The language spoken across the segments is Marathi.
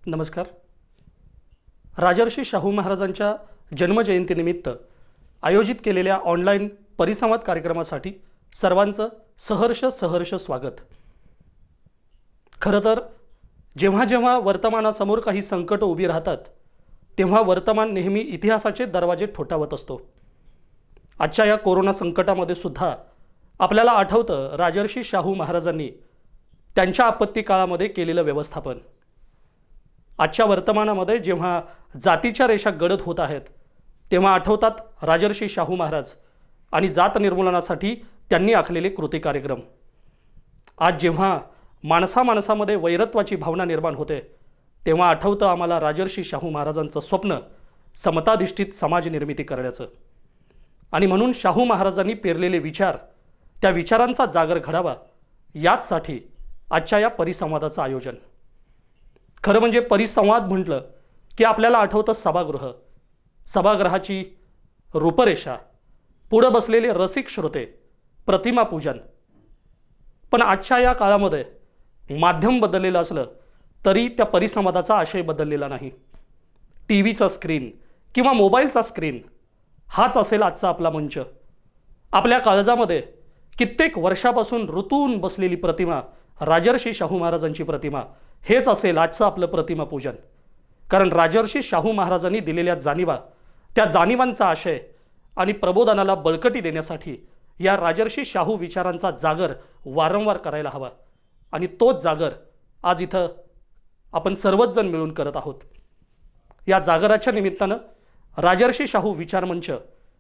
नमस्कार। राजर्षी शाहू महाराजांच्या जन्मजयंतीनिमित्त आयोजित केलेल्या ऑनलाईन परिसंवाद कार्यक्रमासाठी सर्वांचं सहर्ष स्वागत। खरं तर जेव्हा जेव्हा वर्तमानासमोर काही संकट उभी राहतात तेव्हा वर्तमान नेहमी इतिहासाचे दरवाजे ठोठावत असतो। आजच्या या कोरोना संकटामध्ये सुद्धा आपल्याला आठवतं राजर्षी शाहू महाराजांनी त्यांच्या आपत्ती काळामध्ये केलेलं व्यवस्थापन। आजच्या वर्तमानामध्ये जेव्हा जातीच्या रेषा गडद होत आहेत तेव्हा आठवतात राजर्षी शाहू महाराज आणि जात निर्मूलनासाठी त्यांनी आखलेले कृती कार्यक्रम। आज जेव्हा माणसामाणसामध्ये वैरत्वाची भावना निर्माण होते तेव्हा आठवतं आम्हाला राजर्षी शाहू महाराजांचं स्वप्न समताधिष्ठित समाज निर्मिती करण्याचं। आणि म्हणून शाहू महाराजांनी पेरलेले विचार, त्या विचारांचा जागर घडावा याचसाठी आजच्या या परिसंवादाचं आयोजन। खरं म्हणजे परिसंवाद म्हटलं की आपल्याला आठवतं सभागृह, सभागृहाची रूपरेषा, पुढे बसलेले रसिक श्रोते, प्रतिमा पूजन। पण आजच्या या काळामध्ये माध्यम बदललेलं असलं तरी त्या परिसंवादाचा आशय बदललेला नाही। टीव्हीचा स्क्रीन किंवा मोबाईलचा स्क्रीन हाच असेल आजचा आपला मंच। आपल्या काळजामध्ये कित्येक वर्षापासून ऋतून बसलेली प्रतिमा, राजर्षी शाहू महाराजांची प्रतिमा, हेच असेल आजचं आपलं प्रतिमा पूजन। कारण राजर्षी शाहू महाराजांनी दिलेल्या जाणीवा, त्या जाणीवांचा आशय आणि प्रबोधनाला बळकटी देण्यासाठी या राजर्षी शाहू विचारांचा जागर वारंवार करायला हवा। आणि तोच जागर आज इथं आपण सर्वच जण मिळून करत आहोत। या जागराच्या निमित्तानं राजर्षी शाहू विचार मंच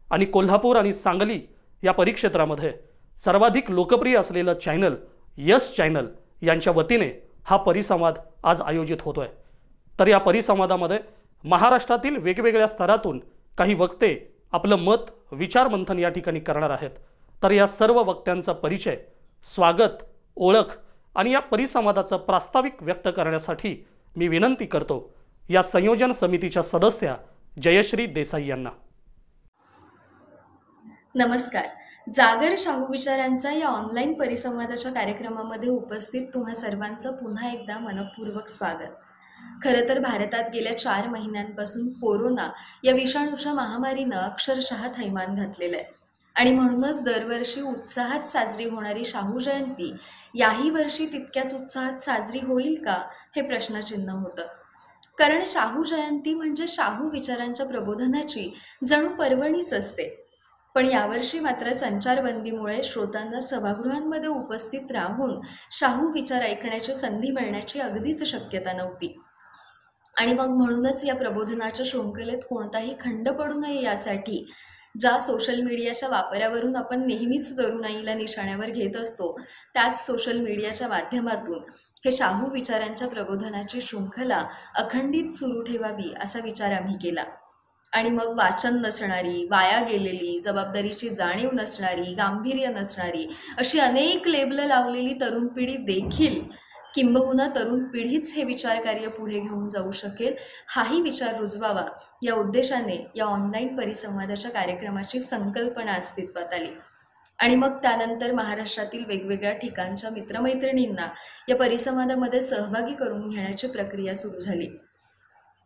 आणि कोल्हापूर आणि सांगली या परिक्षेत्रामध्ये सर्वाधिक लोकप्रिय असलेलं चॅनल यस चॅनल यांच्या वतीने हा परिसंवाद आज आयोजित होतोय। तर या परिसंवादामध्ये महाराष्ट्रातील वेगवेगळ्या स्तरातून काही वक्ते आपलं मत, विचार मंथन या ठिकाणी करणार आहेत। तर या सर्व वक्त्यांचा परिचय, स्वागत, ओळख आणि या परिसंवादाचं प्रास्ताविक व्यक्त करण्यासाठी मी विनंती करतो या संयोजन समितीच्या सदस्या जयश्री देसाई यांना। नमस्कार। जागर शाहू विचारांचा या ऑनलाईन परिसंवादाच्या कार्यक्रमामध्ये उपस्थित तुम्हा सर्वांचं पुन्हा एकदा मनपूर्वक स्वागत। खरं तर भारतात गेल्या 4 महिन्यांपासून कोरोना या विषाणूच्या महामारीनं अक्षरशः थैमान घातलेलं आहे। आणि म्हणूनच दरवर्षी उत्साहात साजरी होणारी शाहू जयंती याही वर्षी तितक्याच उत्साहात साजरी होईल का हे प्रश्नचिन्ह होतं। कारण शाहू जयंती म्हणजे शाहू विचारांच्या प्रबोधनाची जणू पर्वणीच असते। पण यावर्षी मात्र संचारबंदीमुळे श्रोतांना सभागृहांमध्ये उपस्थित राहून शाहू विचार ऐकण्याची संधी मिळण्याची अगदीच शक्यता नव्हती। आणि मग म्हणूनच या प्रबोधनाच्या शृंखलेत कोणताही खंड पडू नये यासाठी ज्या सोशल मीडियाच्या वापरावरून आपण नेहमीच तरुणाईला निशाण्यावर घेत असतो, त्याच सोशल मीडियाच्या माध्यमातून हे शाहू विचारांच्या प्रबोधनाची शृंखला अखंडित सुरू ठेवावी असा विचार आम्ही केला। आणि मग वाचन नसणारी, वाया गेलेली, जबाबदारीची जाणीव नसणारी, गांभीर्य नसणारी अशी अनेक लेबलं लावलेली तरुण पिढी देखील, किंबहुना तरुण पिढीच हे विचारकार्य पुढे घेऊन जाऊ शकेल हाही विचार रुजवावा या उद्देशाने या ऑनलाईन परिसंवादाच्या कार्यक्रमाची संकल्पना अस्तित्वात आली। आणि मग त्यानंतर महाराष्ट्रातील वेगवेगळ्या ठिकाणच्या मित्रमैत्रिणींना या परिसंवादामध्ये सहभागी करून घेण्याची प्रक्रिया सुरू झाली।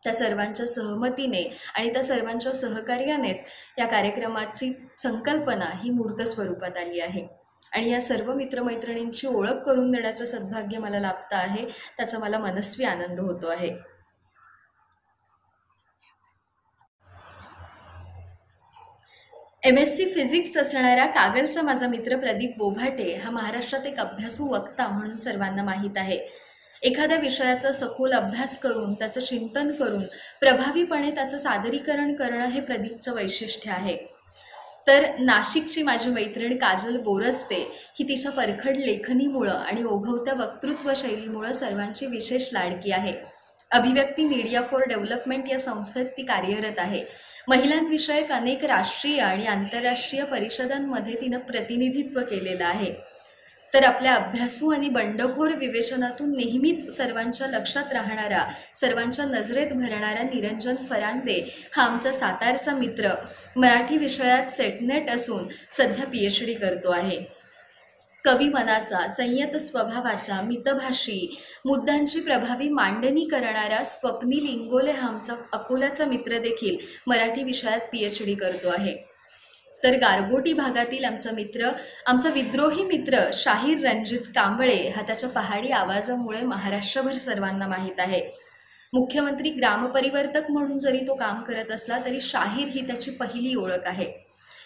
त्या सर्वांच्या सहमतीने आणि त्या सर्वांच्या सहकार्यानेच या कार्यक्रमाची संकल्पना ही मूर्त स्वरूपात आली आहे। आणि या सर्व मित्रमैत्रिणींची ओळख करून देण्याचं सद्भाग्य मला लाभतं आहे, त्याचा मला मनस्वी आनंद होतो आहे। MSc फिजिक्स असणारा कागलचा माझा मित्र प्रदीप बोभाटे हा महाराष्ट्रात एक अभ्यासू वक्ता म्हणून सर्वांना माहीत आहे। एखाद्या विषयाचा सखोल अभ्यास करून, त्याचं चिंतन करून प्रभावीपणे त्याचं सादरीकरण करणं हे प्रदीपचं वैशिष्ट्य आहे। तर नाशिकची माझी मैत्रीण काजल बोरस्ते ही तिच्या परखड लेखनीमुळं आणि ओघवत्या वक्तृत्व शैलीमुळं सर्वांची विशेष लाडकी आहे। अभिव्यक्ती मीडिया फॉर डेव्हलपमेंट या संस्थेत ती कार्यरत आहे। महिलांविषयक अनेक राष्ट्रीय आणि आंतरराष्ट्रीय परिषदांमध्ये तिनं प्रतिनिधित्व केलेलं आहे। तर आपल्या अभ्यासू आणि बंडखोर विवेचनातून नेहमीच सर्वांच्या लक्षात राहणारा, सर्वांच्या नजरेत भरणारा निरंजन फरांदे हा आमचा सातारचा मित्र मराठी विषयात सेटनेट असून सध्या PhD करतो आहे। कवी मनाचा, संयत स्वभावाचा, मितभाषी, मुद्द्यांची प्रभावी मांडणी करणारा स्वप्नील इंगोले हा आमचा अकोल्याचा मित्र देखील मराठी विषयात PhD करतो आहे. तर गारगोटी भागातील आमचा विद्रोही मित्र शाहीर रणजित कांबळे हा त्याच्या पहाडी आवाजामुळे महाराष्ट्रभर सर्वांना माहीत आहे. मुख्यमंत्री ग्रामपरिवर्तक म्हणून जरी तो काम करत असला तरी शाहीर ही त्याची पहिली ओळख आहे.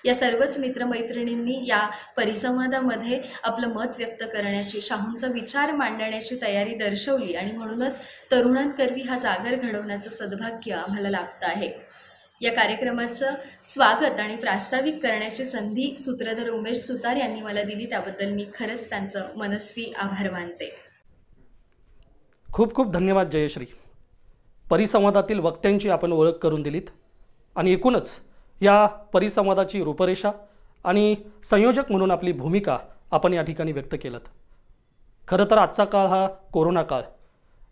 या सर्वच मित्रमैत्रिणींनी या परिसंवादामध्ये आपलं मत व्यक्त करण्याची, शाहूंचा विचार मांडण्याची तयारी दर्शवली आणि म्हणूनच तरुणांकरवी हा जागर घडवण्याचं सद्भाग्य आम्हाला लाभतं आहे. या कार्यक्रमाचं स्वागत आणि प्रास्ताविक करण्याची संधी सूत्रधार उमेश सुतार यांनी मला दिली, त्याबद्दल मी खरंच त्यांचं मनस्वी आभार मानते. खूप खूप धन्यवाद जयश्री. परिसंवादातील वक्त्यांची आपण ओळख करून दिलीत आणि एकूणच या परिसंवादाची रूपरेषा आणि संयोजक म्हणून आपली भूमिका आपण या ठिकाणी व्यक्त केलं. खरं तर आजचा काळ हा कोरोना काळ.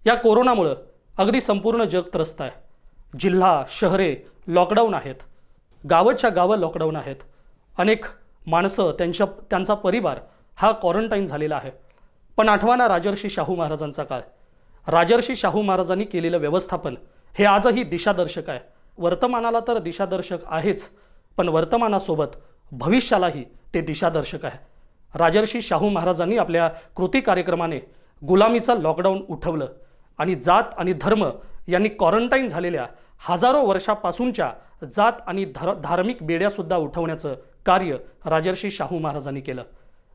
या कोरोनामुळं अगदी संपूर्ण जग त्रस्त आहे. जिल्हा, शहरे लॉकडाऊन आहेत, गावच्या गावं लॉकडाऊन आहेत. अनेक माणसं, त्यांचा परिवार हा क्वारंटाईन झालेला आहे. पण आठवाना राजर्षी शाहू महाराजांचा काळ. राजर्षी शाहू महाराजांनी केलेलं व्यवस्थापन हे आजही दिशादर्शक आहे. वर्तमानाला तर दिशादर्शक आहेच, पण वर्तमानासोबत भविष्यालाही ते दिशादर्शक आहे. राजर्षी शाहू महाराजांनी आपल्या कृती कार्यक्रमाने गुलामीचं लॉकडाऊन उठवलं आणि जात आणि धर्म यांनी क्वारंटाईन झालेल्या हजारो वर्षापासूनच्या जात आणि धार्मिक बेड्यासुद्धा उठवण्याचं कार्य राजर्षी शाहू महाराजांनी केलं.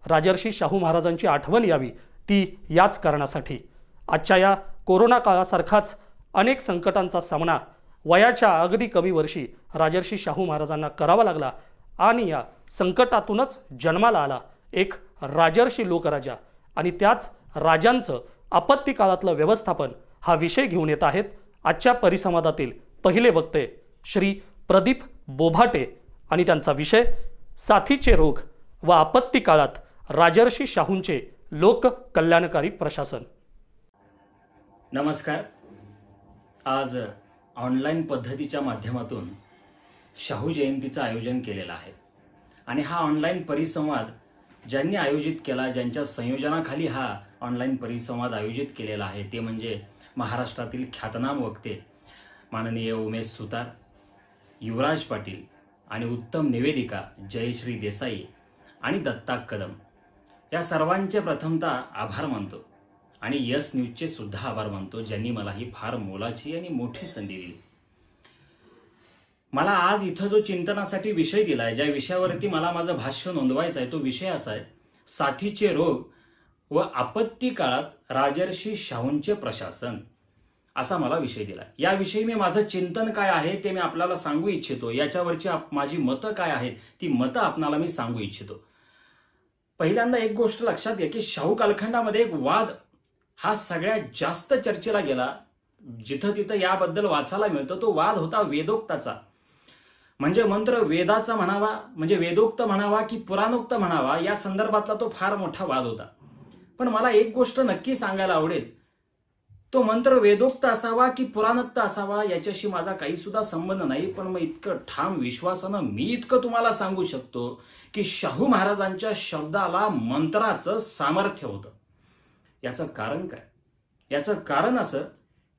राजर्षी शाहू महाराजांची आठवण यावी ती याच कारणासाठी आजच्या या कोरोना काळासारखाच अनेक संकटांचा सामना वयाच्या अगदी कमी वर्षी राजर्षी शाहू महाराजांना करावा लागला आणि या संकटातूनच जन्माला आला एक राजर्षी लोकराजा. आणि त्याच राजांचं आपत्ती काळातलं व्यवस्थापन हा विषय घेऊन येत आहेत आजच्या परिसंवादातील पहिले वक्ते श्री प्रदीप बोभाटे आणि त्यांचा विषय साथीचे रोग व आपत्ती काळात राजर्षी शाहूंचे लोक कल्याणकारी प्रशासन. नमस्कार. आज ऑनलाईन पद्धतीच्या माध्यमातून शाहू जयंतीचं आयोजन केलेलं आहे आणि हा ऑनलाईन परिसंवाद ज्यांनी आयोजित केला, ज्यांच्या संयोजनाखाली हा ऑनलाईन परिसंवाद आयोजित केलेला आहे ते म्हणजे महाराष्ट्रातील ख्यातनाम वक्ते माननीय उमेश सुतार, युवराज पाटील आणि उत्तम निवेदिका जयश्री देसाई आणि दत्ता कदम. या सर्वांचे प्रथमतः आभार मानतो आणि यस न्यूजचे सुद्धा आभार मानतो ज्यांनी मला ही फार मोलाची आणि मोठी संधी दिली. मला आज इथं जो चिंतनासाठी विषय दिलाय, ज्या विषयावरती मला माझं भाष्य नोंदवायचं आहे, तो विषय असा आहे साथीचे रोग व आपत्ती काळात राजर्षी शाहूंचे प्रशासन, असा मला विषय दिलाय. याविषयी मी माझं चिंतन काय आहे ते मी आपल्याला सांगू इच्छितो. याच्यावरची माझी मतं काय आहेत ती मतं आपणाला मी सांगू इच्छितो. पहिल्यांदा एक गोष्ट लक्षात घ्या की शाहू कालखंडामध्ये एक वाद हा सगळ्यात जास्त चर्चेला गेला, जिथं तिथं याबद्दल वाचायला मिळतं. तो वाद होता वेदोक्ताचा. म्हणजे मंत्र वेदाचा म्हणावा, म्हणजे वेदोक्त म्हणावा की पुराणोक्त म्हणावा, या संदर्भातला तो फार मोठा वाद होता. पण मला एक गोष्ट नक्की सांगायला आवडेल, तो मंत्र वेदोक्त असावा की पुराणोक्त असावा याच्याशी माझा काही सुद्धा संबंध नाही. पण मग इतकं ठाम विश्वासानं मी इतकं तुम्हाला सांगू शकतो की शाहू महाराजांच्या शब्दाला मंत्राचं सामर्थ्य होतं. याचं कारण काय? याचं कारण असं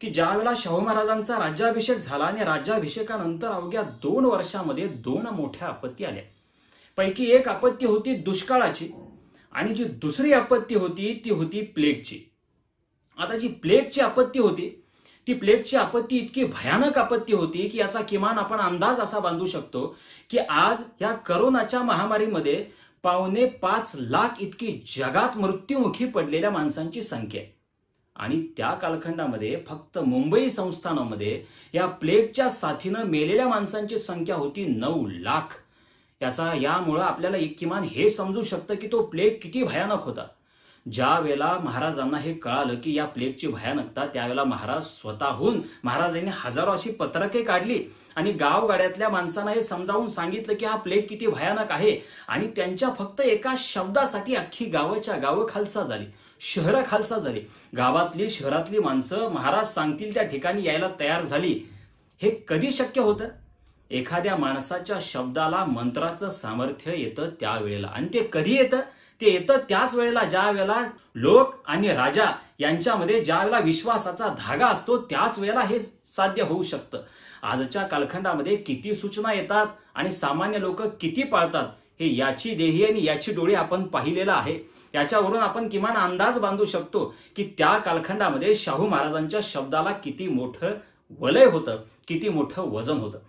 की ज्या वेळेला शाहू महाराजांचा राज्याभिषेक झाला आणि राज्याभिषेकानंतर अवघ्या 2 वर्षामध्ये 2 मोठ्या आपत्ती आल्या. पैकी एक आपत्ती होती दुष्काळाची आणि जी दुसरी आपत्ती होती ती होती प्लेगची. आता जी प्लेगची आपत्ती होती ती प्लेगची आपत्ती इतकी भयानक आपत्ती होती की याचा किमान आपण अंदाज असा बांधू शकतो की आज या करोनाच्या महामारीमध्ये 4.25 लाख इतकी जगात मृत्युमुखी पडलेल्या माणसांची संख्या आहे. आणि त्या कालखंडामध्ये फक्त मुंबई संस्थानामध्ये या प्लेगच्या साथीनं मेलेल्या माणसांची संख्या होती 9 लाख. यामुळं आपल्याला एक किमान हे समजू शकतं की तो प्लेग किती भयानक होता. ज्या वेळेला महाराजांना हे कळालं की या प्लेगची भयानकता, त्यावेळेला महाराजांनी हजारो अशी पत्रके काढली आणि गावगाड्यातल्या माणसांना हे समजावून सांगितलं की हा प्लेग किती भयानक आहे. आणि त्यांच्या फक्त एका शब्दासाठी अख्खी गावच्या गावं खालसा झाली, शहरं खालसा झाली. गावातली शहरातली माणसं महाराज सांगतील त्या ठिकाणी यायला तयार झाली. हे कधी शक्य होतं? एखाद्या माणसाच्या शब्दाला मंत्राचं सामर्थ्य येतं त्यावेळेला. आणि ते कधी येतं? ते येतं त्याच वेळेला ज्या वेळेला लोक आणि राजा यांच्यामध्ये ज्या वेळेला विश्वासाचा धागा असतो त्याच वेळेला हे साध्य होऊ शकतं. आजच्या कालखंडामध्ये किती सूचना येतात आणि सामान्य लोक किती पाळतात हे याची देही आणि याची डोळे आपण पाहिलेलं आहे. याच्यावरून आपण किमान अंदाज बांधू शकतो की त्या कालखंडामध्ये शाहू महाराजांच्या शब्दाला किती मोठं वलय होतं, किती मोठं वजन होतं.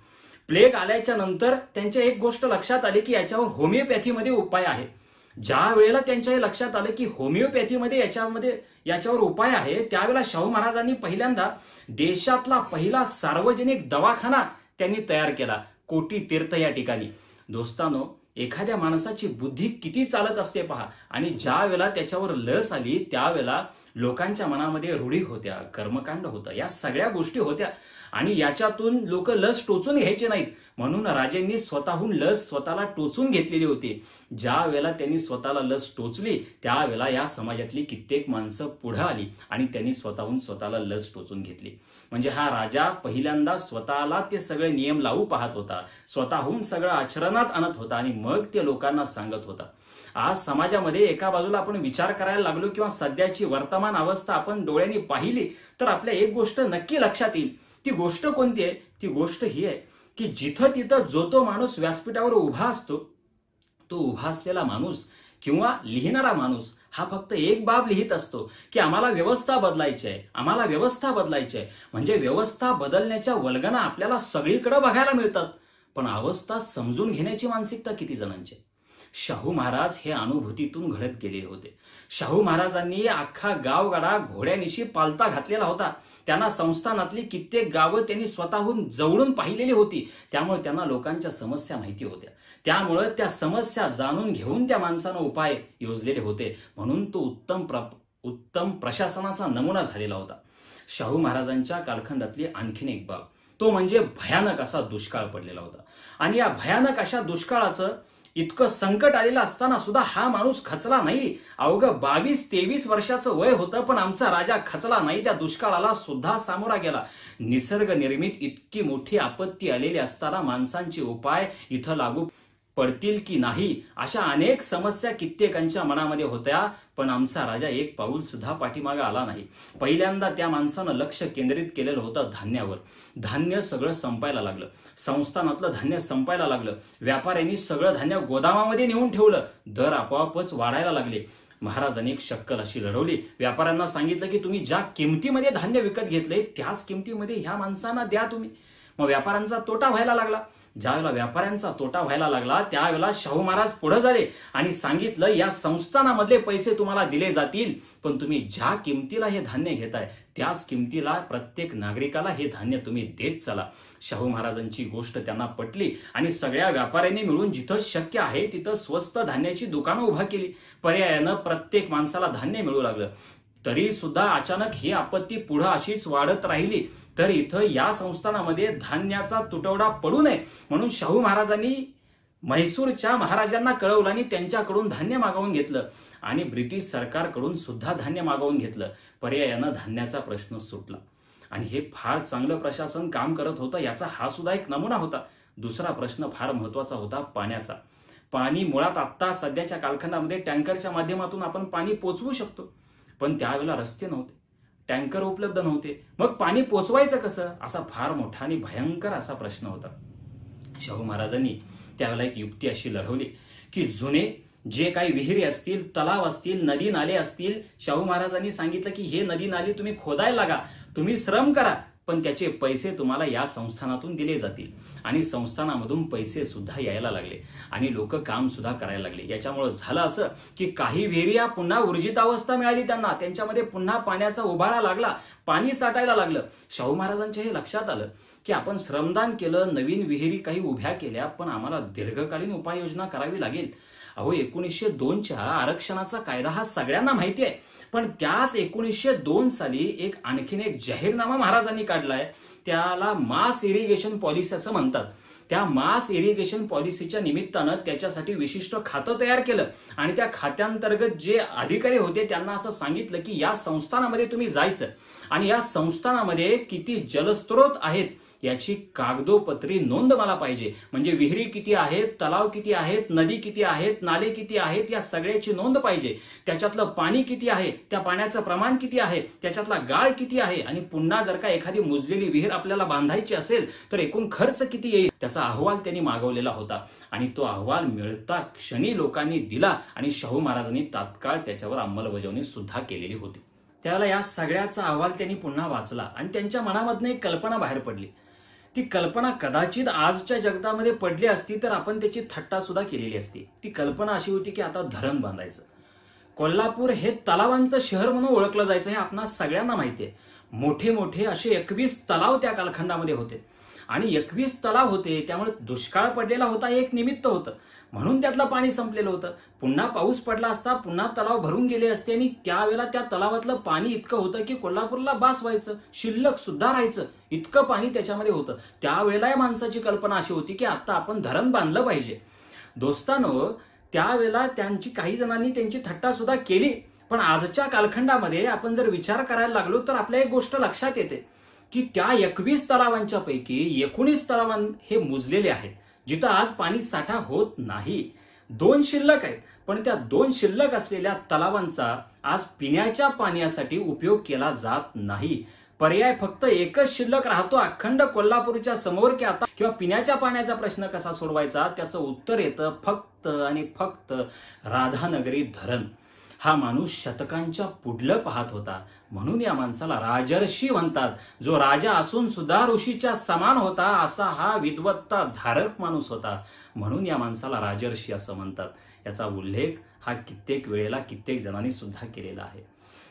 प्लेग आल्याच्या नंतर त्यांच्या एक गोष्ट लक्षात आली की याच्यावर होमिओपॅथीमध्ये उपाय आहे. ज्या वेळेला त्यांच्या हे लक्षात आलं की होमिओपॅथीमध्ये याच्यावर उपाय आहे, त्यावेळेला शाहू महाराजांनी पहिल्यांदा देशातला पहिला सार्वजनिक दवाखाना त्यांनी तयार केला, कोटी तीर्थ या ठिकाणी. दोस्तांनो, एखाद्या माणसाची बुद्धी किती चालत असते पहा. आणि ज्या वेळेला त्याच्यावर लस आली त्यावेळेला लोकांच्या मनामध्ये रूढी होत्या, कर्मकांड होतं, या सगळ्या गोष्टी होत्या आणि याच्यातून लोक लस टोचून घ्यायचे नाहीत. म्हणून राजांनी स्वतःहून लस स्वतःला टोचून घेतलेली होती. ज्या वेळेला त्यांनी स्वतःला लस टोचली त्यावेळेला या समाजातली कित्येक माणसं पुढे आली आणि त्यांनी स्वतःहून स्वतःला लस टोचून घेतली. म्हणजे हा राजा पहिल्यांदा स्वतःला ते सगळे नियम लावू पाहत होता, स्वतःहून सगळं आचरणात आणत होता आणि मग ते लोकांना सांगत होता. आज समाजामध्ये एका बाजूला आपण विचार करायला लागलो किंवा सध्याची वर्तमान अवस्था आपण डोळ्यांनी पाहिली तर आपल्या एक गोष्ट नक्की लक्षात येईल. ती गोष्ट कोणती आहे? ती गोष्ट ही आहे की जिथं तिथं जो तो माणूस व्यासपीठावर उभा असतो, तो उभा असलेला माणूस किंवा लिहिणारा माणूस हा फक्त एक बाब लिहित असतो की आम्हाला व्यवस्था बदलायची आहे, आम्हाला व्यवस्था बदलायची आहे. म्हणजे व्यवस्था बदलण्याच्या वल्गना आपल्याला सगळीकडे बघायला मिळतात, पण अवस्था समजून घेण्याची मानसिकता किती जणांची? शाहू महाराज हे अनुभूतीतून घडत गेलेले होते. शाहू महाराजांनी अख्खा गावगाडा घोड्यानिशी पालता घातलेला होता. त्यांना संस्थानातली कित्येक गावं त्यांनी स्वतःहून जवळून पाहिलेली होती. त्यामुळे त्यांना लोकांच्या समस्या माहिती होत्या. त्यामुळे त्या समस्या जाणून घेऊन त्या माणसानं उपाय योजलेले होते. म्हणून तो उत्तम प्रशासनाचा नमुना झालेला होता. शाहू महाराजांच्या कालखंडातली आणखीन एक बाब तो म्हणजे भयानक असा दुष्काळ पडलेला होता. आणि या भयानक अशा दुष्काळाचं इतकं संकट आलेलं असताना सुद्धा हा माणूस खचला नाही. अवघं 22-23 वर्षाचं वय होतं, पण आमचा राजा खचला नाही. त्या दुष्काळाला सुद्धा सामोरा गेला. निसर्ग निर्मित इतकी मोठी आपत्ती आलेली असताना माणसांचे उपाय इथं लागू पडतील की नाही अशा अनेक समस्या कित्येकांच्या मनामध्ये होत्या. पण आमचा राजा एक पाऊल सुद्धा पाठीमागे आला नाही. पहिल्यांदा त्या माणसानं लक्ष केंद्रित केलेलं होतं धान्यावर. धान्य सगळं संपायला लागलं, संस्थानातलं धान्य संपायला लागलं. व्यापाऱ्यांनी सगळं धान्य गोदामामध्ये नेऊन ठेवलं. दर आपोआपच वाढायला लागले. महाराजांनी एक शक्कल अशी लढवली. व्यापाऱ्यांना सांगितलं की तुम्ही ज्या किमतीमध्ये धान्य विकत घेतले त्याच किमतीमध्ये ह्या माणसांना द्या तुम्ही. मग व्यापाऱ्यांचा तोटा व्हायला लागला. ज्यावेळेला व्यापाऱ्यांचा तोटा व्हायला लागला त्यावेळेला शाहू महाराज पुढे झाले आणि सांगितलं या संस्थानामधले पैसे तुम्हाला दिले जातील, पण तुम्ही ज्या किमतीला हे धान्य घेताय त्याच किमतीला प्रत्येक नागरिकाला हे धान्य तुम्ही देत चला. शाहू महाराजांची गोष्ट त्यांना पटली आणि सगळ्या व्यापाऱ्यांनी मिळून जिथं शक्य आहे तिथं स्वस्त धान्याची दुकानं उभा केली. पर्यायानं प्रत्येक माणसाला धान्य मिळू लागलं. तरी सुद्धा अचानक ही आपत्ती पुढे अशीच वाढत राहिली तर इथं या संस्थानामध्ये धान्याचा तुटवडा पडू नये म्हणून शाहू महाराजांनी म्हैसूरच्या महाराजांना कळवलं आणि त्यांच्याकडून धान्य मागवून घेतलं आणि ब्रिटिश सरकारकडून सुद्धा धान्य मागवून घेतलं. पर्यायानं धान्याचा प्रश्न सुटला आणि हे फार चांगलं प्रशासन काम करत होतं याचा हा सुद्धा एक नमुना होता. दुसरा प्रश्न फार महत्वाचा होता पाण्याचा. पाणी मुळात आत्ता सध्याच्या कालखंडामध्ये टँकरच्या माध्यमातून आपण पाणी पोचवू शकतो, पण त्यावेळेला रस्ते नव्हते, टँकर उपलब्ध नव्हते. मग पाणी पोचवायचं कसं असा फार मोठा आणि भयंकर असा प्रश्न होता. शाहू महाराजांनी त्यावेळेला एक युक्ती अशी लढवली की जुने जे काही विहिरी असतील, तलाव असतील, नदी नाले असतील, शाहू महाराजांनी सांगितलं की हे नदी नाले तुम्ही खोदायला लागा, तुम्ही श्रम करा, पण त्याचे पैसे तुम्हाला या संस्थानातून दिले जातील. आणि संस्थानामधून पैसे सुद्धा यायला लागले आणि लोक काम सुद्धा करायला लागले. याच्यामुळे झालं असं की काही विहिरी पुन्हा ऊर्जित अवस्था मिळाली त्यांना, त्यांच्यामध्ये पुन्हा पाण्याचा उभाळा लागला, पाणी साठायला लागलं. शाहू महाराजांच्या हे लक्षात आलं की आपण श्रमदान केलं, नवीन विहिरी काही उभ्या केल्या, पण आम्हाला दीर्घकालीन उपाययोजना करावी लागेल. अहो 1902च्या आरक्षणाचा कायदा हा सगळ्यांना माहिती आहे, पण त्याच 1902 साली आणखीन एक जाहीरनामा महाराजांनी काढलाय, त्याला मास इरिगेशन पॉलिसी असं म्हणतात. त्या मास इरिगेशन पॉलिसीच्या निमित्तानं त्याच्यासाठी विशिष्ट खातं तयार केलं आणि त्या खात्यांतर्गत जे अधिकारी होते त्यांना असं सांगितलं की या संस्थानामध्ये तुम्ही जायचं आणि या संस्थानामध्ये किती जलस्रोत आहेत याची कागदोपत्री नोंद मला पाहिजे. म्हणजे विहिरी किती आहेत, तलाव किती आहेत, नदी किती आहेत, नाले किती आहेत, या सगळ्याची नोंद पाहिजे. त्याच्यातलं पाणी किती आहे, त्या पाण्याचं प्रमाण किती आहे, त्याच्यातला गाळ किती आहे आणि पुन्हा जर का एखादी मुजलेली विहीर आपल्याला बांधायची असेल तर एकूण खर्च किती येईल त्याचा अहवाल त्यांनी मागवलेला होता. आणि तो अहवाल मिळता क्षणी लोकांनी दिला आणि शाहू महाराजांनी तात्काळ त्याच्यावर अंमलबजावणी सुद्धा केलेली होती. त्यावेळेला या सगळ्याचा अहवाल त्यांनी पुन्हा वाचला आणि त्यांच्या मनामधनं एक कल्पना बाहेर पडली. ती कल्पना कदाचित आजच्या जगतामध्ये पडली असती तर आपण त्याची थट्टा सुद्धा केलेली असती. ती कल्पना अशी होती की आता धरण बांधायचं. कोल्हापूर हे तलावांचं शहर म्हणून ओळखलं जायचं हे आपणा सगळ्यांना माहिती आहे. मोठे मोठे असे 21 तलाव त्या कालखंडामध्ये होते आणि 21 तलाव होते त्यामुळे दुष्काळ पडलेला होता हे एक निमित्त होतं म्हणून त्यातलं पाणी संपलेलं होतं. पुन्हा पाऊस पडला असता, पुन्हा तलाव भरून गेले असते आणि त्यावेळेला त्या तलावातलं पाणी इतकं होतं की कोल्हापूरला बास व्हायचं, शिल्लक सुद्धा राहायचं, इतकं पाणी त्याच्यामध्ये होतं. त्यावेळेला या माणसाची कल्पना अशी होती की आता आपण धरण बांधलं पाहिजे. दोस्तांनो, त्यावेळेला त्यांची काही जणांनी त्यांची थट्टा सुद्धा केली. पण आजच्या कालखंडामध्ये आपण जर विचार करायला लागलो तर आपल्या एक गोष्ट लक्षात येते की त्या 21 तलावांच्या पैकी 19 तलाव हे मुजलेले आहेत जिथं आज पाणी साठा होत नाही. 2 शिल्लक आहेत पण त्या 2 शिल्लक असलेल्या तलावांचा आज पिण्याच्या पाण्यासाठी उपयोग केला जात नाही. पर्याय फक्त एकच शिल्लक राहतो अखंड कोल्हापूरच्या समोर की आता किंवा पिण्याच्या पाण्याचा प्रश्न कसा सोडवायचा त्याचं उत्तर येतं फक्त आणि फक्त राधानगरी धरण. हा माणूस शतकांच्या पुढलं पाहत होता म्हणून या माणसाला राजर्षी म्हणतात. जो राजा असून सुद्धा ऋषीच्या समान होता असा हा विद्वत्ता धारक माणूस होता म्हणून या माणसाला राजर्षी असं म्हणतात. याचा उल्लेख हा कित्येक वेळेला कित्येक जणांनी सुद्धा केलेला आहे.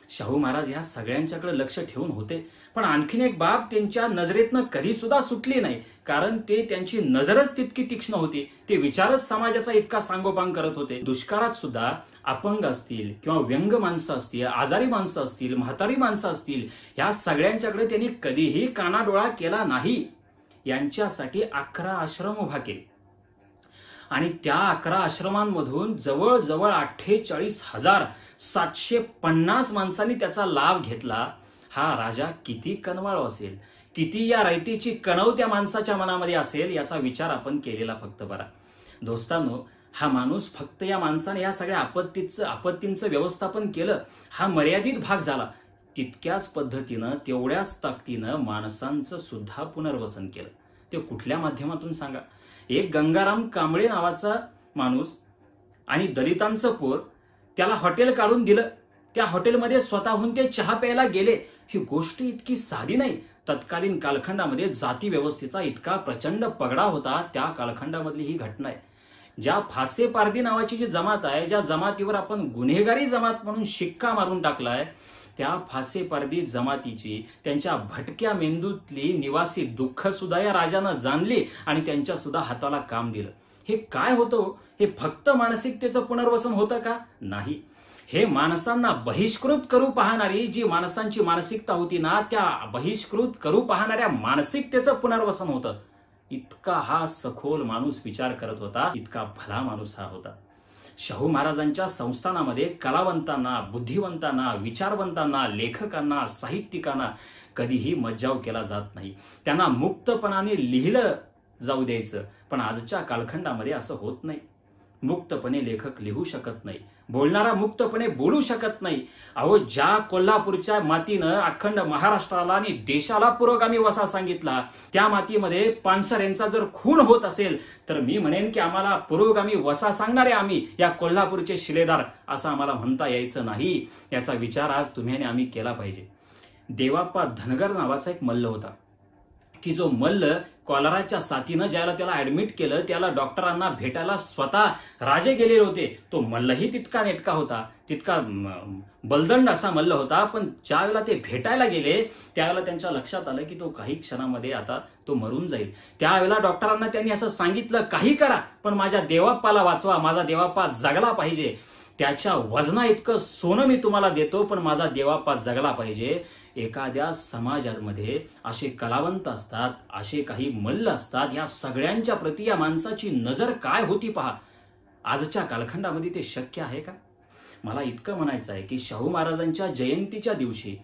शाहू महाराज ह्या सगळ्यांच्याकडे लक्ष ठेवून होते पण आणखीन एक बाब त्यांच्या नजरेतनं कधी सुद्धा सुटली नाही कारण ते त्यांची नजरच तितकी तीक्ष्ण होती. ते विचारच समाजाचा इतका सांगोपांग करत होते. दुष्काळात सुद्धा अपंग असतील किंवा व्यंग माणसं असतील, आजारी माणसं असतील, म्हातारी माणसं असतील, या सगळ्यांच्याकडे त्यांनी कधीही कानाडोळा केला नाही. यांच्यासाठी 11 आश्रम उभा केले आणि त्या 11 आश्रमांमधून जवळजवळ 48,750 माणसांनी त्याचा लाभ घेतला. हा राजा किती कनवाळू असेल, किती या रयतेची कणव त्या माणसाच्या मनामध्ये असेल याचा विचार आपण केलेला फक्त बरा. दोस्तांनो, हा माणूस फक्त या माणसाने या सगळ्या आपत्तींचं व्यवस्थापन केलं हा मर्यादित भाग झाला. तितक्याच पद्धतीनं तेवढ्याच ताकदीनं माणसांचं सुद्धा पुनर्वसन केलं. ते कुठल्या माध्यमातून सांगा. एक गंगाराम कांबळे नावाचा माणूस आणि दलितांचं पोर त्याला हॉटेल काढून दिलं. त्या हॉटेलमध्ये स्वतःहून ते चहा प्यायला गेले. ही गोष्ट इतकी साधी नाही. तत्कालीन कालखंडामध्ये जाती व्यवस्थेचा इतका प्रचंड पगडा होता. त्या कालखंडामधली ही घटना आहे. ज्या फासे पारधी नावाची जी जमात आहे, ज्या जमातीवर आपण गुन्हेगारी जमात म्हणून शिक्का मारून टाकलाय, त्या फासे पारधी जमातीची त्यांच्या भटक्या मेंदूतली निवासी दुःख सुद्धा या राजानं जाणली आणि त्यांच्या सुद्धा हाताला काम दिलं. हे काय होतं? हे फक्त मानसिकतेचं पुनर्वसन होतं का? नाही. हे माणसांना बहिष्कृत करू पाहणारी जी माणसांची मानसिकता होती ना, त्या बहिष्कृत करू पाहणाऱ्या मानसिकतेचं पुनर्वसन होतं. इतका हा सखोल माणूस विचार करत होता, इतका भला माणूस हा होता. शाहू महाराजांच्या संस्थानामध्ये कलावंतांना, बुद्धिवंतांना, विचारवंतांना, लेखकांना, साहित्यिकांना कधीही मज्जाव केला जात नाही. त्यांना मुक्तपणाने लिहिलं जाऊ द्यायचं. पण आजच्या कालखंडामध्ये असं होत नाही. मुक्तपणे लेखक लिहू शकत नाही, बोलणारा मुक्तपणे बोलू शकत नाही. अहो, ज्या कोल्हापूरच्या मातीनं अखंड महाराष्ट्राला आणि देशाला पुरोगामी वसा सांगितला, त्या मातीमध्ये पानसरेंचा जर खून होत असेल तर मी म्हणेन की आम्हाला पुरोगामी वसा सांगणारे आम्ही या कोल्हापूरचे शिलेदार असं आम्हाला म्हणता यायचं नाही. याचा विचार आज तुम्ही आणि आम्ही केला पाहिजे. देवाप्पा धनगर नावाचा एक मल्ल होता की जो मल्ल कॉलराच्या साथीनं ज्याला त्याला ऍडमिट केलं त्याला डॉक्टरांना भेटायला स्वतः राजे गेलेले होते. तो मल्लही तितका नेटका होता, तितका बलदंड असा मल्ल होता. पण ज्यावेळेला ते भेटायला गेले त्यावेळेला त्यांच्या लक्षात आलं की तो काही क्षणामध्ये आता तो मरून जाईल. त्यावेळेला डॉक्टरांना त्यांनी असं सांगितलं, काही करा पण माझ्या देवाप्पाला वाचवा, माझा देवाप्पा जगला पाहिजे. त्याच्या वजना इतकं सोनं मी तुम्हाला देतो, पण माझा देवाप्पा जगला पाहिजे. एखाद्या समाजामध्ये असे कलावंत असतात, असे काही मल्ल असतात, या सगळ्यांच्या प्रती या माणसाची नजर काय होती पहा. आजच्या कालखंडामध्ये ते शक्य आहे का? मला इतकं म्हणायचं आहे की शाहू महाराजांच्या जयंतीच्या दिवशी,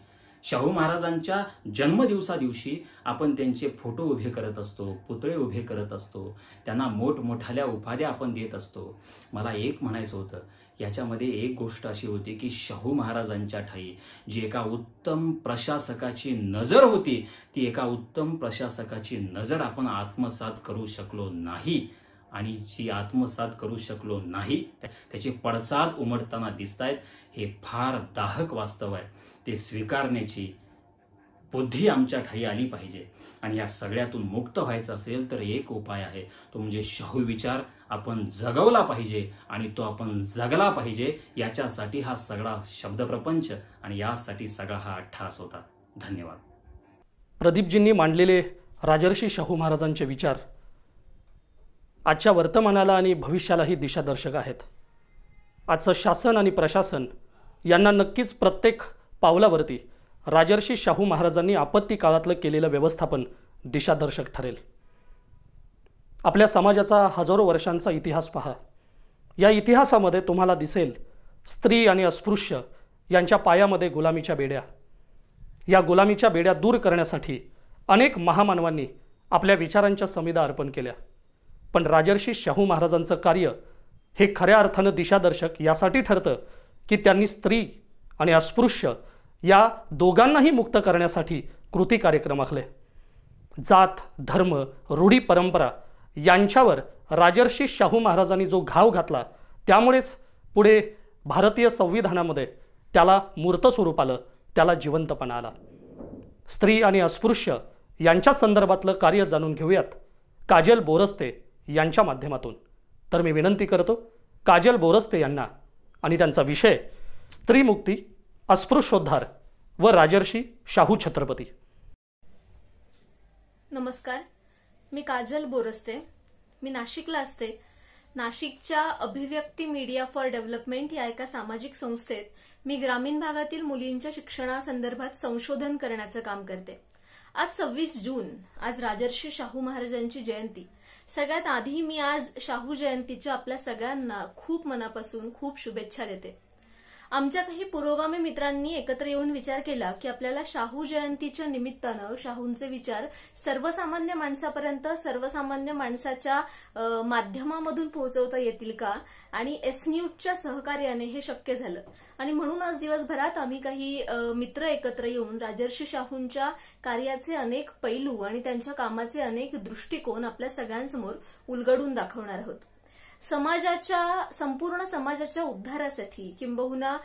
शाहू महाराजांच्या जन्मदिवसा दिवशी आपण त्यांचे फोटो उभे करत असतो, पुतळे उभे करत असतो, त्यांना मोठमोठाल्या उपाध्या आपण देत असतो. मला एक म्हणायचं होतं, याच्यामध्ये एक गोष्ट अशी होती की शाहू महाराजांच्या ठाई जी एका उत्तम प्रशासकाची नजर होती, ती एका उत्तम प्रशासकाची नजर आपण आत्मसात करू शकलो नाही. आणि जी आत्मसात करू शकलो नाही त्याचे पडसाद उमटताना दिसतायत. हे फार दाहक वास्तव आहे. ते स्वीकारण्याची बुद्धी आमच्या ठाई आली पाहिजे. आणि या सगळ्यातून मुक्त व्हायचं असेल तर एक उपाय आहे, तो म्हणजे शाहू विचार आपण जगवला पाहिजे आणि तो आपण जगला पाहिजे. याच्यासाठी हा सगळा शब्दप्रपंच आणि यासाठी सगळा हा अट्टहास होता. धन्यवाद. प्रदीपजींनी मांडलेले राजर्षी शाहू महाराजांचे विचार आजच्या वर्तमानाला आणि भविष्यालाही दिशादर्शक आहेत. आजचं शासन आणि प्रशासन यांना नक्कीच प्रत्येक पावलावरती राजर्षी शाहू महाराजांनी आपत्ती काळातलं केलेलं व्यवस्थापन दिशादर्शक ठरेल. आपल्या समाजाचा हजारो वर्षांचा इतिहास पहा. या इतिहासामध्ये तुम्हाला दिसेल स्त्री आणि अस्पृश्य यांच्या पायामध्ये गुलामीच्या बेड्या. या गुलामीच्या बेड्या दूर करण्यासाठी अनेक महामानवांनी आपल्या विचारांच्या समिधा अर्पण केल्या. पण राजर्षी शाहू महाराजांचं कार्य हे खऱ्या अर्थानं दिशादर्शक यासाठी ठरतं की त्यांनी स्त्री आणि अस्पृश्य या दोघांनाही मुक्त करण्यासाठी कृती कार्यक्रम आखले. जात, धर्म, रूढी, परंपरा यांच्यावर राजर्षी शाहू महाराजांनी जो घाव घातला, त्यामुळेच पुढे भारतीय संविधानामध्ये त्याला मूर्त स्वरूप आलं, त्याला जिवंतपणा आला. स्त्री आणि अस्पृश्य यांच्या संदर्भातलं कार्य जाणून घेऊयात काजल बोरस्ते यांच्या माध्यमातून. तर मी विनंती करतो काजल बोरस्ते यांना, आणि त्यांचा विषय स्त्रीमुक्ती, अस्पृश्योद्धार व राजर्षी शाहू छत्रपती. नमस्कार, मी काजल बोरस्ते. मी नाशिकला असते. नाशिकच्या अभिव्यक्ती मीडिया फॉर डेव्हलपमेंट या एका सामाजिक संस्थेत मी ग्रामीण भागातील मुलींच्या शिक्षणासंदर्भात संशोधन करण्याचं काम करते. आज 26 जून, आज राजर्षी शाहू महाराजांची जयंती. सगळ्यात आधी मी आज शाहू जयंतीच्या आपल्या सगळ्यांना खूप मनापासून खूप शुभेच्छा देते. आमच्या काही पुरोगामी मित्रांनी एकत्र येऊन विचार केला की आपल्याला शाहू जयंतीच्या निमित्तानं शाहूंचे विचार सर्वसामान्य माणसापर्यंत, सर्वसामान्य माणसाच्या माध्यमामधून पोहोचवता येतील का, आणि एस न्यूजच्या सहकार्याने हे शक्य झालं. आणि म्हणून आज दिवसभरात आम्ही काही मित्र एकत्र येऊन राजर्षी शाहूंच्या कार्याचे अनेक पैलू आणि त्यांच्या कामाचे अनेक दृष्टिकोन आपल्या सगळ्यांसमोर उलगडून दाखवणार आहोत. संपूर्ण समाजाच्या उद्धारासाठी, किंबहुना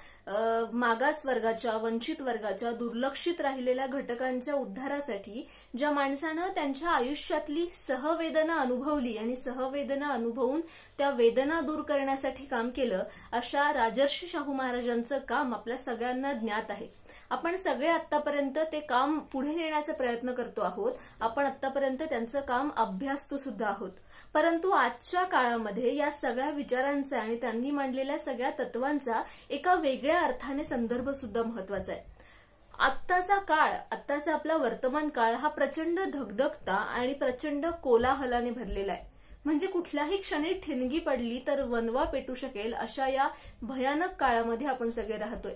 मागास वर्गाच्या, वंचित वर्गाच्या, दुर्लक्षित राहिलेल्या घटकांच्या उद्धारासाठी ज्या माणसानं त्यांच्या आयुष्यातली सहवेदना अनुभवली आणि सहवेदना अनुभवून त्या वेदना दूर करण्यासाठी काम केलं, अशा राजर्षी शाहू महाराजांचं काम आपल्या सगळ्यांना ज्ञात आहे. आपण सगळे आतापर्यंत ते काम पुढे नेण्याचा प्रयत्न करतो आहोत. आपण आतापर्यंत त्यांचं काम अभ्यासतो सुद्धा आहोत. परंतु आजच्या काळामध्ये या सगळ्या विचारांचा आणि त्यांनी मांडलेल्या सगळ्या तत्वांचा एका वेगळ्या अर्थाने संदर्भ सुद्धा महत्वाचा आहे. आत्ताचा काळ, आत्ताचा आपला वर्तमान काळ हा प्रचंड धगधगता आणि प्रचंड कोलाहलाने भरलेला आहे. म्हणजे कुठल्याही क्षणी ठिणगी पडली तर वणवा पेटू शकेल अशा या भयानक काळामध्ये आपण सगळे राहतोय.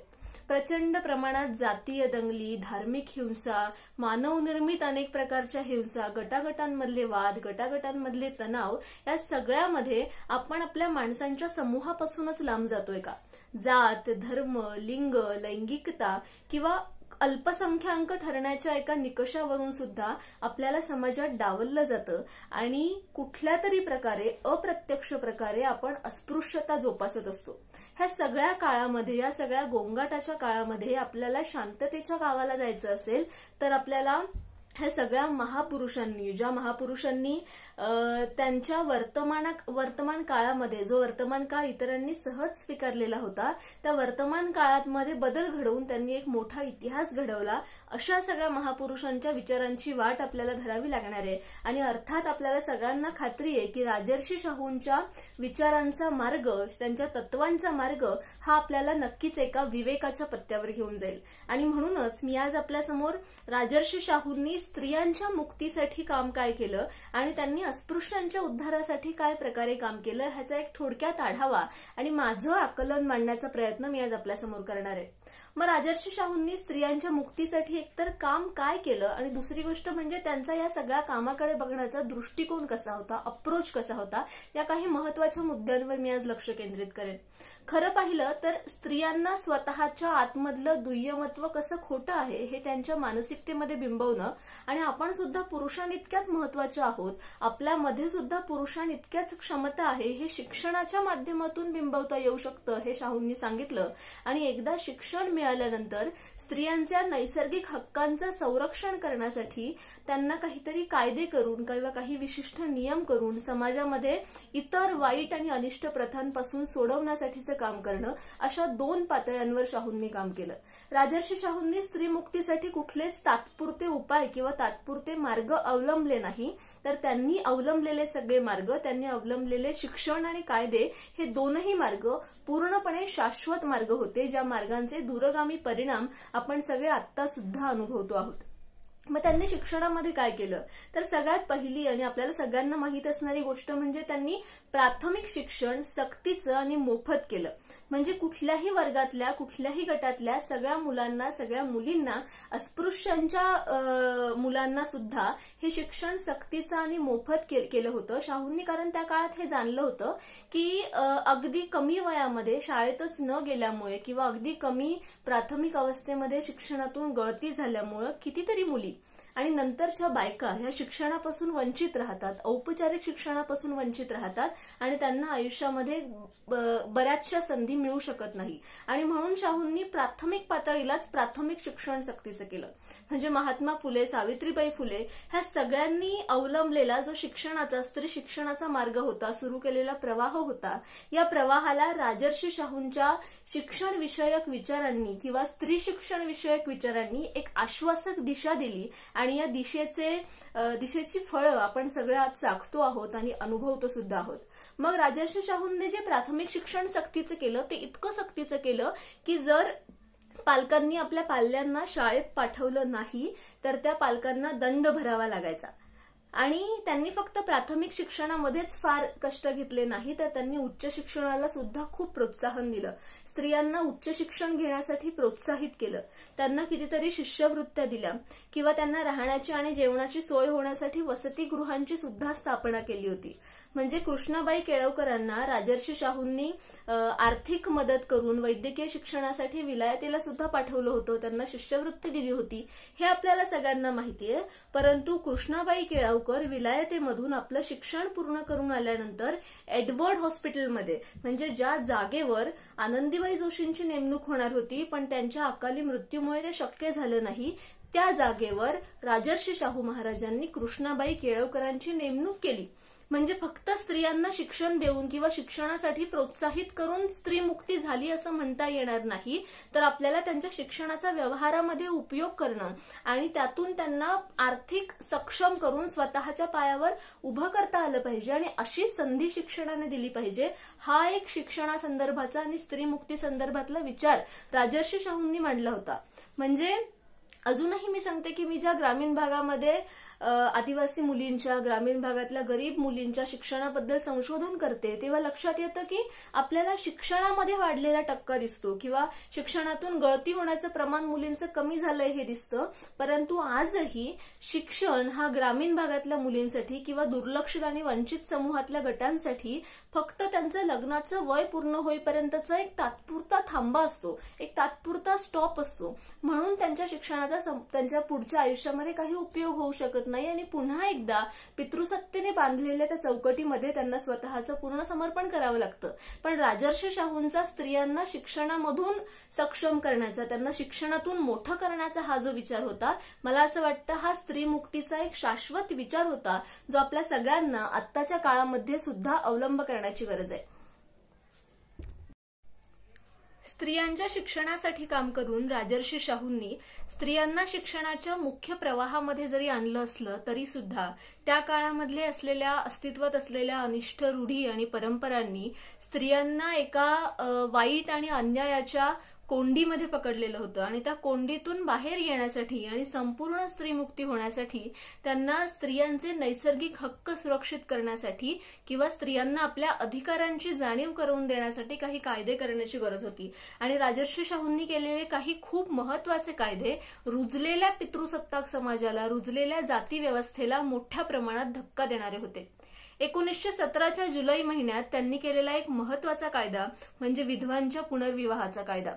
प्रचंड प्रमाणात जातीय दंगली, धार्मिक हिंसा, मानवनिर्मित अनेक प्रकारच्या हिंसा, गटागटांमधले वाद, गटागटांमधले तणाव, या सगळ्यामध्ये आपण आपल्या माणसांच्या समूहापासूनच लांब जातोय का? जात, धर्म, लिंग, लैंगिकता किंवा अल्पसंख्याक ठरण्याच्या एका निकषावरून सुद्धा आपल्याला समाजात डावललं जातं आणि कुठल्या तरी प्रकारे, अप्रत्यक्ष प्रकारे आपण अस्पृश्यता जोपासत असतो. ह्या सगळ्या काळामध्ये, या सगळ्या गोंगाटाच्या काळामध्ये आपल्याला शांततेच्या गावाला जायचं असेल तर आपल्याला ह्या सगळ्या महापुरुषांनी, ज्या महापुरुषांनी त्यांच्या वर्तमान काळामध्ये, जो वर्तमान काळ इतरांनी सहज स्वीकारलेला होता, त्या वर्तमान काळामध्ये बदल घडवून त्यांनी एक मोठा इतिहास घडवला, अशा सगळ्या महापुरुषांच्या विचारांची वाट आपल्याला धरावी लागणार आहे. आणि अर्थात आपल्याला सगळ्यांना खात्री आहे की राजर्षी शाहूंच्या विचारांचा मार्ग, त्यांच्या तत्वांचा मार्ग हा आपल्याला नक्कीच एका विवेकाच्या पत्त्यावर घेऊन जाईल. आणि म्हणूनच मी आज आपल्यासमोर राजर्षी शाहूंनी स्त्रियांच्या मुक्तीसाठी काम काय केलं आणि त्यांनी अस्पृश्यांच्या उद्धारासाठी काय प्रकारे काम केलं ह्याचा एक थोडक्यात आढावा आणि माझं आकलन मांडण्याचा प्रयत्न मी आज आपल्यासमोर करणार आहे. मग राजर्षी शाहूंनी स्त्रियांच्या मुक्तीसाठी एकतर काम काय केलं आणि दुसरी गोष्ट म्हणजे त्यांचा या सगळ्या कामाकडे बघण्याचा दृष्टिकोन कसा होता, अप्रोच कसा होता, या काही महत्वाच्या मुद्द्यांवर मी आज लक्ष केंद्रित करेन. खरं पाहिलं तर स्त्रियांना स्वतःच्या आतमधलं दुय्यमत्व कसं खोटं आहे हे त्यांच्या मानसिकतेमध्ये बिंबवणं आणि आपण सुद्धा पुरुषांइतक्याच महत्वाचे आहोत, आपल्यामध्ये सुद्धा पुरुषांइतक्याच क्षमता आहे हे शिक्षणाच्या माध्यमातून बिंबवता येऊ शकतं हे शाहूंनी सांगितलं. आणि एकदा शिक्षण मिळाल्यानंतर स्त्रियांच्या नैसर्गिक हक्कांचं संरक्षण करण्यासाठी त्यांना काहीतरी कायदे करून किंवा काही विशिष्ट नियम करून समाजामध्ये इतर वाईट आणि अनिष्ट प्रथांपासून सोडवण्यासाठीचं काम करणं, अशा 2 पातळ्यांवर शाहूंनी काम केलं. राजर्षी शाहूंनी स्त्री मुक्तीसाठी कुठलेच तात्पुरते उपाय किंवा तात्पुरते मार्ग अवलंबले नाही, तर त्यांनी अवलंबलेले सगळे मार्ग, त्यांनी अवलंबलेले शिक्षण आणि कायदे हे दोनही मार्ग पूर्णपणे शाश्वत मार्ग होते, ज्या मार्गांचे दूरगामी परिणाम आपण सगळे आत्ता सुद्धा अनुभवतो आहोत. मग त्यांनी शिक्षणामध्ये काय केलं तर सगळ्यात पहिली आणि आपल्याला सगळ्यांना माहीत असणारी गोष्ट म्हणजे त्यांनी प्राथमिक शिक्षण सक्तीचं आणि मोफत केलं. म्हणजे कुठल्याही वर्गातल्या, कुठल्याही गटातल्या सगळ्या मुलांना, सगळ्या मुलींना, अस्पृश्यांच्या मुलांना सुद्धा हे शिक्षण सक्तीचं आणि मोफत केलं होतं शाहूंनी. कारण त्या काळात हे जाणलं होतं की अगदी कमी वयामध्ये शाळेतच न गेल्यामुळे किंवा अगदी कमी प्राथमिक अवस्थेमध्ये शिक्षणातून गळती झाल्यामुळे कितीतरी मुली आणि नंतरच्या बायका ह्या शिक्षणापासून वंचित राहतात, औपचारिक शिक्षणापासून वंचित राहतात आणि त्यांना आयुष्यामध्ये बऱ्याचशा संधी मिळू शकत नाही. आणि म्हणून शाहूंनी प्राथमिक पातळीलाच प्राथमिक शिक्षण सक्तीचं केलं. म्हणजे महात्मा फुले, सावित्रीबाई फुले ह्या सगळ्यांनी अवलंबलेला जो शिक्षणाचा, स्त्री शिक्षणाचा मार्ग होता, सुरू केलेला प्रवाह होता, या प्रवाहाला राजर्षी शाहूंच्या शिक्षण विषयक विचारांनी किंवा स्त्री शिक्षण विषयक विचारांनी एक आश्वासक दिशा दिली आणि या दिशेची फळं आपण सगळे आज चाखतो आहोत आणि अनुभवतो सुद्धा आहोत. मग राजर्षी शाहूंनी जे प्राथमिक शिक्षण सक्तीचं केलं ते इतकं सक्तीचं केलं की जर पालकांनी आपल्या पाल्यांना शाळेत पाठवलं नाही तर त्या पालकांना दंड भरावा लागायचा. आणि त्यांनी फक्त प्राथमिक शिक्षणामध्येच फार कष्ट घेतले नाही तर त्यांनी उच्च शिक्षणाला सुद्धा खूप प्रोत्साहन दिलं. स्त्रियांना उच्च शिक्षण घेण्यासाठी प्रोत्साहित केलं. त्यांना कितीतरी शिष्यवृत्त्या दिल्या किंवा त्यांना राहण्याची आणि जेवणाची सोय होण्यासाठी वसतिगृहांची सुद्धा स्थापना केली होती. म्हणजे कृष्णाबाई केळवकरांना राजर्षी शाहूंनी आर्थिक मदत करून वैद्यकीय शिक्षणासाठी विलायतेला सुद्धा पाठवलं होतं, त्यांना शिष्यवृत्ती दिली होती, हे आपल्याला सगळ्यांना माहिती आहे. परंतु कृष्णाबाई केळवकर विलायतेमधून आपलं शिक्षण पूर्ण करून आल्यानंतर एडवर्ड हॉस्पिटलमध्ये, म्हणजे ज्या जागेवर आनंदीबाई जोशींची नेमणूक होणार होती पण त्यांच्या अकाली मृत्यूमुळे ते शक्य झालं नाही, त्या जागेवर राजर्षी शाहू महाराजांनी कृष्णाबाई केळवकरांची नेमणूक केली. म्हणजे फक्त स्त्रियांना शिक्षण देऊन किंवा शिक्षणासाठी प्रोत्साहित करून स्त्री मुक्ती झाली असं म्हणता येणार नाही, तर आपल्याला त्यांच्या शिक्षणाचा व्यवहारामध्ये उपयोग करणं आणि त्यातून त्यांना आर्थिक सक्षम करून स्वतःच्या पायावर उभं करता आलं पाहिजे आणि अशी संधी शिक्षणाने दिली पाहिजे. हा एक शिक्षणासंदर्भाचा आणि स्त्री मुक्ती संदर्भातला विचार राजर्षी शाहूंनी मांडला होता. म्हणजे अजूनही मी सांगते की मी ज्या ग्रामीण भागामध्ये आदिवासी मुलींच्या, ग्रामीण भागातल्या गरीब मुलींच्या शिक्षणाबद्दल संशोधन करते तेव्हा लक्षात येतं की आपल्याला शिक्षणामध्ये वाढलेला टक्का दिसतो किंवा शिक्षणातून गळती होण्याचं प्रमाण मुलींचं कमी झालंय हे दिसतं. परंतु आजही शिक्षण हा ग्रामीण भागातल्या मुलींसाठी किंवा दुर्लक्षित आणि वंचित समूहातल्या गटांसाठी फक्त त्यांचं लग्नाचं वय पूर्ण होईपर्यंतचा एक तात्पुरता थांबा असतो, एक तात्पुरता स्टॉप असतो. म्हणून त्यांच्या शिक्षणाचा त्यांच्या पुढच्या आयुष्यामध्ये काही उपयोग होऊ शकत नाही आणि पुन्हा एकदा पितृसत्तेने बांधलेल्या त्या चौकटीमध्ये त्यांना स्वतःचं पूर्ण समर्पण करावं लागतं. पण राजर्षी शाहूंचा स्त्रियांना शिक्षणामधून सक्षम करण्याचा, त्यांना शिक्षणातून मोठं करण्याचा हा जो विचार होता, मला असं वाटतं हा स्त्रीमुक्तीचा एक शाश्वत विचार होता, जो आपल्या सगळ्यांना आत्ताच्या काळामध्ये सुद्धा अवलंब करण्याची गरज आहे. स्त्रियांच्या शिक्षणासाठी काम करून राजर्षी शाहूंनी स्त्रियांना शिक्षणाच्या मुख्य प्रवाहामध्ये जरी आणलं असलं तरी सुद्धा त्या काळामधले अस्तित्वात असलेल्या अनिष्ट रूढी आणि परंपरांनी स्त्रियांना एका वाईट आणि अन्यायाच्या कोंडीमध्ये पकडलेलं होतं आणि त्या कोंडीतून बाहेर येण्यासाठी आणि संपूर्ण स्त्रीमुक्ती होण्यासाठी त्यांना स्त्रियांचे नैसर्गिक हक्क सुरक्षित करण्यासाठी किंवा स्त्रियांना आपल्या अधिकारांची जाणीव करून देण्यासाठी काही कायदे करण्याची गरज होती. आणि राजर्षी शाहूंनी केलेले काही खूप महत्वाचे कायदे रुजलेल्या पितृसत्ताक समाजाला, रुजलेल्या जाती व्यवस्थेला मोठ्या प्रमाणात धक्का देणारे होते. 1917च्या जुलै महिन्यात त्यांनी केलेला एक महत्वाचा कायदा म्हणजे विधवांच्या पुनर्विवाहाचा कायदा.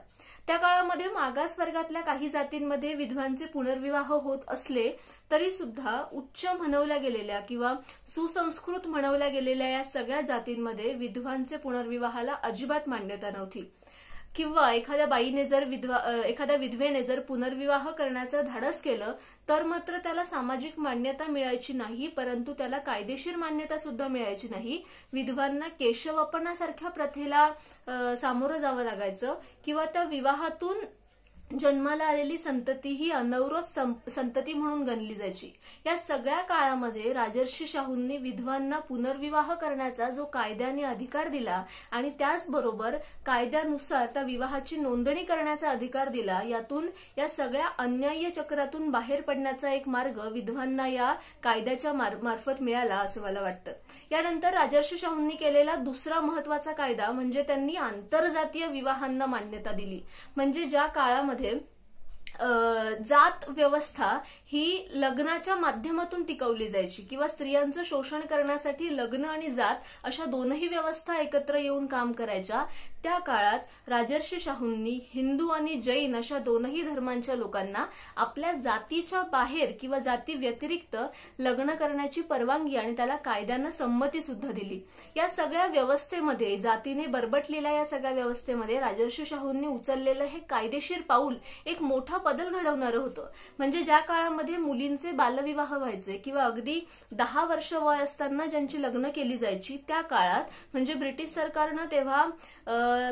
त्या काळामध्ये मागासवर्गातल्या काही जातींमध्ये विधवांचे पुनर्विवाह होत असले तरी सुद्धा उच्च म्हणवल्या गेलेल्या किंवा सुसंस्कृत म्हणवल्या गेलेल्या या सगळ्या जातींमध्ये विधवांचे पुनर्विवाहाला अजिबात मान्यता नव्हती. किंवा एखाद्या विधवेने जर पुनर्विवाह करण्याचं धाडस केलं तर मात्र त्याला सामाजिक मान्यता मिळायची नाही, परंतु त्याला कायदेशीर मान्यता सुद्धा मिळायची नाही. विधवांना केशवपणासारख्या प्रथेला सामोरं जावं लागायचं किंवा त्या विवाहातून जन्माला आलेली संतती ही अनवरत संतती म्हणून गणली जायची. या सगळ्या काळामध्ये राजर्षी शाहूंनी विधवांना पुनर्विवाह करण्याचा जो कायद्याने अधिकार दिला आणि त्याचबरोबर कायद्यानुसार त्या विवाहाची नोंदणी करण्याचा अधिकार दिला, यातून या सगळ्या अन्याय्य चक्रातून बाहेर पडण्याचा एक मार्ग विधवांना या कायद्याच्या मार्फत मिळाला असं मला वाटतं. यानंतर राजर्षी शाहूंनी केलेला दुसरा महत्वाचा कायदा म्हणजे त्यांनी आंतरजातीय विवाहांना मान्यता दिली. म्हणजे ज्या काळामध्ये जात व्यवस्था ही लग्नाच्या माध्यमातून टिकवली जायची किंवा स्त्रियांचं शोषण करण्यासाठी लग्न आणि जात अशा दोनही व्यवस्था एकत्र येऊन काम करायच्या, त्या काळात राजर्षी शाहूंनी हिंदू आणि जैन अशा दोनही धर्मांच्या लोकांना आपल्या जातीच्या बाहेर किंवा जाती व्यतिरिक्त लग्न करण्याची परवानगी आणि त्याला कायद्यानं संमती सुद्धा दिली. या सगळ्या व्यवस्थेमध्ये, जातीने बरबटलेल्या या सगळ्या व्यवस्थेमध्ये राजर्षी शाहूंनी उचललेलं हे कायदेशीर पाऊल एक मोठा बदल घडवणारं होतं. म्हणजे ज्या काळामध्ये मुलींचे बालविवाह व्हायचे किंवा अगदी 10 वर्ष वय असताना ज्यांची लग्न केली जायची, त्या काळात म्हणजे ब्रिटिश सरकारनं तेव्हा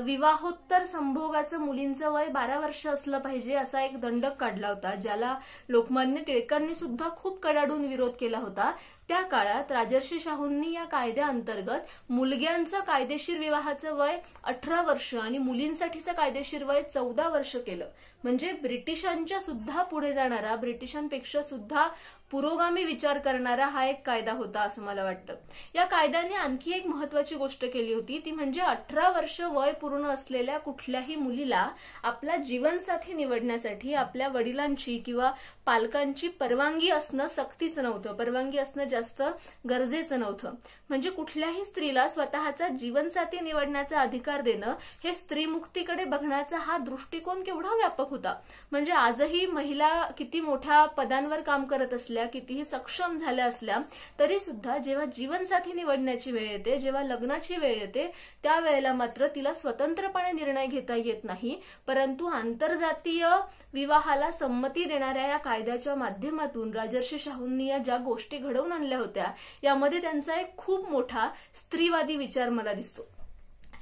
विवाहोत्तर संभोगाचं मुलींचं वय 12 वर्ष असलं पाहिजे असा एक दंडक काढला होता, ज्याला लोकमान्य टिळकांनी सुद्धा खूप कडाडून विरोध केला होता. त्या काळात राजर्षी शाहूंनी या कायद्याअंतर्गत मुलग्यांचं कायदेशीर विवाहाचं वय 18 वर्ष आणि मुलींसाठीचं कायदेशीर वय 14 वर्ष केलं. म्हणजे ब्रिटिशांच्या सुद्धा पुढे जाणारा, ब्रिटिशांपेक्षा सुद्धा पुरोगामी विचार करणारा हा एक कायदा होता असं मला वाटतं. या कायद्याने आणखी एक महत्वाची गोष्ट केली होती, ती म्हणजे 18 वर्ष वय पूर्ण असलेल्या कुठल्याही मुलीला आपला जीवनसाथी निवडण्यासाठी आपल्या वडिलांची किंवा पालकांची परवानगी असणं सक्तीचं नव्हतं, परवानगी असणं जास्त गरजेचं नव्हतं. म्हणजे कुठल्याही स्त्रीला स्वतःचा जीवनसाथी निवडण्याचा अधिकार देणं हे स्त्रीमुक्तीकडे बघण्याचा हा दृष्टिकोन केवढा व्यापक होता. म्हणजे आजही महिला किती मोठ्या पदांवर काम करत असल्या, कितीही सक्षम झाल्या असल्या तरी सुद्धा जेव्हा जीवनसाथी निवडण्याची वेळ येते, जेव्हा लग्नाची वेळ येते, त्यावेळेला मात्र तिला स्वतंत्रपणे निर्णय घेता येत नाही, परंतु आंतरजातीय विवाहाला संमती देणाऱ्या या कायद्याच्या माध्यमातून राजर्षी शाहूंनी या ज्या गोष्टी घडवून आणल्या होत्या यामध्ये त्यांचा एक खूप मोठा स्त्रीवादी विचार मला दिसतो.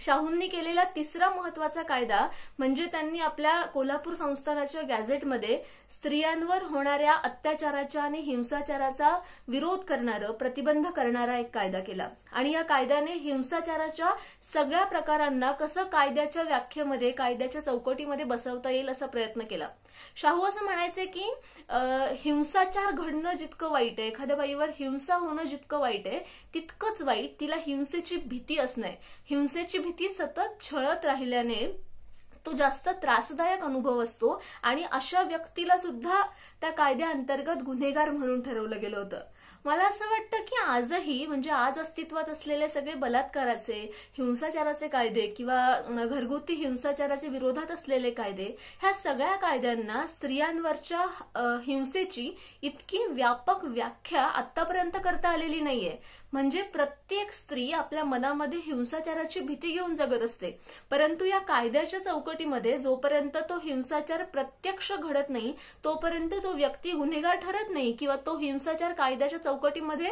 शाहूंनी केलेला तिसरा महत्वाचा कायदा म्हणजे त्यांनी आपल्या कोल्हापूर संस्थानाच्या गॅझेटमध्ये स्त्रियांवर होणाऱ्या अत्याचाराच्या आणि हिंसाचाराचा विरोध करणारं, प्रतिबंध करणारा एक कायदा केला. आणि या कायद्याने हिंसाचाराच्या सगळ्या प्रकारांना कसं कायद्याच्या व्याख्येमध्ये, कायद्याच्या चौकटीमध्ये बसवता येईल असा प्रयत्न केला. शाहू असं म्हणायचे की हिंसाचार घडणं जितकं वाईट आहे, एखाद्या बाईवर हिंसा होणं जितकं वाईट आहे तितकंच वाईट तिला हिंसेची भीती असणे. हिंसेची भीती सतत छळत राहिल्याने तो जास्त त्रासदायक अनुभव असतो आणि अशा व्यक्तीला सुद्धा त्या कायद्याअंतर्गत गुन्हेगार म्हणून ठरवलं गेलं होतं. मला असं वाटतं की आजही म्हणजे आज अस्तित्वात असलेले सगळे बलात्काराचे, हिंसाचाराचे कायदे किंवा घरगुती हिंसाचाराच्या विरोधात असलेले कायदे, ह्या सगळ्या कायद्यांना स्त्रियांवरच्या हिंसेची इतकी व्यापक व्याख्या आतापर्यंत करता आलेली नाहीये. म्हणजे प्रत्येक स्त्री आपल्या मनामध्ये हिंसाचाराची भीती घेऊन जगत असते, परंतु या कायद्याच्या चौकटीमध्ये जोपर्यंत तो हिंसाचार प्रत्यक्ष घडत नाही तोपर्यंत तो व्यक्ती गुन्हेगार ठरत नाही किंवा तो हिंसाचार कायद्याच्या चौकटीमध्ये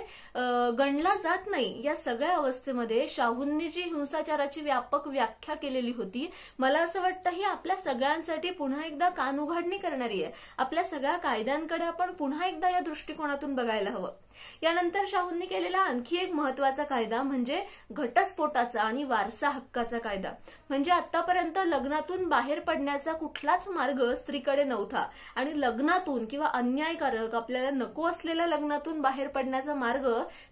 गणला जात नाही. या सगळ्या अवस्थेमध्ये शाहूंनी जी हिंसाचाराची व्यापक व्याख्या केलेली होती, मला असं वाटतं ही आपल्या सगळ्यांसाठी पुन्हा एकदा कानउघाडणी करणारी आहे. आपल्या सगळ्या कायद्यांकडे आपण पुन्हा एकदा या दृष्टिकोनातून बघायला हवं. यानंतर शाहूंनी केलेला आणखी एक महत्वाचा कायदा म्हणजे घटस्फोटाचा आणि वारसा हक्काचा कायदा. म्हणजे आतापर्यंत लग्नातून बाहेर पडण्याचा कुठलाच मार्ग स्त्रीकडे नव्हता आणि लग्नातून किंवा अन्यायकारक आपल्याला नको असलेल्या लग्नातून बाहेर पडण्याचा मार्ग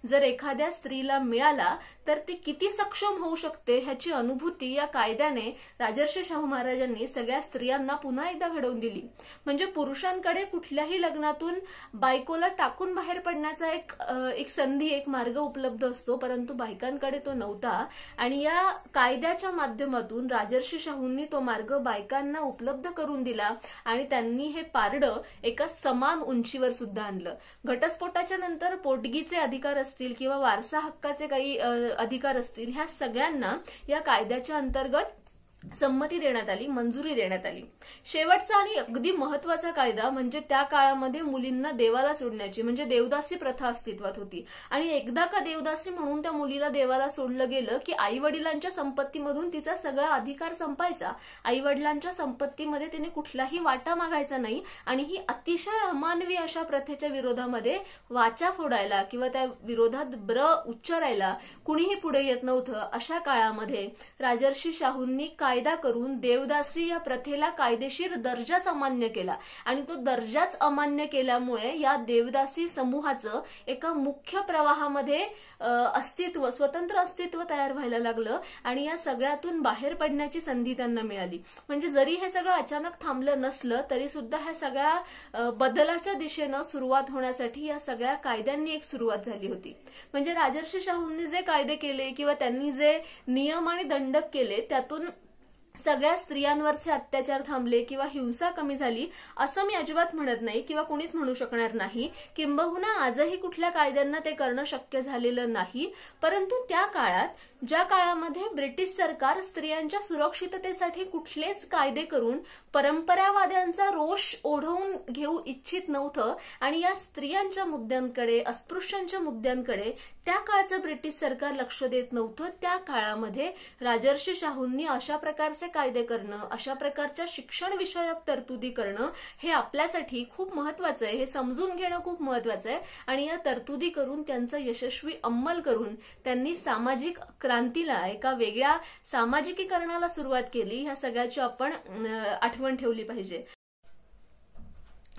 जर एखाद्या स्त्रीला मिळाला तर ती किती सक्षम होऊ शकते ह्याची अनुभूती या कायद्याने राजर्षी शाहू महाराजांनी सगळ्या स्त्रियांना पुन्हा एकदा घडवून दिली. म्हणजे पुरुषांकडे कुठल्याही लग्नातून बायकोला टाकून बाहेर पडण्याचा एक संधी, एक मार्ग उपलब्ध असतो, परंतु बायकांकडे तो नव्हता. आणि या कायद्याच्या माध्यमातून राजर्षी शाहूंनी तो मार्ग बायकांना उपलब्ध करून दिला आणि त्यांनी हे पारडं एका समान उंचीवर सुद्धा आणलं. घटस्फोटाच्या नंतर पोटगीचे अधिकार असतील किंवा वारसा हक्काचे काही अधिकार असतील, ह्या सगळ्यांना या कायद्याच्या अंतर्गत संमती देण्यात आली, मंजुरी देण्यात आली. शेवटचा आणि अगदी महत्वाचा कायदा म्हणजे त्या काळामध्ये मुलींना देवाला सोडण्याची म्हणजे देवदासी प्रथा अस्तित्वात होती. आणि एकदा का देवदासी म्हणून त्या मुलीला देवाला सोडलं गेलं की आई वडिलांच्या संपत्तीमधून तिचा सगळा अधिकार संपायचा. आई वडिलांच्या संपत्तीमध्ये तिने कुठलाही वाटा मागायचा नाही आणि ही अतिशय अमानवी अशा प्रथेच्या विरोधामध्ये वाचा फोडायला किंवा त्या विरोधात उच्चारायला कुणीही पुढे येत नव्हतं. अशा काळामध्ये राजर्षी शाहूंनी कायदा करून देवदासी या प्रथेला कायदेशीर दर्जाच अमान्य केला आणि तो दर्जाच अमान्य केल्यामुळे या देवदासी समूहाचं एका मुख्य प्रवाहामध्ये स्वतंत्र अस्तित्व तयार व्हायला लागलं आणि या सगळ्यातून बाहेर पडण्याची संधी त्यांना मिळाली. म्हणजे जरी हे सगळं अचानक थांबलं नसलं तरी सुद्धा ह्या सगळ्या बदलाच्या दिशेनं सुरुवात होण्यासाठी या सगळ्या कायद्यांनी एक सुरुवात झाली होती. म्हणजे राजर्षी शाहूंनी जे कायदे केले किंवा त्यांनी जे नियम आणि दंडक केले त्यातून सगळ्या स्त्रियांवरचे अत्याचार थांबले किंवा हिंसा कमी झाली असं मी अजिबात म्हणत नाही किंवा कुणीच म्हणू शकणार नाही. किंबहुना आजही कुठल्या कायद्यांना ते करणं शक्य झालेलं नाही. परंतु त्या काळात ज्या काळामध्ये ब्रिटिश सरकार स्त्रियांच्या सुरक्षिततेसाठी कुठलेच कायदे करून परंपरावाद्यांचा रोष ओढवून घेऊ इच्छित नव्हतं आणि या स्त्रियांच्या मुद्द्यांकडे, अस्पृश्यांच्या मुद्द्यांकडे त्या काळचं ब्रिटिश सरकार लक्ष देत नव्हतं, त्या काळामध्ये राजर्षी शाहूंनी अशा प्रकारचे कायदे करणं, अशा प्रकारच्या शिक्षण विषयक तरतुदी करणं हे आपल्यासाठी खूप महत्वाचं आहे. हे समजून घेणं खूप महत्वाचं आहे आणि या तरतुदी करून त्यांचा यशस्वी अंमल करून त्यांनी सामाजिक क्रांतीला, एका वेगळ्या सामाजिकीकरणाला सुरुवात केली. ह्या सगळ्याची आपण आठवण ठेवली पाहिजे.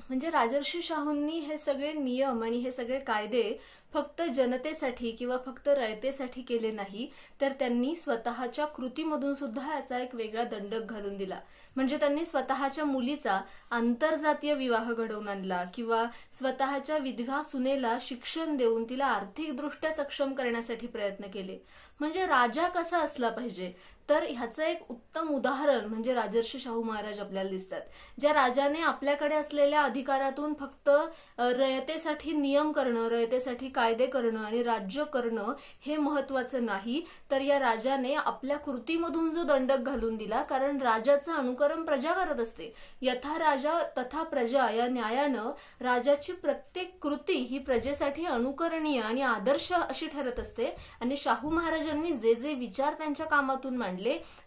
म्हणजे राजर्षी शाहूंनी हे सगळे नियम आणि हे सगळे कायदे फक्त जनतेसाठी किंवा फक्त रयतेसाठी केले नाही, तर त्यांनी स्वतःच्या कृतीमधून सुद्धा याचा एक वेगळा दंडक घालून दिला. म्हणजे त्यांनी स्वतःच्या मुलीचा आंतरजातीय विवाह घडवून आणला किंवा स्वतःच्या विधवा सुनेला शिक्षण देऊन तिला आर्थिकदृष्ट्या सक्षम करण्यासाठी प्रयत्न केले. म्हणजे राजा कसा असला पाहिजे तर ह्याचं एक उत्तम उदाहरण म्हणजे राजर्षी शाहू महाराज आपल्याला दिसतात. ज्या राजाने आपल्याकडे असलेल्या अधिकारातून फक्त रयतेसाठी नियम करणं, रयतेसाठी कायदे करणं आणि राज्य करणं हे महत्वाचं नाही, तर या राजाने आपल्या कृतीमधून जो दंडक घालून दिला. कारण राजाचं अनुकरण प्रजा करत असते. यथा राजा तथा प्रजा या न्यायानं राजाची प्रत्येक कृती ही प्रजेसाठी अनुकरणीय आणि आदर्श अशी ठरत असते. आणि शाहू महाराजांनी जे जे विचार त्यांच्या कामातून मांडले,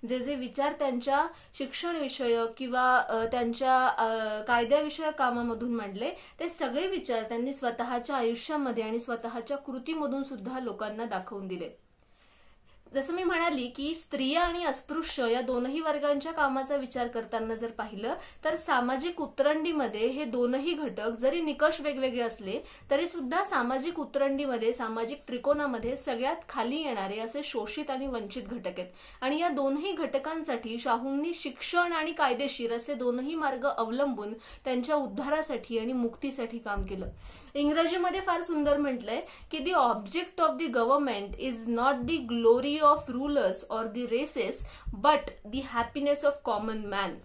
जे जे विचार त्यांच्या शिक्षण विषयक किंवा त्यांच्या कायद्याविषयक कामामधून मांडले, ते सगळे विचार त्यांनी स्वतःच्या आयुष्यामध्ये आणि स्वतःच्या कृतीमधून सुद्धा लोकांना दाखवून दिले. जसं मी म्हणाली की स्त्रिया आणि अस्पृश्य या दोनही वर्गांच्या कामाचा विचार करताना जर पाहिलं तर सामाजिक उतरंडीमध्ये हे दोनही घटक जरी निकष वेगवेगळे असले तरी सुद्धा सामाजिक उतरंडीमध्ये, सामाजिक त्रिकोणामध्ये सगळ्यात खाली येणारे असे शोषित आणि वंचित घटक आहेत. आणि या दोनही घटकांसाठी शाहूंनी शिक्षण आणि कायदेशीर असे दोनही मार्ग अवलंबून त्यांच्या उद्धारासाठी आणि मुक्तीसाठी काम केलं. इंग्रजीमध्ये फार सुंदर म्हटलंय की the object of the government is not the glory of rulers or the races but the happiness of common man.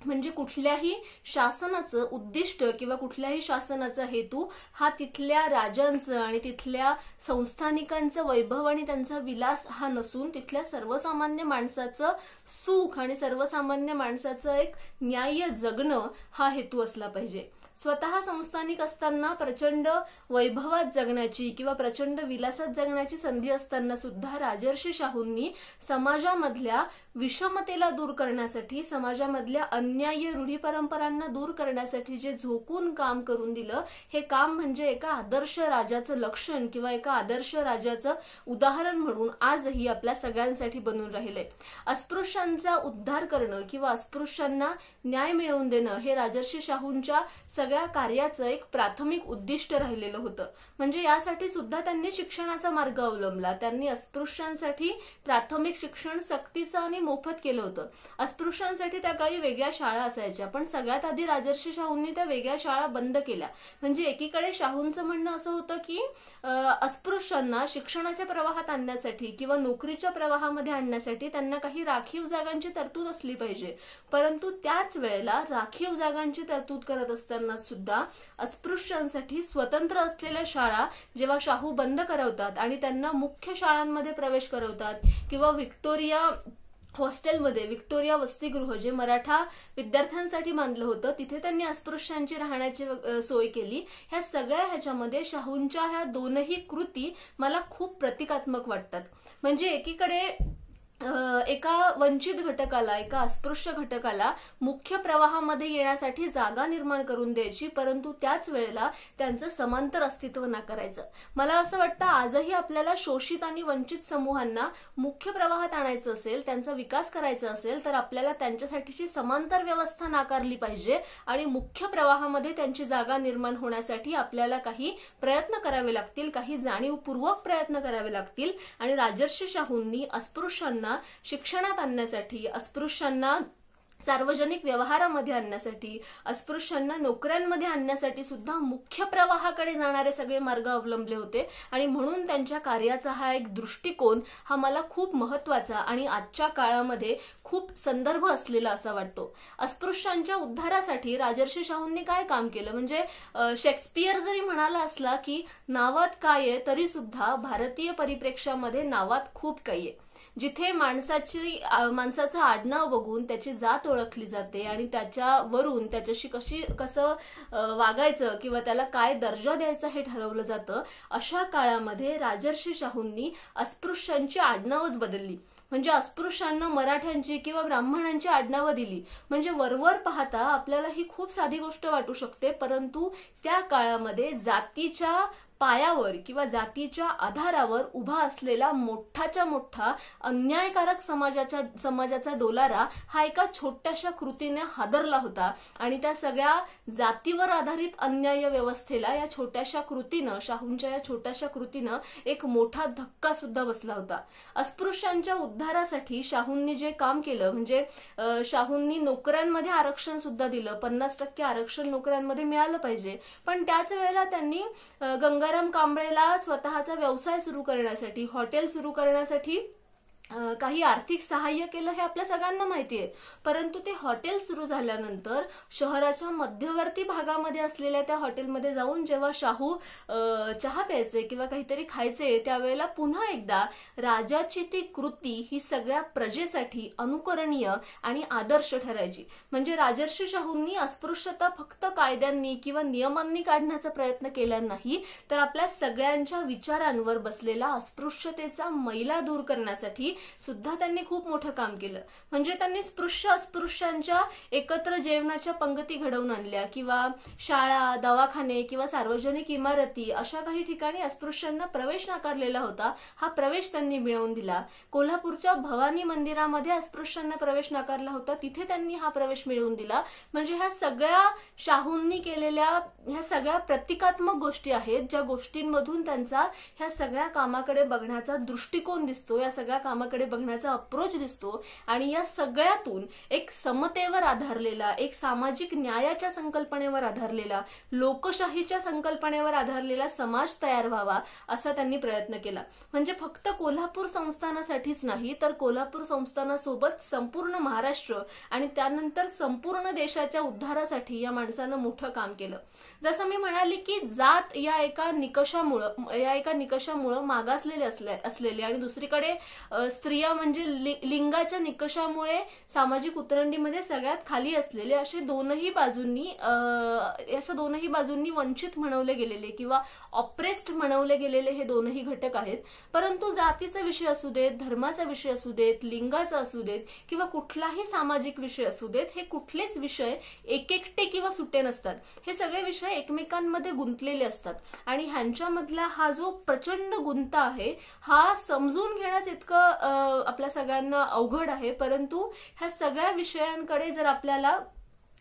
म्हणजे कुठल्याही शासनाचं उद्दिष्ट किंवा कुठल्याही शासनाचा हेतू हा तिथल्या राजांचं आणि तिथल्या संस्थानिकांचं वैभव आणि त्यांचा विलास हा नसून तिथल्या सर्वसामान्य माणसाचं सुख आणि सर्वसामान्य माणसाचं एक न्याय्य जगणं हा हेतू असला पाहिजे. स्वतः संस्थानिक असताना प्रचंड वैभवात जगण्याची किंवा प्रचंड विलासात जगण्याची संधी असताना सुद्धा राजर्षी शाहूंनी समाजामधल्या विषमतेला दूर करण्यासाठी, समाजामधल्या अन्याय्य रूढी परंपरांना दूर करण्यासाठी जे झोकून काम करून दिलं, हे काम म्हणजे एका आदर्श राजाचं लक्षण किंवा एका आदर्श राजाचं उदाहरण म्हणून आजही आपल्या सगळ्यांसाठी बनून राहिलंय. अस्पृश्यांचा उद्धार करणं किंवा अस्पृश्यांना न्याय मिळवून देणं हे राजर्षी शाहूंच्या सगळ्या कार्याचं एक प्राथमिक उद्दिष्ट राहिलेलं होतं. म्हणजे यासाठी सुद्धा त्यांनी शिक्षणाचा मार्ग अवलंबला. त्यांनी अस्पृश्यांसाठी प्राथमिक शिक्षण सक्तीचं आणि मोफत केलं होतं. अस्पृश्यांसाठी त्या काळी वेगळ्या शाळा असायच्या, पण सगळ्यात आधी राजर्षी शाहूंनी त्या वेगळ्या शाळा बंद केल्या. म्हणजे एकीकडे शाहूंचं म्हणणं असं होतं की अस्पृश्यांना शिक्षणाच्या प्रवाहात आणण्यासाठी किंवा नोकरीच्या प्रवाहामध्ये आणण्यासाठी त्यांना काही राखीव जागांची तरतूद असली पाहिजे, परंतु त्याच वेळेला राखीव जागांची तरतूद करत असताना सुद्धा अस्पृश्यांसाठी स्वतंत्र असलेल्या शाळा जेव्हा शाहू बंद करवतात आणि त्यांना मुख्य शाळांमध्ये प्रवेश करवतात किंवा व्हिक्टोरिया हॉस्टेलमध्ये, व्हिक्टोरिया वसतिगृह जे मराठा विद्यार्थ्यांसाठी बांधलं होतं, तिथे त्यांनी अस्पृश्यांची राहण्याची सोय केली. ह्या सगळ्या ह्याच्यामध्ये शाहूंच्या ह्या दोनही कृती मला खूप प्रतिकात्मक वाटतात. म्हणजे एकीकडे एका वंचित घटकाला, एका अस्पृश्य घटकाला मुख्य प्रवाहामध्ये येण्यासाठी जागा निर्माण करून द्यायची, परंतु त्याच वेळेला त्यांचं समांतर अस्तित्व नाकारायचं. मला असं वाटतं आजही आपल्याला शोषित आणि वंचित समूहांना मुख्य प्रवाहात आणायचं असेल, त्यांचा विकास करायचा असेल तर आपल्याला त्यांच्यासाठीची समांतर व्यवस्था नाकारली पाहिजे आणि मुख्य प्रवाहामध्ये त्यांची जागा निर्माण होण्यासाठी आपल्याला काही प्रयत्न करावे लागतील, काही जाणीवपूर्वक प्रयत्न करावे लागतील. आणि राजर्षी शाहूंनी अस्पृश्यांना शिक्षणात आणण्यासाठी, अस्पृश्यांना सार्वजनिक व्यवहारामध्ये आणण्यासाठी, अस्पृश्यांना नोकऱ्यांमध्ये आणण्यासाठी सुद्धा मुख्य प्रवाहाकडे जाणारे सगळे मार्ग अवलंबले होते. आणि म्हणून त्यांच्या कार्याचा हा एक दृष्टिकोन हा मला खूप महत्वाचा आणि आजच्या काळामध्ये खूप संदर्भ असलेला असा वाटतो. अस्पृश्यांच्या उद्धारासाठी राजर्षी शाहूंनी काय काम केलं? म्हणजे शेक्सपियर जरी म्हणाला असला की नावात काय आहे, तरी सुद्धा भारतीय परिप्रेक्ष्यामध्ये नावात खूप काही आहे. जिथे माणसाचं आडनाव बघून त्याची जात ओळखली जाते आणि त्याच्यावरून त्याच्याशी कसं वागायचं किंवा त्याला काय दर्जा द्यायचा हे ठरवलं जातं, अशा काळामध्ये राजर्षी शाहूंनी अस्पृश्यांची आडनावच बदलली. म्हणजे अस्पृश्यांना मराठ्यांची किंवा ब्राह्मणांची आडनावं दिली. म्हणजे वरवर पाहता आपल्याला ही खूप साधी गोष्ट वाटू शकते, परंतु त्या काळामध्ये जातीच्या पायावर किंवा जातीच्या आधारावर उभा असलेला मोठाच्या मोठा अन्यायकारक समाजाचा डोलारा हा एका छोट्याशा कृतीने हादरला होता. आणि त्या सगळ्या जातीवर आधारित अन्याय व्यवस्थेला या छोट्याशा कृतीनं, शाहूंच्या या छोट्याशा कृतीनं एक मोठा धक्का सुद्धा बसला होता. अस्पृश्यांच्या उद्धारासाठी शाहूंनी जे काम केलं, म्हणजे शाहूंनी नोकऱ्यांमध्ये आरक्षण सुद्धा दिलं. 50% आरक्षण नोकऱ्यांमध्ये मिळालं पाहिजे. पण त्याच वेळेला त्यांनी गंगाराम कांबळेला स्वतःचा व्यवसाय सुरू करण्यासाठी, हॉटेल सुरू करण्यासाठी काही आर्थिक सहाय्य केलं हे आपल्या सगळ्यांना माहिती आहे. परंतु ते हॉटेल सुरू झाल्यानंतर शहराच्या मध्यवर्ती भागामध्ये असलेल्या त्या हॉटेलमध्ये जाऊन जेव्हा शाहू चहा प्यायचे किंवा काहीतरी खायचे, त्यावेळेला पुन्हा एकदा राजाची ती कृती ही सगळ्या प्रजेसाठी अनुकरणीय आणि आदर्श ठरायची. म्हणजे राजर्षी शाहूंनी अस्पृश्यता फक्त कायद्यांनी किंवा नियमांनी काढण्याचा प्रयत्न केला नाही, तर आपल्या सगळ्यांच्या विचारांवर बसलेला अस्पृश्यतेचा मैला दूर करण्यासाठी सुद्धा त्यांनी खूप मोठं काम केलं. म्हणजे त्यांनी स्पृश्य अस्पृश्यांच्या एकत्र जेवणाच्या पंगती घडवून आणल्या किंवा शाळा, दवाखाने किंवा सार्वजनिक इमारती अशा काही ठिकाणी अस्पृश्यांना प्रवेश नाकारलेला होता, हा प्रवेश त्यांनी मिळवून दिला. कोल्हापूरच्या भवानी मंदिरामध्ये अस्पृश्यांना प्रवेश नाकारला होता, तिथे त्यांनी हा प्रवेश मिळवून दिला. म्हणजे ह्या सगळ्या शाहूंनी केलेल्या ह्या सगळ्या प्रतिकात्मक गोष्टी आहेत, ज्या गोष्टींमधून त्यांचा ह्या सगळ्या कामाकडे बघण्याचा दृष्टिकोन दिसतो, या सगळ्या कामाकडे बघण्याचा अप्रोच दिसतो. आणि या सगळ्यातून एक समतेवर आधारलेला, एक सामाजिक न्यायाच्या संकल्पनेवर आधारलेला, लोकशाहीच्या संकल्पनेवर आधारलेला समाज तयार व्हावा असा त्यांनी प्रयत्न केला. म्हणजे फक्त कोल्हापूर संस्थानासाठीच नाही, तर कोल्हापूर संस्थानासोबत संपूर्ण महाराष्ट्र आणि त्यानंतर संपूर्ण देशाच्या उद्धारासाठी या माणसानं मोठं काम केलं. जसं मी म्हणाले की जात या एका निकषामुळे मागासलेले असलेले आणि दुसरीकडे स्त्रिया म्हणजे लिंगाच्या निकषामुळे सामाजिक उतरंडीमध्ये सगळ्यात खाली असलेले असे दोनही बाजूंनी वंचित म्हणवले गेलेले किंवा ऑप्रेस्ड म्हणवले गेलेले हे दोनही घटक आहेत. परंतु जातीचा विषय असू देत, धर्माचा विषय असू देत, लिंगाचा असू देत किंवा कुठलाही सामाजिक विषय असू देत, हे कुठलेच विषय एकटे किंवा सुटे नसतात. हे सगळे विषय एकमेकांमध्ये गुंतलेले असतात आणि ह्यांच्यामधला हा जो प्रचंड गुंता आहे हा समजून घेण्यास इतकं आपल्या सगळ्यांना अवघड आहे. परंतु ह्या सगळ्या विषयांकडे जर आपल्याला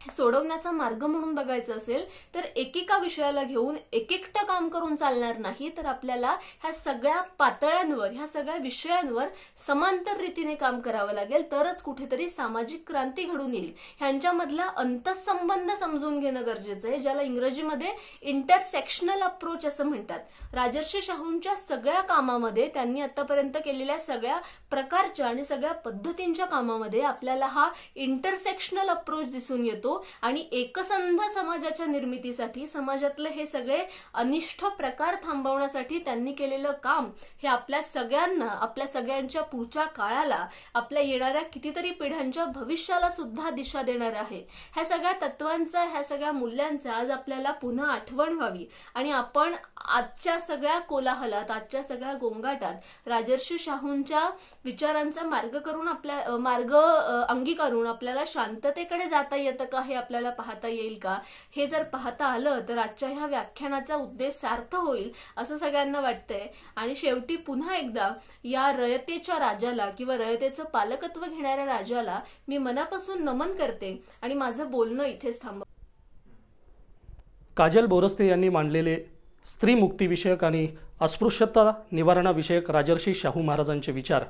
सोडवण्याचा मार्ग म्हणून बघायचं असेल तर एकेका विषयाला घेऊन एकटं काम करून चालणार नाही, तर आपल्याला ह्या सगळ्या पातळ्यांवर, ह्या सगळ्या विषयांवर समांतर रीतीने काम करावं लागेल, तरच कुठेतरी सामाजिक क्रांती घडून येईल. ह्यांच्यामधला अंतःसंबंध समजून घेणं गरजेचं आहे, ज्याला इंग्रजीमध्ये इंटरसेक्शनल अप्रोच असं म्हणतात. राजर्षी शाहूंच्या सगळ्या कामामध्ये, त्यांनी आतापर्यंत केलेल्या सगळ्या प्रकारच्या आणि सगळ्या पद्धतींच्या कामामध्ये आपल्याला हा इंटरसेक्शनल अप्रोच दिसून येतो. आणि एकसंध समाजाच्या निर्मितीसाठी, समाजातले हे सगळे अनिष्ट प्रकार थांबवण्यासाठी त्यांनी केलेलं काम हे आपल्या सगळ्यांना, आपल्या सगळ्यांच्या पुढच्या काळाला, आपल्या येणाऱ्या कितीतरी पिढ्यांच्या भविष्याला सुद्धा दिशा देणार आहे. ह्या सगळ्या तत्वांचा, ह्या सगळ्या मूल्यांचा आज आपल्याला पुन्हा आठवण व्हावी आणि आपण आजच्या सगळ्या कोलाहलात, आजच्या सगळ्या गोंगाटात राजर्षी शाहूंच्या विचारांचा मार्ग अंगीकारून आपल्याला शांततेकडे जाता येतं का हे आपल्याला पाहता येईल का, हे जर पाहता आलं तर आजच्या ह्या व्याख्यानाचा उद्देश सार्थ होईल असं सगळ्यांना वाटतंय. आणि शेवटी पुन्हा एकदा या रयतेच्या राजाला किंवा रयतेचं पालकत्व घेणाऱ्या राजाला मी मनापासून नमन करते आणि माझं बोलणं इथेच थांबव. काजल बोरस्ते यांनी मांडलेले स्त्री मुक्तीविषयक आणि अस्पृश्यता निवारणाविषयक राजर्षी शाहू महाराजांचे विचार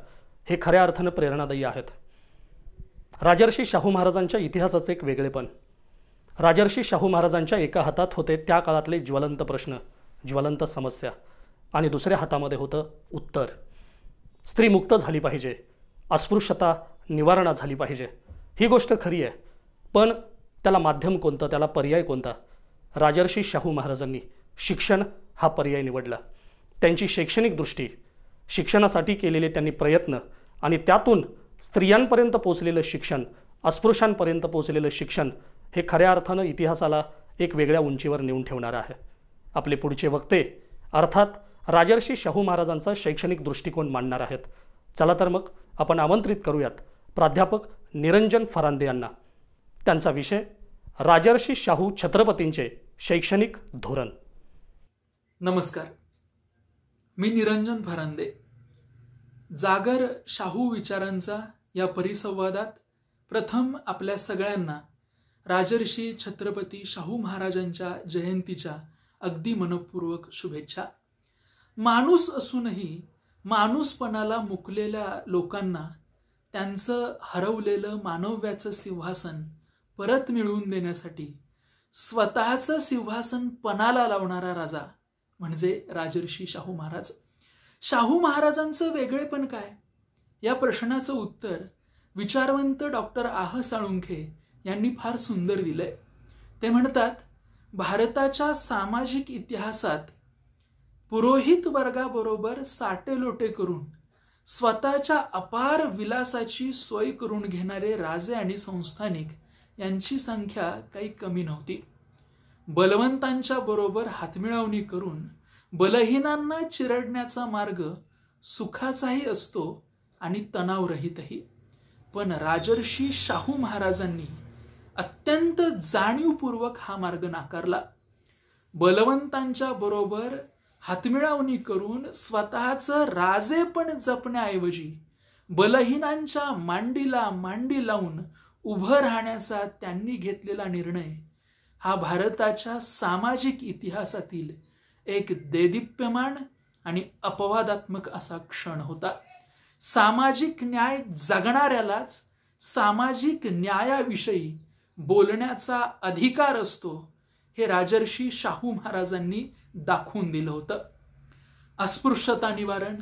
हे खऱ्या अर्थानं प्रेरणादायी आहेत. राजर्षी शाहू महाराजांच्या इतिहासाचे एक वेगळेपण. राजर्षी शाहू महाराजांच्या एका हातात होते त्या काळातले ज्वलंत प्रश्न, ज्वलंत समस्या आणि दुसऱ्या हातामध्ये होतं उत्तर. स्त्री मुक्त झाली पाहिजे, अस्पृश्यता निवारणा झाली पाहिजे, ही गोष्ट खरी आहे. पण त्याला माध्यम कोणतं, त्याला पर्याय कोणता? राजर्षी शाहू महाराजांनी शिक्षण हा पर्याय निवडला. त्यांची शैक्षणिक दृष्टी, शिक्षणासाठी केलेले त्यांनी प्रयत्न आणि त्यातून स्त्रियांपर्यंत पोचलेलं शिक्षण, अस्पृश्यांपर्यंत पोचलेलं शिक्षण हे खऱ्या अर्थानं इतिहासाला एक वेगळ्या उंचीवर नेऊन ठेवणार आहे. आपले पुढचे वक्ते अर्थात राजर्षी शाहू महाराजांचा शैक्षणिक दृष्टिकोन मांडणार आहेत. चला तर मग आपण आमंत्रित करूयात प्राध्यापक निरंजन फरांदे यांना. त्यांचा विषय राजर्षी शाहू छत्रपतींचे शैक्षणिक धोरण. नमस्कार, मी निरंजन फरांदे. जागर शाहू विचारांचा या परिसंवादात प्रथम आपल्या सगळ्यांना राजर्षी छत्रपती शाहू महाराजांच्या जयंतीच्या अगदी मनपूर्वक शुभेच्छा. माणूस असूनही माणूसपणाला मुकलेल्या लोकांना त्यांचं हरवलेलं मानव्याचं सिंहासन परत मिळवून देण्यासाठी स्वतःचं सिंहासन पणाला लावणारा राजा म्हणजे राजर्षी शाहू महाराज. शाहू महाराजांचं वेगळेपण काय, या प्रश्नाचं उत्तर विचारवंत डॉक्टर आह साळुंखे यांनी फार सुंदर दिलंय. ते म्हणतात, भारताच्या सामाजिक इतिहासात पुरोहित वर्गाबरोबर साटेलोटे करून स्वतःच्या अपार विलासाची सोय करून घेणारे राजे आणि संस्थानिक यांची संख्या काही कमी नव्हती. बलवंतांच्या बरोबर हातमिळवणी करून बलहीनांना चिरडण्याचा मार्ग सुखाचाही असतो आणि तणावरहितही. पण राजर्षी शाहू महाराजांनी अत्यंत जाणीवपूर्वक हा मार्ग नाकारला. बलवंतांच्या बरोबर हातमिळवणी करून स्वतःचं राजेपण जपण्याऐवजी बलहीनांच्या मांडीला मांडी लावून उभं राहण्याचा त्यांनी घेतलेला निर्णय हा भारताच्या सामाजिक इतिहासातील एक देदीप्यमान आणि अपवादात्मक असा क्षण होता. सामाजिक न्याय जगणाऱ्यालाच सामाजिक न्यायाविषयी बोलण्याचा अधिकार असतो हे राजर्षी शाहू महाराजांनी दाखवून दिलं होतं. अस्पृश्यता निवारण,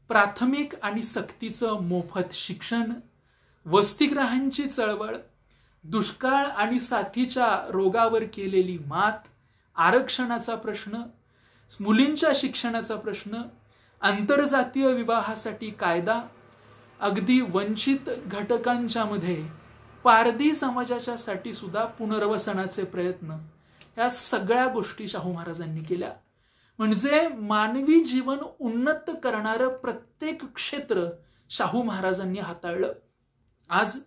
प्राथमिक आणि सक्तीचं मोफत शिक्षण, वसतिगृहांची चळवळ, दुष्काळ आणि साथीच्या रोगावर केलेली मात, आरक्षणाचा प्रश्न, मुलींच्या शिक्षणाचा प्रश्न, आंतरजातीय विवाहासाठी कायदा, अगदी वंचित घटकांच्या मध्ये पारधी समाजाच्या साठी सुद्धा पुनर्वसनाचे प्रयत्न, या सगळ्या गोष्टी शाहू महाराजांनी केल्या. म्हणजे मानवी जीवन उन्नत करणारं प्रत्येक क्षेत्र शाहू महाराजांनी हाताळलं. आज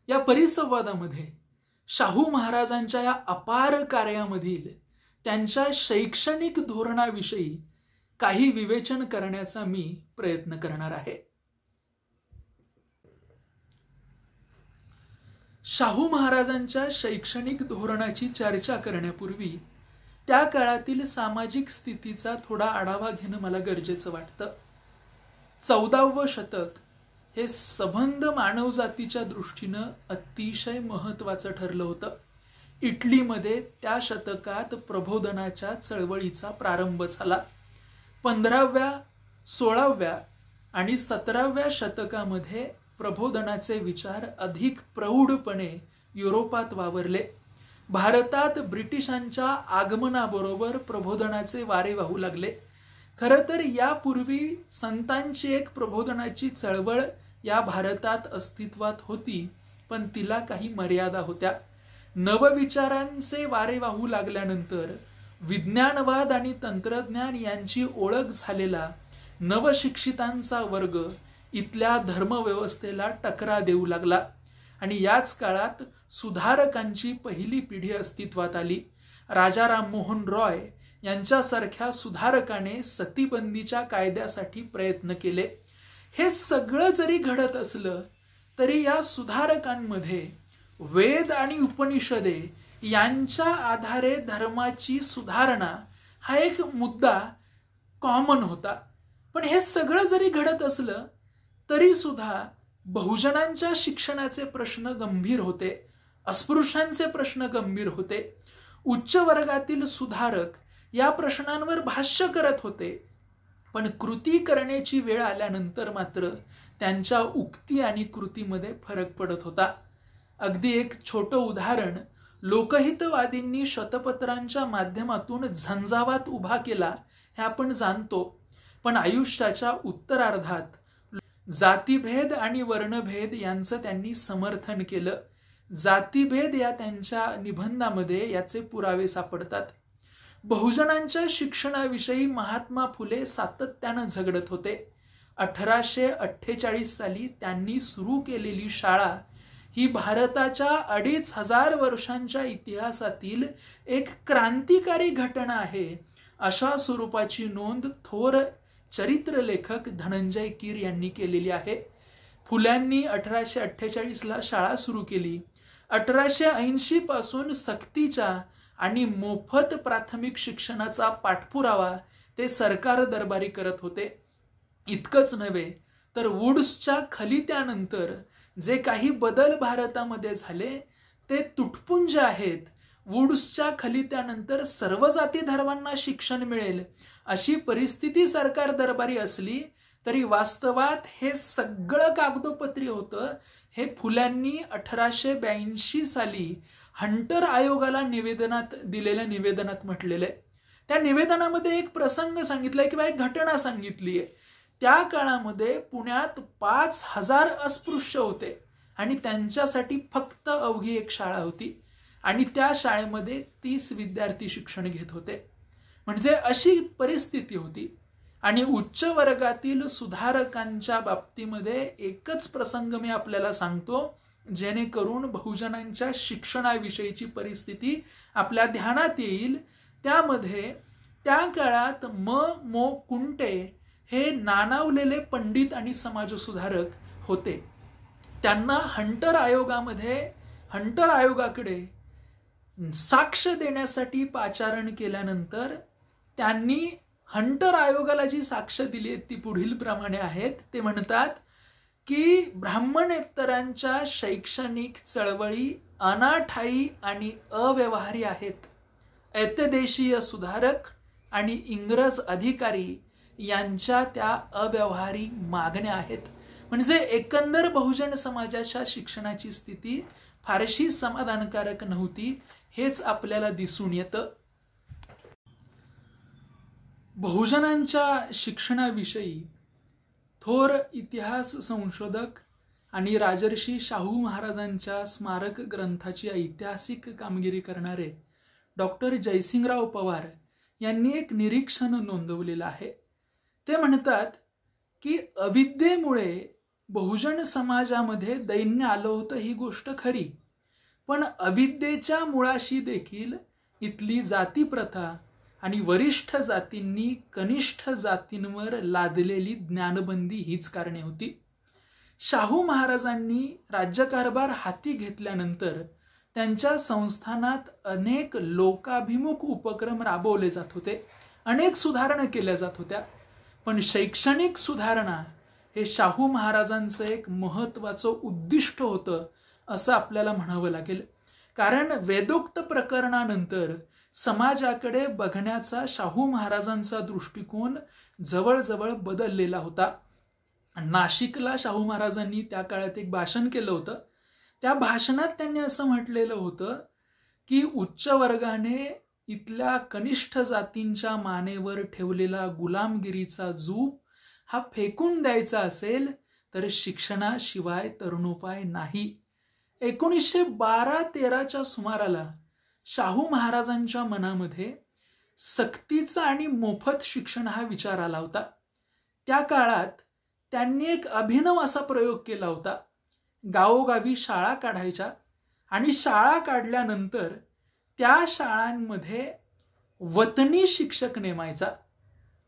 या परिसंवादामध्ये शाहू महाराजांच्या या अपार कार्यामधील त्यांच्या शैक्षणिक धोरणाविषयी काही विवेचन करण्याचा मी प्रयत्न करणार आहे. शाहू महाराजांच्या शैक्षणिक धोरणाची चर्चा करण्यापूर्वी त्या काळातील सामाजिक स्थितीचा थोडा आढावा घेणं मला गरजेचं वाटतं. 14वं शतक हे सबंध मानवजातीच्या दृष्टीनं अतिशय महत्वाचं ठरलं होतं. इटलीमध्ये त्या शतकात प्रबोधनाच्या चळवळीचा प्रारंभ झाला. 15व्या, 16व्या आणि 17व्या शतकामध्ये प्रबोधनाचे विचार अधिक प्रौढपणे युरोपात वावरले. भारतात ब्रिटिशांच्या आगमनाबरोबर प्रबोधनाचे वारे वाहू लागले. खरं तर यापूर्वी संतांची एक प्रबोधनाची चळवळ या भारतात अस्तित्वात होती, पण तिला काही मर्यादा होत्या. नवविचारांचे वारे वाहू लागल्यानंतर विज्ञानवाद आणि तंत्रज्ञान यांची ओळख झालेला नवशिक्षितांचा वर्ग इथल्या धर्मव्यवस्थेला टकरा देऊ लागला आणि याच काळात सुधारकांची पहिली पिढी अस्तित्वात आली. राजा राममोहन रॉय यांच्यासारख्या सुधारकाने सतीबंदीच्या कायद्यासाठी प्रयत्न केले. हे सगळं जरी घडत असलं तरी या सुधारकांमध्ये वेद आणि उपनिषदे यांच्या आधारे धर्माची सुधारणा हा एक मुद्दा कॉमन होता. पण हे सगळं जरी घडत असलं तरी सुद्धा बहुजनांच्या शिक्षणाचे प्रश्न गंभीर होते, अस्पृश्यांचे प्रश्न गंभीर होते. उच्च वर्गातील सुधारक या प्रश्नांवर भाष्य करत होते, पण कृती करण्याची वेळ आल्यानंतर मात्र त्यांच्या उक्ती आणि कृतीमध्ये फरक पडत होता. अगदी एक छोटं उदाहरण, लोकहितवादींनी शतपत्रांच्या माध्यमातून झंझावात उभा केला हे आपण जाणतो, पण आयुष्याच्या उत्तरार्धात जातीभेद आणि वर्णभेद यांचं त्यांनी समर्थन केलं. जातीभेद या त्यांच्या निबंधामध्ये याचे पुरावे सापडतात. बहुजनांच्या शिक्षणाविषयी महात्मा फुले सातत्यानं झगडत होते. 1848 साली त्यांनी सुरू केलेली शाळा ही भारताच्या 2500 वर्षांच्या इतिहासातील एक क्रांतिकारी घटना आहे, अशा स्वरूपाची नोंद थोर चरित्रलेखक धनंजय कीर यांनी केलेली आहे. फुल्यांनी 1848ला शाळा सुरू केली. 1880 पासून सक्तीच्या आणि मोफत प्राथमिक शिक्षणाचा पाठपुरावा ते सरकार दरबारी करत होते. इतकंच नव्हे तर वुड्सच्या खलित्यानंतर जे काही बदल भारतामध्ये झाले ते तुटपुंज आहेत. वुड्सच्या खलित्यानंतर सर्व जाती धर्मांना शिक्षण मिळेल अशी परिस्थिती सरकार दरबारी असली तरी वास्तवात हे सगळं कागदोपत्री होतं. हे फुल्यांनी 1882 साली हंटर आयोगाला दिलेल्या निवेदनात म्हटलेलं आहे. त्या निवेदनामध्ये एक प्रसंग सांगितलाय किंवा एक घटना सांगितली आहे. त्या काळामध्ये पुण्यात 5000 अस्पृश्य होते आणि त्यांच्यासाठी फक्त अवघी एक शाळा होती आणि त्या शाळेमध्ये 30 विद्यार्थी शिक्षण घेत होते. म्हणजे अशी परिस्थिती होती. आणि उच्च वर्गातील सुधारकांच्या बाबतीमध्ये एकच प्रसंग मी आपल्याला सांगतो, जेणेकरून बहुजनांच्या शिक्षणाविषयीची परिस्थिती आपल्या ध्यानात येईल. त्यामध्ये त्या काळात मो कुंटे हे नानावलेले पंडित आणि समाजसुधारक होते. त्यांना हंटर आयोगाकडे साक्ष देण्यासाठी पाचारण केल्यानंतर त्यांनी हंटर आयोगाला जी साक्ष दिली ती पुढील प्रमाणे आहेत. ते म्हणतात की ब्राह्मणेतरांच्या शैक्षणिक चळवळी अनाठायी आणि अव्यवहारी आहेत. ऐतदेशीय सुधारक आणि इंग्रज अधिकारी यांच्या त्या अव्यवहारी मागण्या आहेत. म्हणजे एकंदर बहुजन समाजाच्या शिक्षणाची स्थिती फारशी समाधानकारक नव्हती, हेच आपल्याला दिसून येतं. बहुजनांच्या शिक्षणाविषयी थोर इतिहास संशोधक आणि राजर्षी शाहू महाराजांच्या स्मारक ग्रंथाची ऐतिहासिक कामगिरी करणारे डॉक्टर जयसिंगराव पवार यांनी एक निरीक्षण नोंदवलेलं आहे. ते म्हणतात की अविद्येमुळे बहुजन समाजामध्ये दैन्य आलं होतं ही गोष्ट खरी, पण अविद्येच्या मुळाशी देखील इथली जाती प्रथा आणि वरिष्ठ जातींनी कनिष्ठ जातींवर लादलेली ज्ञानबंदी हीच कारणे होती. शाहू महाराजांनी राज्यकारभार हाती घेतल्यानंतर त्यांच्या संस्थानात अनेक लोकाभिमुख उपक्रम राबवले जात होते, अनेक सुधारणा केल्या जात होत्या. पण शैक्षणिक सुधारणा हे शाहू महाराजांचं एक महत्वाचं उद्दिष्ट होतं असं आपल्याला म्हणावं लागेल. कारण वेदोक्त प्रकरणानंतर समाजाकडे बघण्याचा शाहू महाराजांचा दृष्टिकोन जवळजवळ बदललेला होता. नाशिकला शाहू महाराजांनी त्या काळात एक भाषण केलं होतं. त्या भाषणात त्यांनी असं म्हटलेलं होतं की उच्च वर्गाने इथल्या कनिष्ठ जातींच्या मानेवर ठेवलेला गुलामगिरीचा जूप हा फेकून द्यायचा असेल तर शिक्षणाशिवाय तरुणोपाय नाही. 1912-13च्या सुमाराला शाहू महाराजांच्या मनामध्ये सक्तीचा आणि मोफत शिक्षण हा विचार आला होता. त्या काळात त्यांनी एक अभिनव असा प्रयोग केला होता. गावोगावी शाळा काढायच्या आणि शाळा काढल्यानंतर त्या शाळांमध्ये वतनी शिक्षक नेमायचा.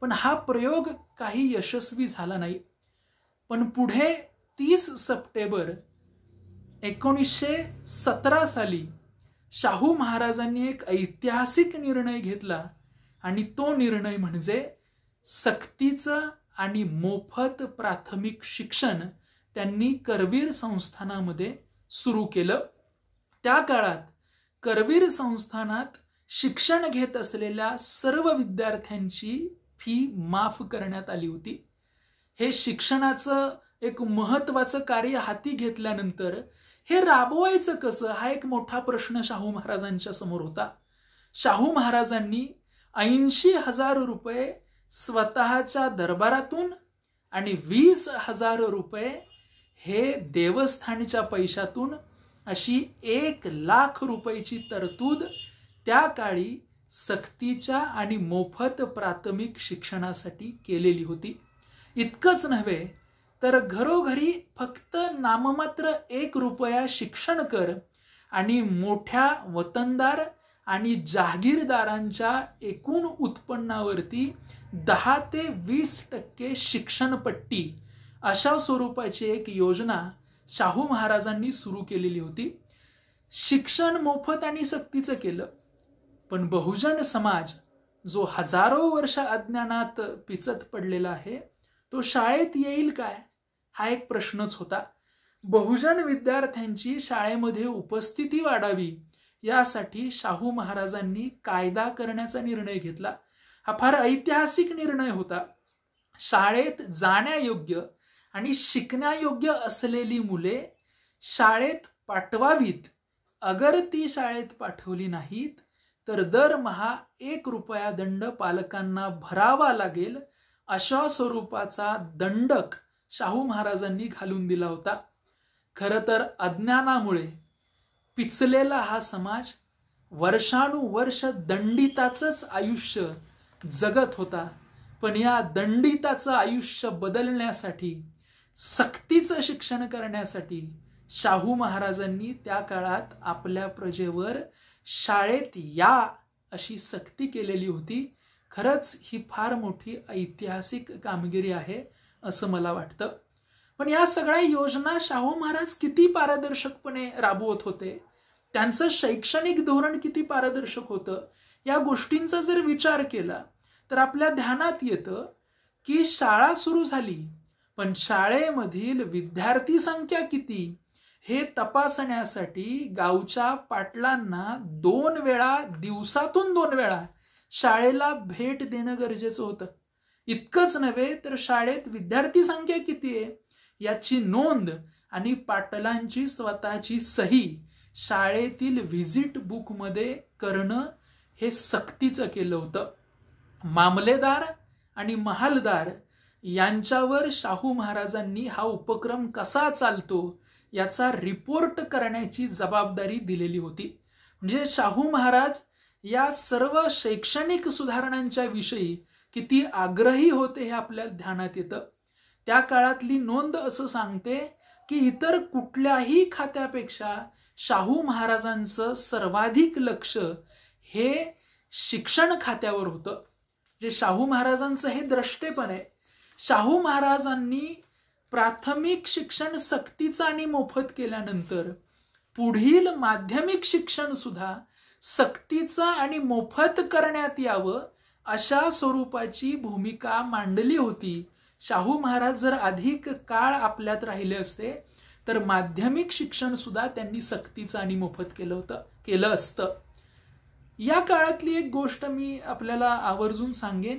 पण हा प्रयोग काही यशस्वी झाला नाही. पण पुढे 30 सप्टेंबर 1917 साली शाहू महाराजांनी एक ऐतिहासिक निर्णय घेतला आणि तो निर्णय म्हणजे सक्तीचं आणि मोफत प्राथमिक शिक्षण त्यांनी करवीर संस्थानामध्ये सुरू केलं. त्या काळात करवीर संस्थानात शिक्षण घेत असलेल्या सर्व विद्यार्थ्यांची फी माफ करण्यात आली होती. हे शिक्षणाचं एक महत्वाचं कार्य हाती घेतल्यानंतर हे राबवायचं कसं हा एक मोठा प्रश्न शाहू महाराजांच्या समोर होता. शाहू महाराजांनी 80,000 रुपये स्वतःच्या दरबारातून आणि 20,000 रुपये हे देवस्थानच्या पैशातून अशी 1,00,000 रुपयाची तरतूद त्या काळी सक्तीच्या आणि मोफत प्राथमिक शिक्षणासाठी केलेली होती. इतकंच नव्हे तर घरोघरी फक्त नाममात्र 1 रुपया शिक्षण कर आणि मोठ्या वतनदार आणि जहागीरदारांच्या एकूण उत्पन्नावरती 10 ते 20% शिक्षणपट्टी अशा स्वरूपाची एक योजना शाहू महाराजांनी सुरू केलेली होती. शिक्षण मोफत आणि सक्तीचं केलं, पण बहुजन समाज जो हजारो वर्ष अज्ञानात पिचत पडलेला आहे तो शाळेत येईल काय हा एक प्रश्नच होता. बहुजन विद्यार्थ्यांची शाळेमध्ये उपस्थिती वाढावी यासाठी शाहू महाराजांनी कायदा करण्याचा निर्णय घेतला. हा फार ऐतिहासिक निर्णय होता. शाळेत जाण्यायोग्य आणि शिकण्यायोग्य असलेली मुले शाळेत पाठवावीत. अगर ती शाळेत पाठवली नाहीत तर दरमहा 1 रुपया दंड पालकांना भरावा लागेल अशा स्वरूपाचा दंडक शाहू महाराजांनी घालून दिला होता. खरं तर अज्ञानामुळे पिचलेला हा समाज वर्षानुवर्ष दंडिताचंच आयुष्य जगत होता. पण या दंडिताचं आयुष्य बदलण्यासाठी, सक्तीचं शिक्षण करण्यासाठी शाहू महाराजांनी त्या काळात आपल्या प्रजेवर शाळेत या अशी सक्ती केलेली होती. खरंच ही फार मोठी ऐतिहासिक कामगिरी आहे असं मला वाटतं. पण या सगळ्या योजना शाहू महाराज किती पारदर्शकपणे राबवत होते, त्यांचं शैक्षणिक धोरण किती पारदर्शक होतं, या गोष्टींचा जर विचार केला तर आपल्या ध्यानात येतं की शाळा सुरू झाली, पण शाळेमधील विद्यार्थी संख्या किती हे तपासण्यासाठी गावच्या पाटलांना 2 वेळा, दिवसातून 2 वेळा शाळेला भेट देणं गरजेचं होतं. इतकंच नव्हे तर शाळेत विद्यार्थी संख्या किती आहे याची नोंद आणि पाटलांची स्वतःची सही शाळेतील व्हिजिट बुकमध्ये करणं हे सक्तीचं केलं होतं. मामलेदार आणि महालदार यांच्यावर शाहू महाराजांनी हा उपक्रम कसा चालतो याचा रिपोर्ट करण्याची जबाबदारी दिलेली होती. म्हणजे शाहू महाराज या सर्व शैक्षणिक सुधारणांच्या विषयी किती आग्रही होते हे आपल्या ध्यानात येतं. त्या काळातली नोंद असं सांगते की इतर कुठल्याही खात्यापेक्षा शाहू महाराजांचं सर्वाधिक लक्ष हे शिक्षण खात्यावर होतं. जे शाहू महाराजांचं हे द्रष्टेपण आहे. शाहू महाराजांनी प्राथमिक शिक्षण सक्तीचं आणि मोफत केल्यानंतर पुढील माध्यमिक शिक्षण सुद्धा सक्तीचं आणि मोफत करण्यात यावं अशा स्वरूपाची भूमिका मांडली होती. शाहू महाराज जर अधिक काळ आपल्यात राहिले असते तर माध्यमिक शिक्षण सुद्धा त्यांनी सक्तीचं आणि मोफत केलं असतं. या काळातली एक गोष्ट मी आपल्याला आवर्जून सांगेन.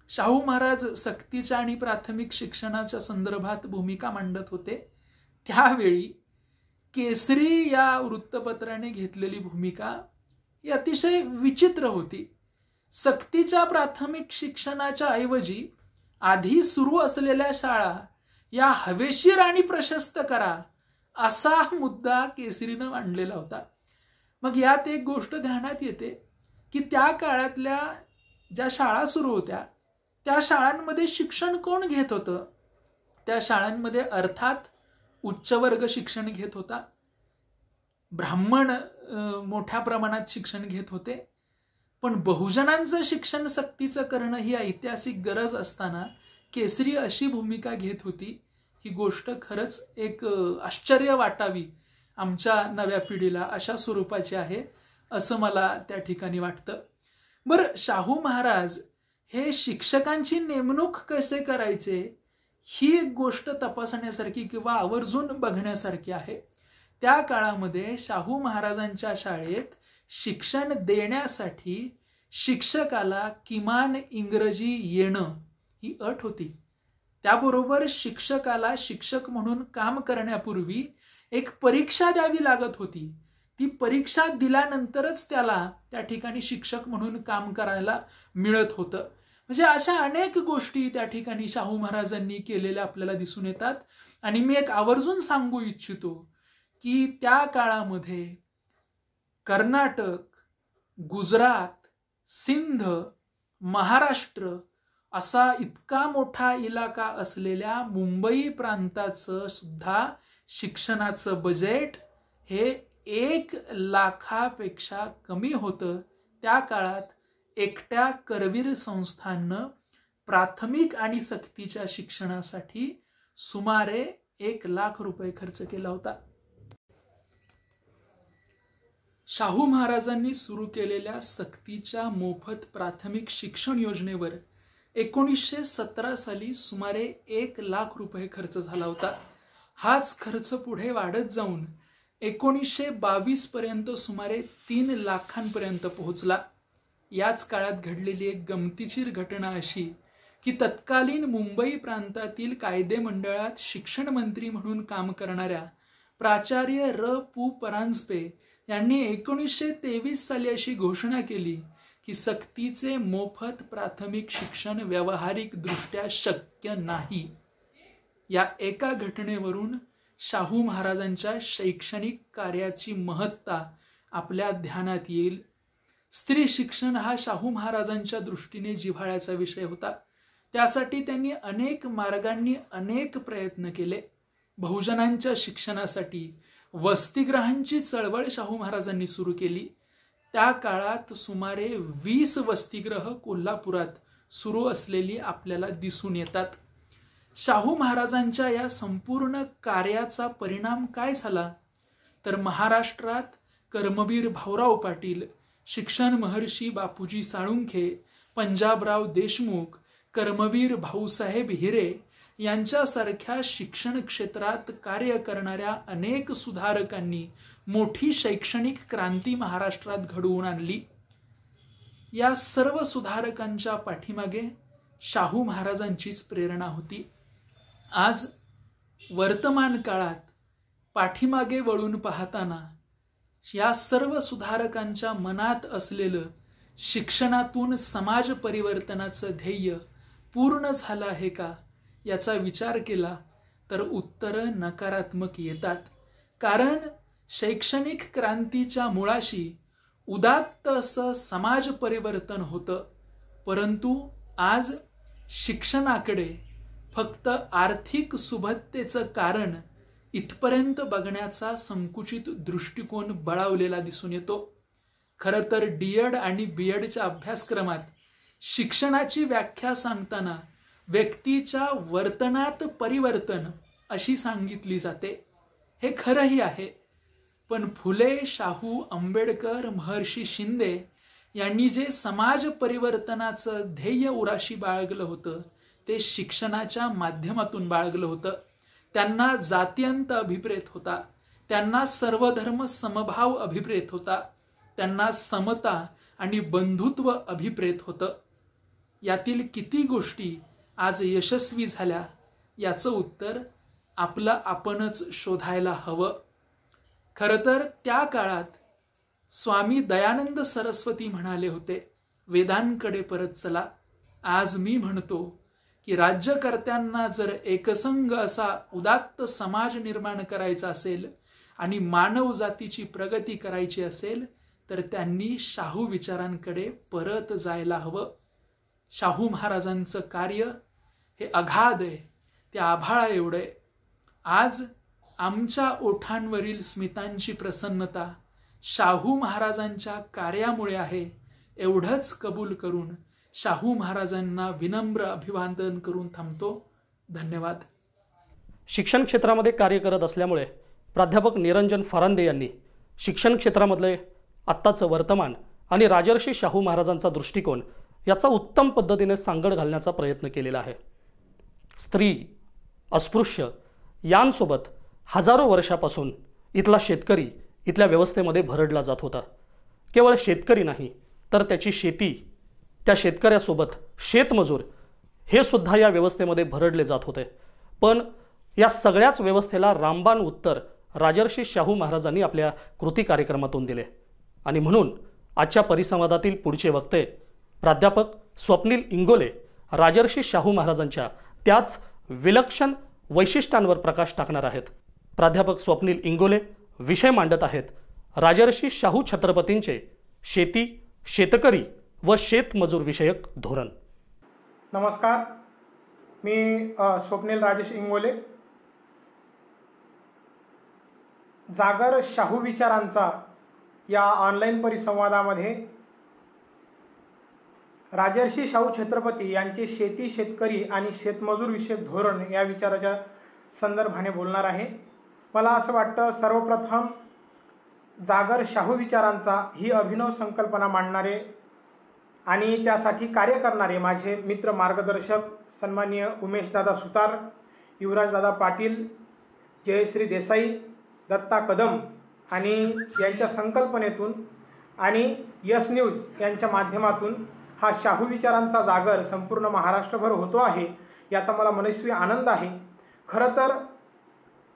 शाहू महाराज सक्तीच्या आणि प्राथमिक शिक्षणाच्या संदर्भात भूमिका मांडत होते त्यावेळी केसरी या वृत्तपत्राने घेतलेली भूमिका ही अतिशय विचित्र होती. सक्तीच्या प्राथमिक शिक्षणाच्या ऐवजी आधी सुरू असलेल्या शाळा या हवेशीर आणि प्रशस्त करा असा मुद्दा केसरीनं मांडलेला होता. मग यात एक गोष्ट ध्यानात येते की त्या काळातल्या ज्या शाळा सुरू होत्या त्या शाळांमध्ये शिक्षण कोण घेत होतं? त्या शाळांमध्ये अर्थात उच्चवर्ग शिक्षण घेत होता, ब्राह्मण मोठ्या प्रमाणात शिक्षण घेत होते. पण बहुजनांचं शिक्षण सक्तीचं करणं ही ऐतिहासिक गरज असताना केसरी अशी भूमिका घेत होती. ही गोष्ट खरंच एक आश्चर्य वाटावी आमच्या नव्या पिढीला अशा स्वरूपाची आहे असं मला त्या ठिकाणी वाटतं. बरं, शाहू महाराज हे शिक्षकांची नेमणूक कसे करायचे ही एक गोष्ट तपासण्यासारखी किंवा आवर्जून बघण्यासारखी आहे. त्या काळामध्ये शाहू महाराजांच्या शाळेत शिक्षण देण्यासाठी शिक्षकाला किमान इंग्रजी येणं ही अट होती. त्याबरोबर शिक्षकाला शिक्षक म्हणून काम करण्यापूर्वी एक परीक्षा द्यावी लागत होती. ती परीक्षा दिल्यानंतरच त्याला त्या ठिकाणी शिक्षक म्हणून काम करायला मिळत होतं. म्हणजे अशा अनेक गोष्टी त्या ठिकाणी शाहू महाराजांनी केलेल्या आपल्याला दिसून येतात. आणि मी एक आवर्जून सांगू इच्छितो की त्या काळामध्ये कर्नाटक, गुजरात, सिंध, महाराष्ट्र असा इतका मोठा इलाका असलेल्या मुंबई प्रांताचं सुद्धा शिक्षणाचं बजेट हे 1 लाखापेक्षा कमी होतं. त्या काळात एकट्या करवीर संस्थांनं प्राथमिक आणि सक्तीच्या शिक्षणासाठी सुमारे 1 लाख रुपये खर्च केला होता. शाहू महाराजांनी सुरू केलेल्या सक्तीच्या मोफत प्राथमिक शिक्षण योजनेवर 1917 साली सुमारे 1 लाख रुपये खर्च झाला होता. हाच खर्च पुढे वाढत जाऊन 1922 पर्यंत सुमारे 3 लाखांपर्यंत पोहोचला. याच काळात घडलेली एक गमतीशीर घटना अशी की तत्कालीन मुंबई प्रांतातील कायदे मंडळात शिक्षण मंत्री म्हणून काम करणाऱ्या प्राचार्य र.पु. परांजपे यांनी 1923 साली अशी घोषणा केली की सक्तीचे मोफत प्राथमिक शिक्षण व्यावहारिक दृष्ट्या शक्य नाही. या एका घटनेवरून शाहू महाराजांच्या शैक्षणिक कार्याची महत्ता आपल्या ध्यानात येईल. स्त्री शिक्षण हा शाहू महाराजांच्या दृष्टीने जिव्हाळ्याचा विषय होता. त्यासाठी त्यांनी अनेक मार्गांनी अनेक प्रयत्न केले. बहुजनांच्या शिक्षणासाठी वसतिगृहांची चळवळ शाहू महाराजांनी सुरू केली. त्या काळात सुमारे 20 वसतिगृह कोल्हापुरात सुरू असलेली आपल्याला दिसून येतात. शाहू महाराजांच्या या संपूर्ण कार्याचा परिणाम काय झाला तर महाराष्ट्रात कर्मवीर भाऊराव पाटील, शिक्षण महर्षी बापूजी साळुंखे, पंजाबराव देशमुख, कर्मवीर भाऊसाहेब हिरे यांच्यासारख्या शिक्षण क्षेत्रात कार्य करणाऱ्या अनेक सुधारकांनी मोठी शैक्षणिक क्रांती महाराष्ट्रात घडवून आणली. या सर्व सुधारकांच्या पाठीमागे शाहू महाराजांचीच प्रेरणा होती. आज वर्तमान काळात पाठीमागे वळून पाहताना या सर्व सुधारकांच्या मनात असलेलं शिक्षणातून समाज परिवर्तनाचं ध्येय पूर्ण झालं आहे का याचा विचार केला तर उत्तरं नकारात्मक येतात. कारण शैक्षणिक क्रांतीच्या मुळाशी उदात्त असं समाज परिवर्तन होतं, परंतु आज शिक्षणाकडे फक्त आर्थिक सुबत्तेचं कारण इथपर्यंत बघण्याचा संकुचित दृष्टिकोन बळावलेला दिसून येतो. खरं तर D.Ed आणि B.Edच्या अभ्यासक्रमात शिक्षणाची व्याख्या सांगताना व्यक्तीच्या वर्तनात परिवर्तन अशी सांगितली जाते. हे खरंही आहे, पण फुले, शाहू, आंबेडकर, महर्षी शिंदे यांनी जे समाज परिवर्तनाचं ध्येय उराशी बाळगलं होतं ते शिक्षणाच्या माध्यमातून बाळगलं होतं. त्यांना जात्यंत अभिप्रेत होता, त्यांना सर्वधर्म समभाव अभिप्रेत होता, त्यांना समता आणि बंधुत्व अभिप्रेत होतं. यातील किती गोष्टी आज यशस्वी झाल्या याचं उत्तर आपलं आपणच शोधायला हवं. खरं तर त्या काळात स्वामी दयानंद सरस्वती म्हणाले होते, वेदांकडे परत चला. आज मी म्हणतो की राज्यकर्त्यांना जर एकसंघ असा उदात्त समाज निर्माण करायचा असेल आणि मानव जातीची प्रगती करायची असेल तर त्यांनी शाहू विचारांकडे परत जायला हवं. शाहू महाराजांचं कार्य हे अगाध आहे, ते आभाळा एवढं आहे. आज आमच्या ओठांवरील स्मितांची प्रसन्नता शाहू महाराजांच्या कार्यामुळे आहे एवढंच कबूल करून शाहू महाराजांना विनम्र अभिवादन करून थांबतो. धन्यवाद. शिक्षण क्षेत्रामध्ये कार्य करत असल्यामुळे प्राध्यापक निरंजन फरांदे यांनी शिक्षण क्षेत्रामधले आत्ताचं वर्तमान आणि राजर्षी शाहू महाराजांचा दृष्टिकोन याचा उत्तम पद्धतीने सांगड घालण्याचा प्रयत्न केलेला आहे. स्त्री, अस्पृश्य यांसोबत हजारो वर्षापासून इथला शेतकरी इथल्या व्यवस्थेमध्ये भरडला जात होता. केवळ शेतकरी नाही तर त्याची शेती, त्या शेतकऱ्यासोबत शेतमजूर हे सुद्धा या व्यवस्थेमध्ये भरडले जात होते. पण या सगळ्याच व्यवस्थेला रामबाण उत्तर राजर्षी शाहू महाराजांनी आपल्या कृती कार्यक्रमातून दिले. आणि म्हणून आजच्या परिसंवादातील पुढचे वक्ते प्राध्यापक स्वप्नील इंगोले राजर्षी शाहू महाराजांच्या त्याच विलक्षण वैशिष्ट्यांवर प्रकाश टाकणार आहेत. प्राध्यापक स्वप्नील इंगोले विषय मांडत आहेत राजर्षी शाहू छत्रपतींचे शेती, शेतकरी व शेतमजूर विषयक धोरण. नमस्कार, मी स्वप्नील राजेश इंगोले. जागर शाहू विचारांचा या ऑनलाईन परिसंवादामध्ये राजर्षी शाहू छत्रपती यांचे शेती, शेतकरी आणि शेतमजूर विषयक धोरण या विचाराच्या संदर्भाने बोलणार आहे. मला असं वाटतं सर्वप्रथम जागर शाहू विचारांचा ही अभिनव संकल्पना मांडणारे आणि त्यासाठी कार्य करणारे माझे मित्र मार्गदर्शक सन्माननीय उमेशदादा सुतार, युवराजदादा पाटील, जयश्री देसाई, दत्ता कदम आणि यांच्या संकल्पनेतून आणि यस न्यूज यांच्या माध्यमातून हा शाहू विचारांचा जागर संपूर्ण महाराष्ट्रभर होतो आहे याचा मला मनस्वी आनंद आहे. खरं तर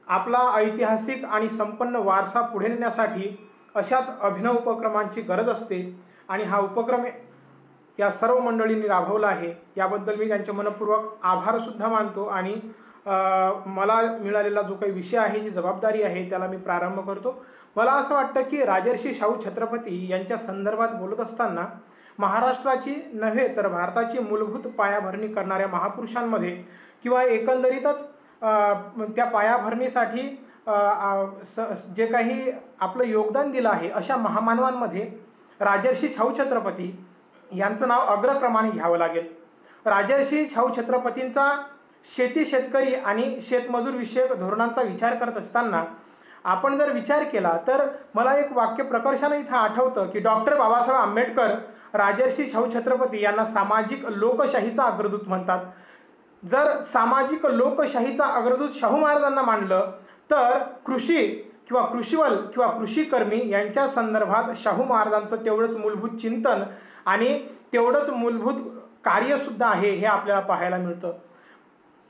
आपला ऐतिहासिक आणि संपन्न वारसा पुढे नेण्यासाठी अशाच अभिनव उपक्रमांची गरज असते आणि हा उपक्रम या सर्व मंडळींनी राबवला आहे. याबद्दल मी त्यांचे मनपूर्वक आभारसुद्धा मानतो आणि मला मिळालेला जो काही विषय आहे, जी जबाबदारी आहे त्याला मी प्रारंभ करतो. मला असं वाटतं की राजर्षी शाहू छत्रपती यांच्या संदर्भात बोलत असताना महाराष्ट्राची नव्हे तर भारताची मूलभूत पायाभरणी करणाऱ्या महापुरुषांमध्ये किंवा एकंदरीतच त्या पायाभरणीसाठी जे काही आपलं योगदान दिलं आहे अशा महामानवांमध्ये राजर्षी शाहू छत्रपती यांचं नाव अग्रक्रमाने घ्यावं लागेल. राजर्षी शाहू छत्रपतींचा शेती, शेतकरी आणि शेतमजूर विषयक धोरणांचा विचार करत असताना आपण जर विचार केला तर मला एक वाक्य प्रकर्षाने इथं आठवतं की डॉक्टर बाबासाहेब आंबेडकर राजर्षी शाहू छत्रपती यांना सामाजिक लोकशाहीचा अग्रदूत म्हणतात. जर सामाजिक लोकशाहीचा अग्रदूत शाहू महाराजांना मानलं तर कृषी किंवा कृषीवल किंवा कृषीकर्मी यांच्या संदर्भात शाहू महाराजांचं तेवढंच मूलभूत चिंतन आणि तेवढंच मूलभूत कार्यसुद्धा आहे हे आपल्याला पाहायला मिळतं.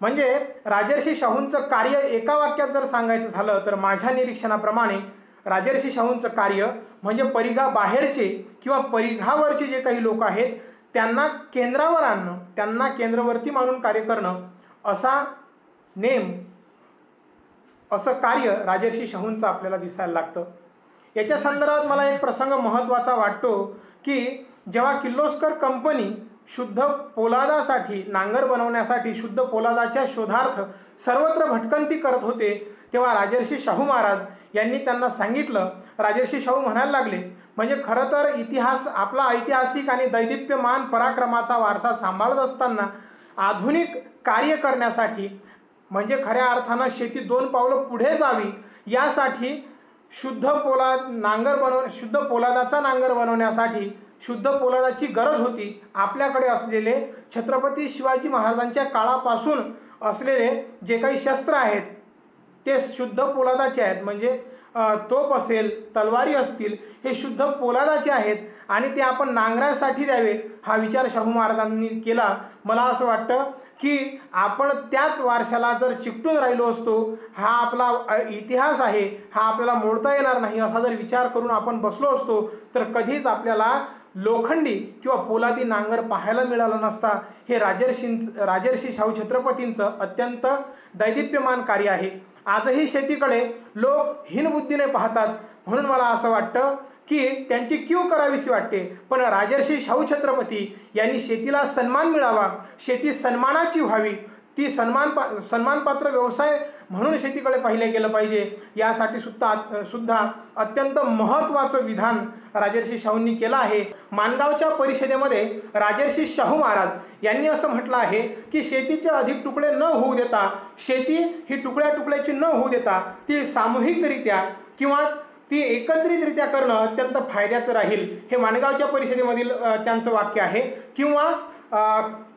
म्हणजे राजर्षी शाहूंचं कार्य एका वाक्यात जर सांगायचं झालं तर माझ्या निरीक्षणाप्रमाणे राजर्षी शाहूंचं कार्य म्हणजे परिघाबाहेरचे किंवा परिघावरचे जे काही लोक आहेत त्यांना केंद्रावर आणणं, त्यांना केंद्रवर्ती मानून कार्य करणं असा नेम, असं कार्य राजर्षी शाहूंचं आपल्याला दिसायला लागतं. याच्या संदर्भात मला एक प्रसंग महत्त्वाचा वाटतो की जेव्हा किर्लोस्कर कंपनी शुद्ध पोलादासाठी, नांगर बनवण्यासाठी शुद्ध पोलादाच्या शोधार्थ सर्वत्र भटकंती करत होते तेव्हा राजर्षी शाहू महाराज यांनी त्यांना सांगितलं. राजर्षी शाहू म्हणायला लागले, म्हणजे खरं तर इतिहास आपला ऐतिहासिक आणि दैदिप्यमान पराक्रमाचा वारसा सांभाळत असताना आधुनिक कार्य करण्यासाठी म्हणजे खऱ्या अर्थानं शेती 2 पावलं पुढे जावी यासाठी शुद्ध पोलादाचा नांगर बनवण्यासाठी शुद्ध पोलादाची गरज होती. आपल्याकडे असलेले छत्रपती शिवाजी महाराजांच्या काळापासून असलेले जे काही शस्त्र आहेत ते शुद्ध पोलादाचे आहेत. म्हणजे तोप असेल, तलवारी असतील, हे शुद्ध पोलादाचे आहेत आणि ते आपण नांगरासाठी द्यावे हा विचार शाहू महाराजांनी केला. मला असं वाटतं की आपण त्याच वारशाला जर चिकटून राहिलो असतो, हा आपला इतिहास आहे, हा आपल्याला मोडता येणार नाही असा जर विचार करून आपण बसलो असतो तर कधीच आपल्याला लोखंडी किंवा पोलादी नांगर पाहायला मिळाला नसता. हे राजर्षी शाहू छत्रपतींचं अत्यंत दैदिप्यमान कार्य आहे. आजही शेतीकडे लोक हीनबुद्धीने पाहतात म्हणून मला असं वाटतं की त्यांची कीव करावीशी वाटते. पण राजर्षी शाहू छत्रपती यांनी शेतीला सन्मान मिळावा, शेती सन्मानाची व्हावी, ती सन्मानपात्र व्यवसाय म्हणून शेतीकडे पाहिले गेलं पाहिजे यासाठी सुद्धा अत्यंत महत्त्वाचं विधान राजर्षी शाहूंनी केलं आहे. माणगावच्या परिषदेमध्ये राजर्षी शाहू महाराज यांनी असं म्हटलं आहे की शेतीचे अधिक तुकडे न होऊ देता, शेती ही तुकड्याची न होऊ देता ती सामूहिकरित्या किंवा ती एकत्रितरित्या करणं अत्यंत फायद्याचं राहील. हे माणगावच्या परिषदेमधील त्यांचं वाक्य आहे. किंवा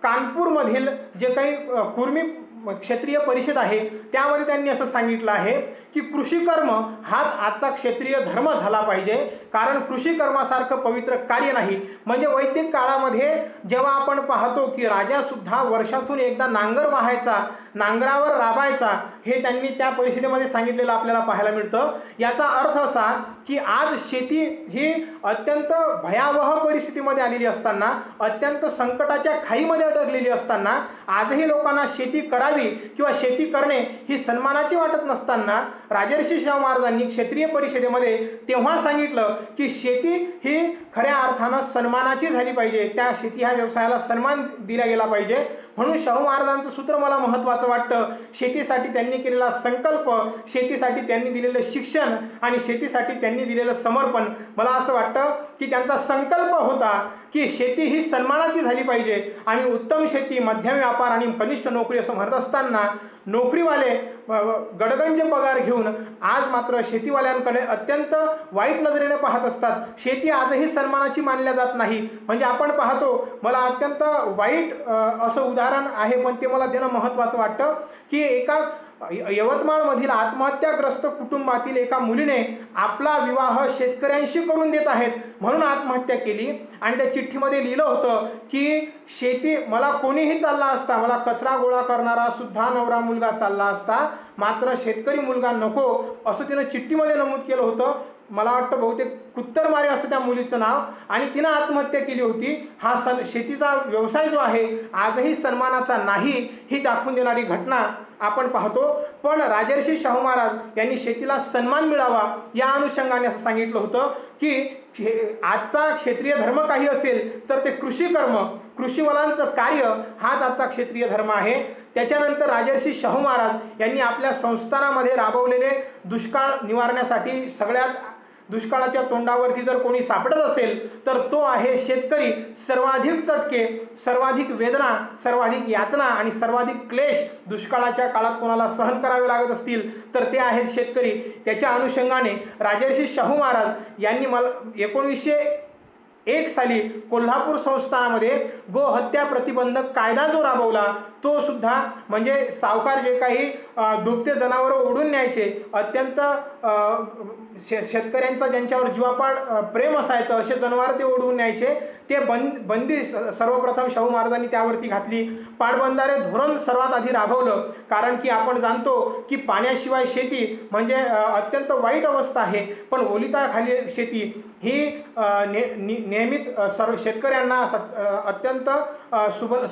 कानपूरमधील जे काही कुर्मी क्षेत्रीय परिषद आहे त्यामध्ये त्यांनी असं सांगितलं आहे की कृषीकर्म हाच आजचा क्षेत्रीय धर्म झाला पाहिजे, कारण कृषीकर्मासारखं पवित्र कार्य नाही. म्हणजे वैदिक काळामध्ये जेव्हा आपण पाहतो की राजासुद्धा वर्षातून एकदा नांगर वाहायचा, नांगरावर राबायचा, हे त्यांनी त्या परिषदेमध्ये सांगितलेलं आपल्याला पाहायला मिळतं. याचा अर्थ असा की आज शेती ही अत्यंत भयावह परिस्थितीमध्ये आलेली असताना, अत्यंत संकटाच्या खाईमध्ये अडकलेली असताना आजही लोकांना शेती करावी किंवा शेती करणे ही सन्मानाची वाटत नसताना राजर्षी शाहू महाराजांनी क्षेत्रीय परिषदेमध्ये तेव्हा सांगितलं की शेती ही खऱ्या अर्थानं सन्मानाची झाली पाहिजे, त्या शेती ह्या व्यवसायाला सन्मान दिला गेला पाहिजे. म्हणून शाहू महाराजांचं सूत्र मला महत्त्वाचं वाटतं. शेतीसाठी त्यांनी केलेला संकल्प, शेतीसाठी त्यांनी दिलेलं शिक्षण आणि शेतीसाठी त्यांनी दिलेलं समर्पण, मला असं वाटतं की त्यांचा संकल्प होता की शेती ही सन्मानाची झाली पाहिजे. आणि उत्तम शेती, मध्यम व्यापार आणि कनिष्ठ नोकरी असं म्हणत असताना नोकरीवाले गडगंज पगार घेऊन आज मात्र शेतीवाल्यांकडे अत्यंत वाईट नजरेने पाहत असतात. शेती आजही सन्मानाची मानल्या जात नाही. म्हणजे आपण पाहतो, मला अत्यंत वाईट असं उदाहरण आहे पण ते मला देणं महत्त्वाचं वाटतं की एका यवतमाळमधील आत्महत्याग्रस्त कुटुंबातील एका मुलीने आपला विवाह शेतकऱ्यांशी करून देत आहेत म्हणून आत्महत्या केली. आणि त्या चिठ्ठीमध्ये लिहिलं होतं की शेती मला कोणीही चालला असता, मला कचरा गोळा करणारा सुद्धा नवरा मुलगा चालला असता, मात्र शेतकरी मुलगा नको असं तिनं चिठ्ठीमध्ये नमूद केलं होतं. मला वाटतं बहुतेक कुत्तरमारे असं त्या मुलीचं नाव, आणि तिनं आत्महत्या केली होती. हा शेतीचा व्यवसाय जो आहे आजही सन्मानाचा नाही ही दाखवून देणारी घटना आपण पाहतो. पण राजर्षी शाहू महाराज यांनी शेतीला सन्मान मिळावा या अनुषंगाने असं सांगितलं होतं की आजचा क्षेत्रीय धर्म काही असेल तर ते कृषी कर्म, कृषीवलांचं कार्य हाच आजचा क्षेत्रीय धर्म आहे. त्याच्यानंतर राजर्षी शाहू महाराज यांनी आपल्या संस्थानामध्ये राबवलेले दुष्काळ निवारण्यासाठी सगळ्यात दुष्काळाच्या तोंडावरती जर कोणी सापडत असेल तर तो आहे शेतकरी. सर्वाधिक चटके, सर्वाधिक वेदना, सर्वाधिक यातना आणि सर्वाधिक क्लेश दुष्काळाच्या काळात कोणाला सहन करावे लागत असतील तर ते आहेत शेतकरी. त्याच्या अनुषंगाने राजर्षी शाहू महाराज यांनी मला 1901 साली कोल्हापूर संस्थानामध्ये गोहत्या प्रतिबंधक कायदा जो राबवला तो सुद्धा म्हणजे सावकार जे काही दुभते जनावरं ओढून न्यायचे, अत्यंत शेतकऱ्यांचा ज्यांच्यावर जीवापाड प्रेम असायचं असे जनावर ते ओढवून न्यायचे, ते बंदी सर्वप्रथम शाहू महाराजांनी त्यावरती घातली. पाटबंधारे धोरण सर्वात आधी राबवलं, कारण की आपण जाणतो की पाण्याशिवाय शेती म्हणजे अत्यंत वाईट अवस्था आहे. पण ओलिताखाली शेती ही नेहमीच सर्व शेतकऱ्यांना अत्यंत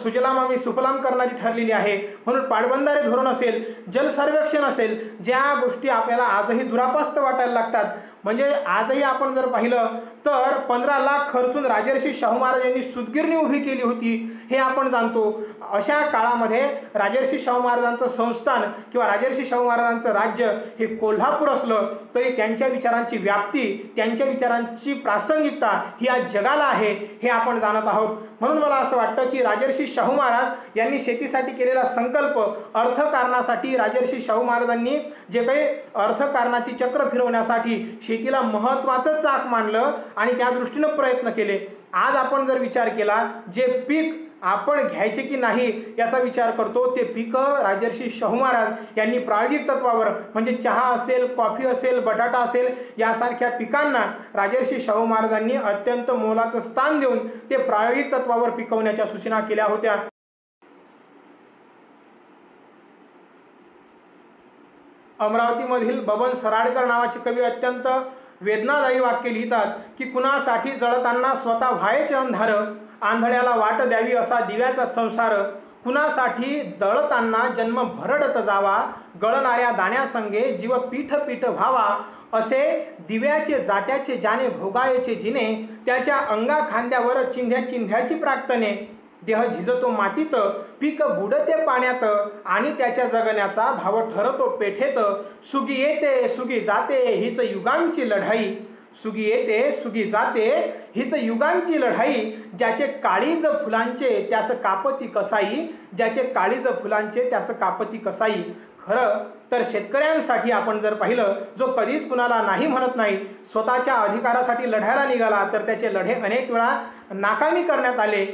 सुजलाम आणि सुफलाम करणारी ठरलेली आहे. म्हणून पाटबंधारे धोरण असेल, जल सर्वेक्षण असेल, ज्या गोष्टी आपल्याला आजही दुरापास्त वाटायला लागतात. म्हणजे आजही आपण जर पाहिलं तर 15 लाख खर्चून राजर्षी शाहू महाराज यांनी सूतगिरणी उभी केली होती हे आपण जाणतो. अशा काळामध्ये राजर्षी शाहू महाराजांचं संस्थान किंवा राजर्षी शाहू महाराजांचं राज्य हे कोल्हापूर असलं तरी त्यांच्या विचारांची व्याप्ती, त्यांच्या विचारांची प्रासंगिकता ही आज जगाला आहे हे आपण जाणत आहोत. म्हणून मला असं वाटतं की राजर्षी शाहू महाराज यांनी शेतीसाठी केलेला संकल्प, अर्थकारणासाठी राजर्षी शाहू महाराजांनी जे काही अर्थकारणाची चक्र फिरवण्यासाठी शेतीला महत्त्वाचं चाक मानलं आणि त्या दृष्टीनं प्रयत्न केले. आज आपण जर विचार केला, जे पीक आपण घ्यायचे की नाही याचा विचार करतो, ते पिकं राजर्षी शाहू महाराज यांनी प्रायोगिक तत्वावर म्हणजे चहा असेल, कॉफी असेल, बटाटा असेल यासारख्या पिकांना राजर्षी शाहू महाराजांनी अत्यंत मोलाचं स्थान देऊन ते प्रायोगिक तत्वावर पिकवण्याच्या सूचना केल्या होत्या. अमरावतीमधील बबन सराडकर नावाचे कवी अत्यंत वेदनादायी वाक्य लिहितात की कुणासाठी जळताना स्वतः व्हायचे अंधार, आंधळ्याला वाट द्यावी असा दिव्याचा संसार, कुणासाठी दळताना जन्म भरडत जावा, गळणाऱ्या दाण्यासंगे जीव पीठ पीठ व्हावा, असे दिव्याचे जात्याचे ज्याने भोगायचे जिने, त्याच्या अंगा खांद्यावर चिंध्या चिंध्याची प्राक्तने, देह झिजतो मातीत, पीक बुडते पाण्यात, आणि त्याच्या जगण्याचा भाव ठरतो पेठेत, सुगी येते सुगी जाते हीच युगांची लढाई, सुगी येते सुगी जाते हीच युगांची लढाई, ज्याचे काळीज फुलांचे त्यास कापती कसाई, ज्याचे काळीज फुलांचे त्यास कापती कसाई. खरं तर शेतकऱ्यांसाठी आपण जर पाहिलं, जो कधीच कुणाला नाही म्हणत नाही, स्वतःच्या अधिकारासाठी लढायला निघाला तर त्याचे लढे अनेक वेळा नाकामी करण्यात आले,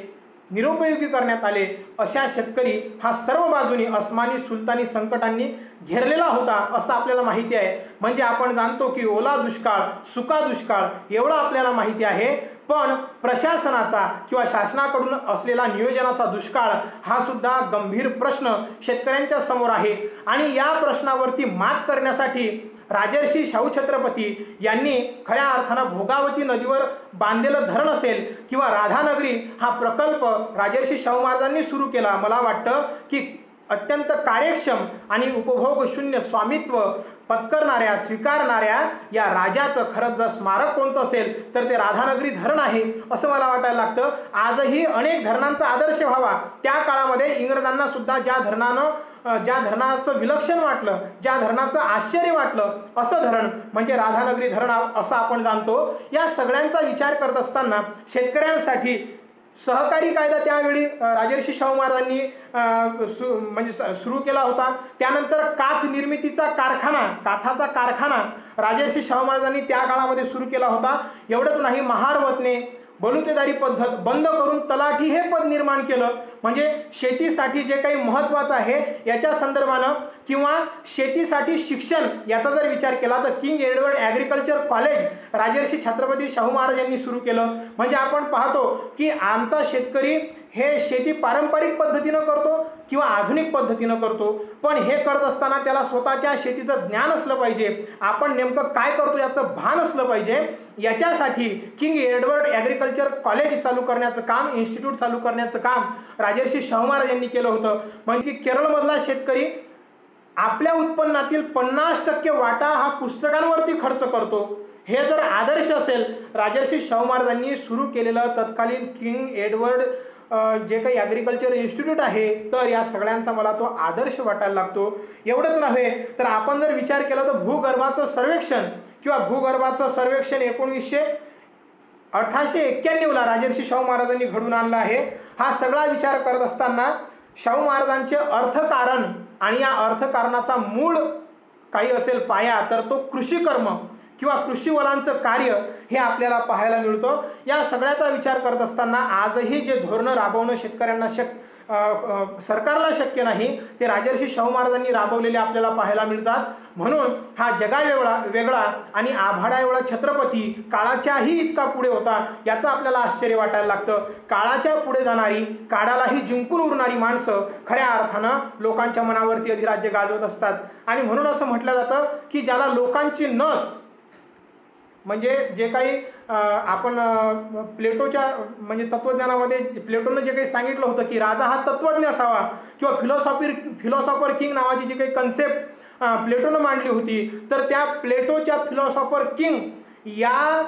निरुपयोगी करण्यात आले. अशा शेतकरी हा सर्व बाजूनी अस्मानी सुलतानी संकटांनी घेरलेला होता असं आपल्याला माहिती आहे. म्हणजे आपण जाणतो की ओला दुष्काळ, सुका दुष्काळ एवढं आपल्याला माहिती आहे. पण प्रशासनाचा किंवा शासनाकडून असलेला नियोजनाचा दुष्काळ हा सुद्धा गंभीर प्रश्न शेतकऱ्यांच्या समोर आहे. आणि या प्रश्नावरती मात करण्यासाठी राजर्षी शाहू छत्रपती यांनी खऱ्या अर्थानं भोगावती नदीवर बांधलेलं धरण असेल किंवा राधानगरी हा प्रकल्प राजर्षी शाहू महाराजांनी सुरू केला. मला वाटतं की अत्यंत कार्यक्षम आणि उपभोगशून्य स्वामित्व पत्करणाऱ्या, स्वीकारणाऱ्या या राजाचं खरंच जर स्मारक कोणतं असेल तर ते राधानगरी धरण आहे असं मला वाटायला लागतं. आजही अनेक धरणांचा आदर्श व्हावा. त्या काळामध्ये इंग्रजांना सुद्धा ज्या धरणाचं विलक्षण वाटलं, ज्या धरणाचं आश्चर्य वाटलं असं धरण म्हणजे राधानगरी धरण असं आपण जाणतो. या सगळ्यांचा विचार करत असताना शेतकऱ्यांसाठी सहकारी कायदा त्यावेळी राजर्षी शाहू महाराजांनी सुरू केला होता. त्यानंतर काथ निर्मितीचा कारखाना, काथाचा कारखाना राजर्षी शाहू महाराजांनी त्या काळामध्ये सुरू केला होता. एवढंच नाही, महारवतने बलुतेदारी पद्धत बंद करून तलाठी हे पद निर्माण केलं. म्हणजे शेतीसाठी जे काही महत्त्वाचं आहे याच्या संदर्भानं किंवा शेतीसाठी शिक्षण याचा जर विचार केला तर king Edward agriculture college Rajarshi Chhatrapati Shahu Maharaj यांनी सुरू केलं. म्हणजे आपण पाहतो की आमचा शेतकरी हे शेती पारंपरिक पद्धतीनं करतो किंवा आधुनिक पद्धतीनं करतो, पण हे करत असताना त्याला स्वतःच्या शेतीचं ज्ञान असलं पाहिजे, आपण नेमकं काय करतो याचं भान असलं पाहिजे. याच्यासाठी किंग एडवर्ड ॲग्रिकल्चर कॉलेज चालू करण्याचं काम, इन्स्टिट्यूट चालू करण्याचं काम राजर्षी शाहू महाराज यांनी केलं होतं. म्हणजे केरळमधला शेतकरी आपल्या उत्पन्नातील 50% वाटा हा पुस्तकांवरती खर्च करतो. हे जर आदर्श असेल, राजर्षी शाहू महाराजांनी सुरू केलेलं तत्कालीन किंग एडवर्ड जे काही ॲग्रिकल्चर इन्स्टिट्यूट आहे, तर या सगळ्यांचा मला तो आदर्श वाटायला लागतो. एवढंच नव्हे तर आपण जर विचार केला तर भूगर्भाचं सर्वेक्षण किंवा भूगर्भाचं सर्वेक्षण 1891ला राजर्षी शाहू महाराजांनी घडून आणलं आहे. हा सगळा विचार करत असताना शाहू महाराजांचे अर्थकारण आणि या अर्थकारणाचा मूळ काही असेल पाया, तर तो कृषीकर्म किंवा कृषीवलांचं कार्य हे आपल्याला पाहायला मिळतं. या सगळ्याचा विचार करत असताना आजही जे धोरणं राबवणं शेतकऱ्यांना सरकारला शक्य नाही, ते राजर्षी शाहू महाराजांनी राबवलेले आपल्याला पाहायला मिळतात. म्हणून हा वेगळा आणि आभाळा एवढा छत्रपती काळाच्याही इतका पुढे होता, याचं आपल्याला आश्चर्य वाटायला लागतं. काळाच्या पुढे जाणारी, काळालाही जिंकून उरणारी माणसं खऱ्या अर्थानं लोकांच्या मनावरती अधिराज्य गाजवत असतात. आणि म्हणून असं म्हटलं जातं की ज्याला लोकांची नस, म्हणजे जे काही आपण प्लेटोच्या म्हणजे तत्वज्ञानामध्ये प्लेटोनं जे काही सांगितलं होतं की राजा हा तत्वज्ञ असावा किंवा फिलॉसॉफर किंग नावाची जी काही कन्सेप्ट प्लेटोनं मांडली होती, तर त्या प्लेटोच्या फिलॉसॉफर किंग या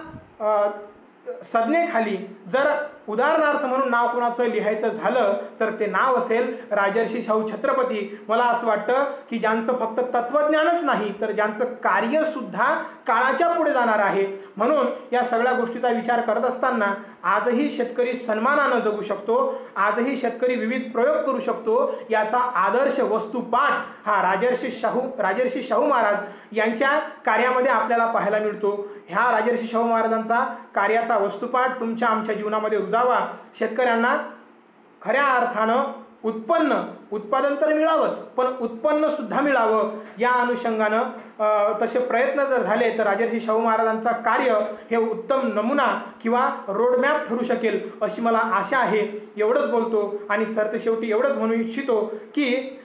संज्ञेखाली जर उदाहरणार्थ म्हणून नाव कोणाचं लिहायचं झालं तर ते नाव असेल राजर्षी शाहू छत्रपती. मला असं वाटतं की ज्यांचं फक्त तत्वज्ञानच नाही तर ज्यांचं कार्यसुद्धा काळाच्या पुढे जाणार आहे. म्हणून या सगळ्या गोष्टीचा विचार करत असताना आजही शेतकरी सन्मानानं जगू शकतो, आजही शेतकरी विविध प्रयोग करू शकतो, याचा आदर्श वस्तुपाठ हा राजर्षी शाहू महाराज यांच्या कार्यामध्ये आपल्याला पाहायला मिळतो. ह्या राजर्षी शाहू महाराजांचा कार्याचा वस्तुपाठ तुमच्या आमच्या जीवनामध्ये रुजावा. शेतकऱ्यांना खऱ्या अर्थानं उत्पादन तर मिळावंच, पण उत्पन्न सुद्धा मिळावं, या अनुषंगानं तसे प्रयत्न जर झाले तर राजर्षी शाहू महाराजांचा कार्य हे उत्तम नमुना किंवा रोडमॅप ठरू शकेल अशी मला आशा आहे. एवढंच बोलतो आणि सरतेशेवटी एवढंच म्हणू इच्छितो की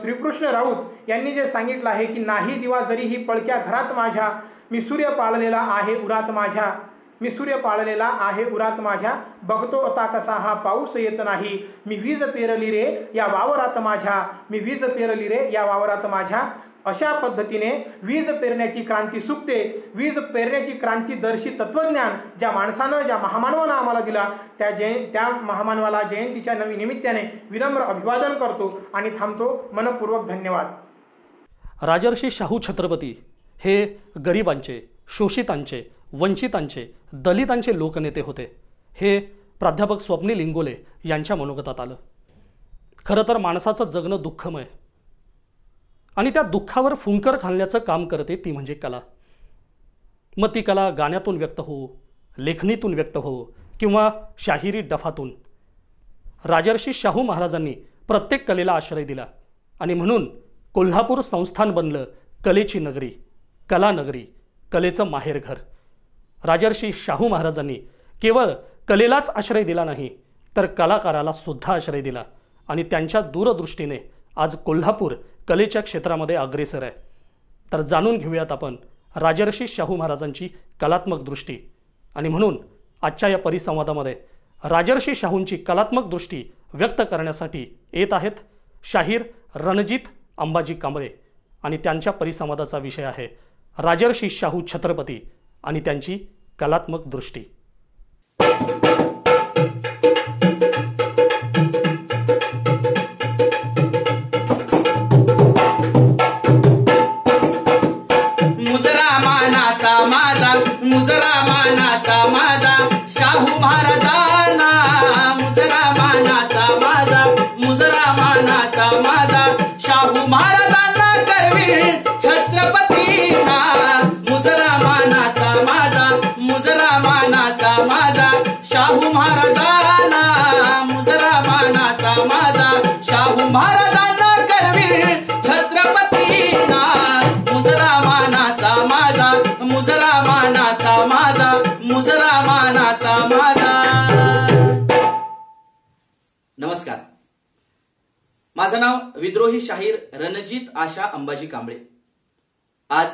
श्रीकृष्ण राऊत यांनी जे सांगितलं आहे की नाही दिवा जरीही पळक्या घरात माझ्या, मी सूर्य पाळलेला आहे उरात माझ्या, बघतो आता कसा हा पाऊस येत नाही, मी वीज पेरली रे या वावरात माझ्या. अशा पद्धतीने वीज पेरण्याची क्रांती सुकते. वीज पेरण्याची क्रांती दर्शी तत्वज्ञान ज्या महामानवानं आम्हाला दिला, त्या महामानवाला जयंतीच्या निमित्ताने विनम्र अभिवादन करतो आणि थांबतो. मनपूर्वक धन्यवाद. राजर्षी शाहू छत्रपती हे गरिबांचे, शोषितांचे, वंचितांचे, दलितांचे लोकनेते होते. हे प्राध्यापक स्वप्नील इंगोले यांच्या मनोगतात आलं. खरं तर माणसाचं जगणं दुःखमय आणि त्या दुःखावर फुंकर घालण्याचं काम करते ती म्हणजे कला. मग ती कला गाण्यातून व्यक्त हो, लेखणीतून व्यक्त हो किंवा शाहिरी डफातून. राजर्षी शाहू महाराजांनी प्रत्येक कलेला आश्रय दिला आणि म्हणून कोल्हापूर संस्थान बनलं कलेची नगरी, कलानगरी, कलेचं माहेरघर. राजर्षी शाहू महाराजांनी केवळ कलेलाच आश्रय दिला नाही तर कलाकाराला सुद्धा आश्रय दिला आणि त्यांच्या दूरदृष्टीने आज कोल्हापूर कलेच्या क्षेत्रामध्ये अग्रेसर आहे. तर जाणून घेऊयात आपण राजर्षी शाहू महाराजांची कलात्मक दृष्टी. आणि म्हणून आजच्या या परिसंवादामध्ये राजर्षी शाहूंची कलात्मक दृष्टी व्यक्त करण्यासाठी येत आहेत शाहीर रणजित अंबाजी कांबळे आणि त्यांच्या परिसंवादाचा विषय आहे राजर्षी शाहू छत्रपती आणि त्यांची कलात्मक दृष्टी. मुजरा मानाचा माझा शाहू महाराजांना, मुजरा मानाचा माझा शाहू महाराजांना करवी छत्रपतींना. मुजरा मानाचा माझा शाहू महाराजांना, मुजरा मानाचा माझा शाहू महाराजांना करवी छत्रपतींना. मुजरा मानाचा माझा नमस्कार, माझं नाव विद्रोही शाहीर रणजित आशा अंबाजी कांबळे. आज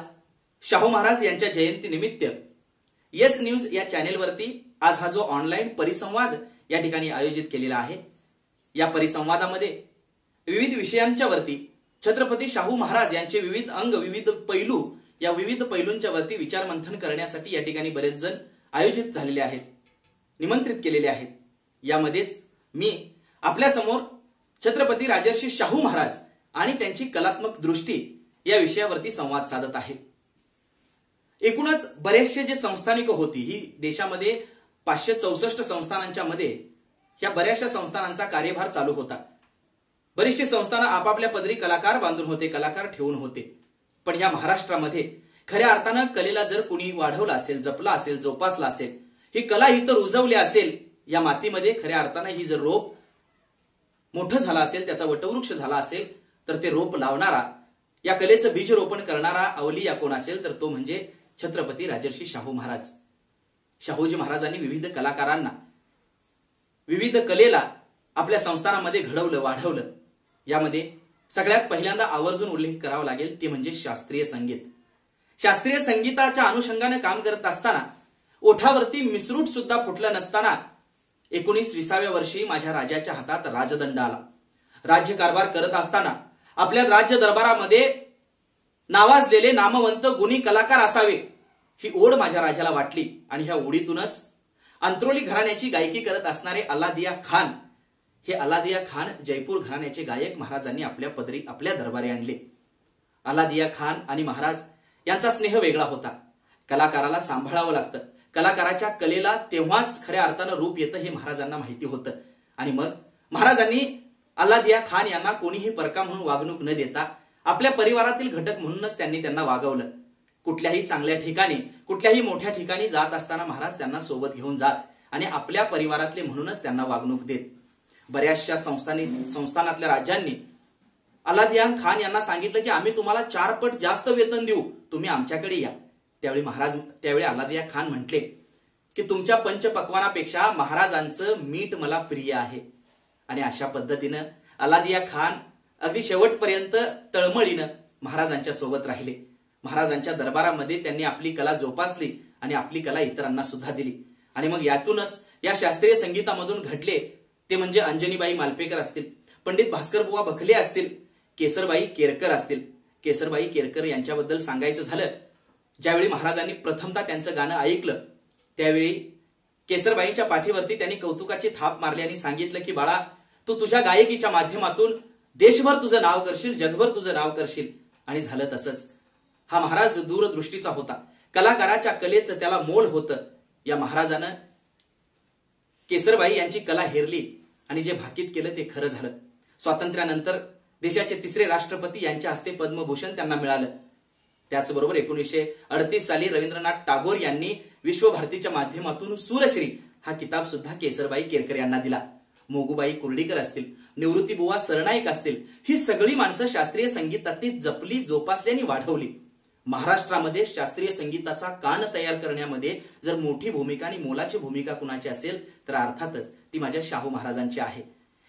शाहू महाराज यांच्या जयंती निमित्त येस न्यूज या चॅनेलवरती आज हा जो ऑनलाईन परिसंवाद या ठिकाणी आयोजित केलेला आहे, या परिसंवादामध्ये विविध विषयांच्या वरती छत्रपती शाहू महाराज यांचे विविध अंग, विविध पैलू या विविध पैलूंच्या वरती विचारमंथन करण्यासाठी या ठिकाणी बरेच जण आयोजित झालेले आहेत, निमंत्रित केलेले आहेत. यामध्येच मी आपल्या समोर छत्रपती राजर्षी शाहू महाराज आणि त्यांची कलात्मक दृष्टी या विषयावरती संवाद साधत आहे. एकूणच बरेचसे जे संस्थानिक होती, ही देशामध्ये 564 संस्थानांच्या मध्ये ह्या बऱ्याचशा संस्थानांचा कार्यभार चालू होता. बरीचशी संस्थानं आपापल्या पदरी कलाकार बांधून होते, कलाकार ठेवून होते. पण या महाराष्ट्रामध्ये खऱ्या अर्थानं कलेला जर कुणी वाढवलं असेल, जपला असेल, जोपासला असेल, ही कला इथं रुजवली असेल या मातीमध्ये, खऱ्या अर्थानं ही जर रोप मोठं झाला असेल, त्याचा वटवृक्ष झाला असेल, तर ते रोप लावणारा, या कलेचं बीज रोपण करणारा अवलिया कोण असेल तर तो म्हणजे छत्रपती राजर्षी शाहू महाराज. शाहूजी महाराजांनी विविध कलाकारांना, विविध कलेला आपल्या संस्थानामध्ये घडवलं, वाढवलं. यामध्ये सगळ्यात पहिल्यांदा आवर्जून उल्लेख करावा लागेल ते म्हणजे शास्त्रीय संगीत. शास्त्रीय संगीताच्या अनुषंगाने काम करत असताना ओठावरती मिसरूट सुद्धा फुटलं नसताना 1920व्या वर्षी माझ्या राजाच्या हातात राजदंड आला. राज्यकारभार करत असताना आपल्या राज्य दरबारामध्ये नावाजलेले नामवंत गुणी कलाकार असावे ही ओढ माझ्या राजाला वाटली आणि ह्या ओढीतूनच अंत्रोली घराण्याची गायकी करत असणारे अल्लादिया खान, हे अल्लादिया खान जयपूर घराण्याचे गायक महाराजांनी आपल्या पदरी, आपल्या दरबारी आणले. अल्लादिया खान आणि महाराज यांचा स्नेह वेगळा होता. कलाकाराला सांभाळावं लागतं, कलाकाराच्या कलेला तेव्हाच खऱ्या अर्थानं रूप येतं हे महाराजांना माहिती होतं. आणि मग महाराजांनी अल्लादिया खान यांना कोणीही परका म्हणून वागणूक न देता आपल्या परिवारातील घटक म्हणूनच त्यांना वागवलं. कुठल्याही चांगल्या ठिकाणी, कुठल्याही मोठ्या ठिकाणी जात असताना महाराज त्यांना सोबत घेऊन जात आणि आपल्या परिवारातले म्हणूनच त्यांना वागणूक देत. बऱ्याचशा संस्थानातल्या राज्यांनी अल्लादिया खान यांना सांगितलं की आम्ही तुम्हाला 4 पट जास्त वेतन देऊ, तुम्ही आमच्याकडे या. त्यावेळी अल्लादिया खान म्हटले की तुमच्या पंचपक्वानापेक्षा महाराजांचं मीठ मला प्रिय आहे. आणि अशा पद्धतीनं अल्लादिया खान अगदी शेवटपर्यंत तळमळीनं महाराजांच्या सोबत राहिले. महाराजांच्या दरबारामध्ये त्यांनी आपली कला जोपासली आणि आपली कला इतरांना सुद्धा दिली. आणि मग यातूनच या शास्त्रीय संगीतामधून घडले ते म्हणजे अंजनीबाई मालपेकर असतील, पंडित भास्करबुवा बखले असतील, केसरबाई केरकर असतील. केसरबाई केरकर यांच्याबद्दल सांगायचं झालं, ज्यावेळी महाराजांनी प्रथमतः त्यांचं गाणं ऐकलं त्यावेळी केसरबाईंच्या पाठीवरती त्यांनी कौतुकाची थाप मारली आणि सांगितलं की बाळा, तू तुझ्या गायकीच्या माध्यमातून देशभर तुझं नाव करशील, जगभर तुझं नाव करशील. आणि झालं तसंच. हा महाराज दूरदृष्टीचा होता, कलाकाराच्या कलेचं त्याला मोल होतं. या महाराजानं केसरबाई यांची कला हेरली आणि जे भाकीत केलं ते खरं झालं. स्वातंत्र्यानंतर देशाचे 3रे राष्ट्रपती यांच्या हस्ते पद्मभूषण त्यांना मिळालं. त्याचबरोबर 1938 साली रवींद्रनाथ टागोर यांनी विश्वभारतीच्या माध्यमातून सूरश्री हा किताब सुद्धा केसरबाई केरकर यांना दिला. मोगूबाई कुर्डीकर असतील, निवृत्तीबुवा सरनाईक असतील, ही सगळी माणसं शास्त्रीय संगीतातली जपली, जोपासली आणि वाढवली. महाराष्ट्रामध्ये शास्त्रीय संगीताचा कान तयार करण्यामध्ये जर मोठी भूमिका आणि मोलाची भूमिका कुणाची असेल तर अर्थातच ती माझ्या शाहू महाराजांची आहे.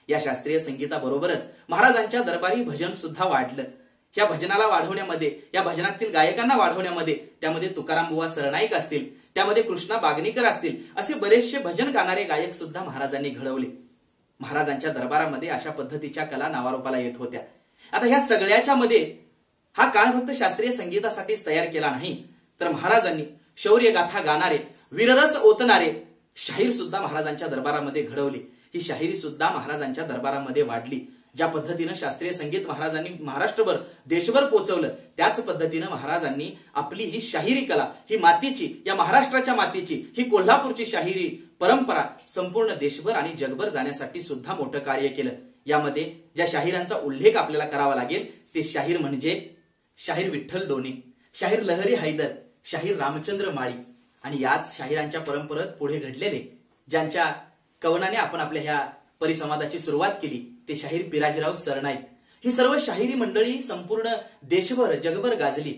या शास्त्रीय संगीताबरोबरच महाराजांच्या दरबारी भजन सुद्धा वाढलं. या भजनाला वाढवण्यामध्ये, या भजनातील गायकांना वाढवण्यामध्ये त्यामध्ये तुकारामबुवा सरनाईक असतील, त्यामध्ये कृष्णा बागनीकर असतील, असे बरेचसे भजन गाणारे गायक सुद्धा महाराजांनी घडवले. महाराजांच्या दरबारामध्ये अशा पद्धतीच्या कला नावारूपाला येत होत्या. आता ह्या सगळ्याच्या मध्ये हा काळ फक्त शास्त्रीय संगीतासाठीच तयार केला नाही, तर महाराजांनी शौर्य गाथा गाणारे, वीररस ओतणारे शाहीर सुद्धा महाराजांच्या दरबारामध्ये घडवली. ही शाहिरी सुद्धा महाराजांच्या दरबारामध्ये वाढली. ज्या पद्धतीनं शास्त्रीय संगीत महाराजांनी महाराष्ट्रभर, देशभर पोहोचवलं, त्याच पद्धतीनं महाराजांनी आपली ही शाहिरी कला, ही मातीची, या महाराष्ट्राच्या मातीची, ही कोल्हापूरची शाहिरी परंपरा संपूर्ण देशभर आणि जगभर जाण्यासाठी सुद्धा मोठं कार्य केलं. यामध्ये ज्या शाहिरांचा उल्लेख आपल्याला करावा लागेल ते शाहीर म्हणजे शाहीर विठ्ठल डोणे, शाहीर लहरी हैदर, शाहीर रामचंद्र माळी. आणि याच शाहिरांच्या परंपरेत पुढे घडलेले, ज्यांच्या कवनाने आपण आपल्या ह्या परिसंवादाची सुरुवात केली, ते शाहीर पिराजीराव सरनाईक. ही सर्व शाहिरी मंडळी संपूर्ण देशभर, जगभर गाजली.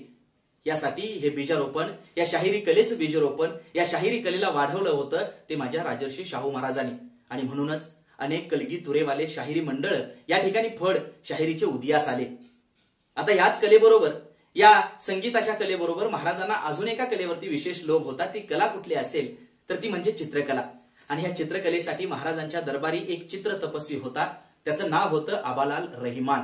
यासाठी हे बीजारोपण, या शाहिरी कलेचं बीजारोपण, या शाहिरी कलेला वाढवलं होतं ते माझ्या राजर्षी शाहू महाराजांनी. आणि म्हणूनच अनेक कलगी तुरेवाले शाहिरी मंडळ या ठिकाणी फड शाहिरीचे उदयास आले. आता याच कलेबरोबर, या संगीताच्या कलेबरोबर महाराजांना अजून एका कलेवरती विशेष लोभ होता. ती कला कुठली असेल तर ती म्हणजे चित्रकला. आणि ह्या चित्रकलेसाठी महाराजांच्या दरबारी एक चित्र तपस्वी होता, त्याचं नाव होतं आबालाल रहिमान.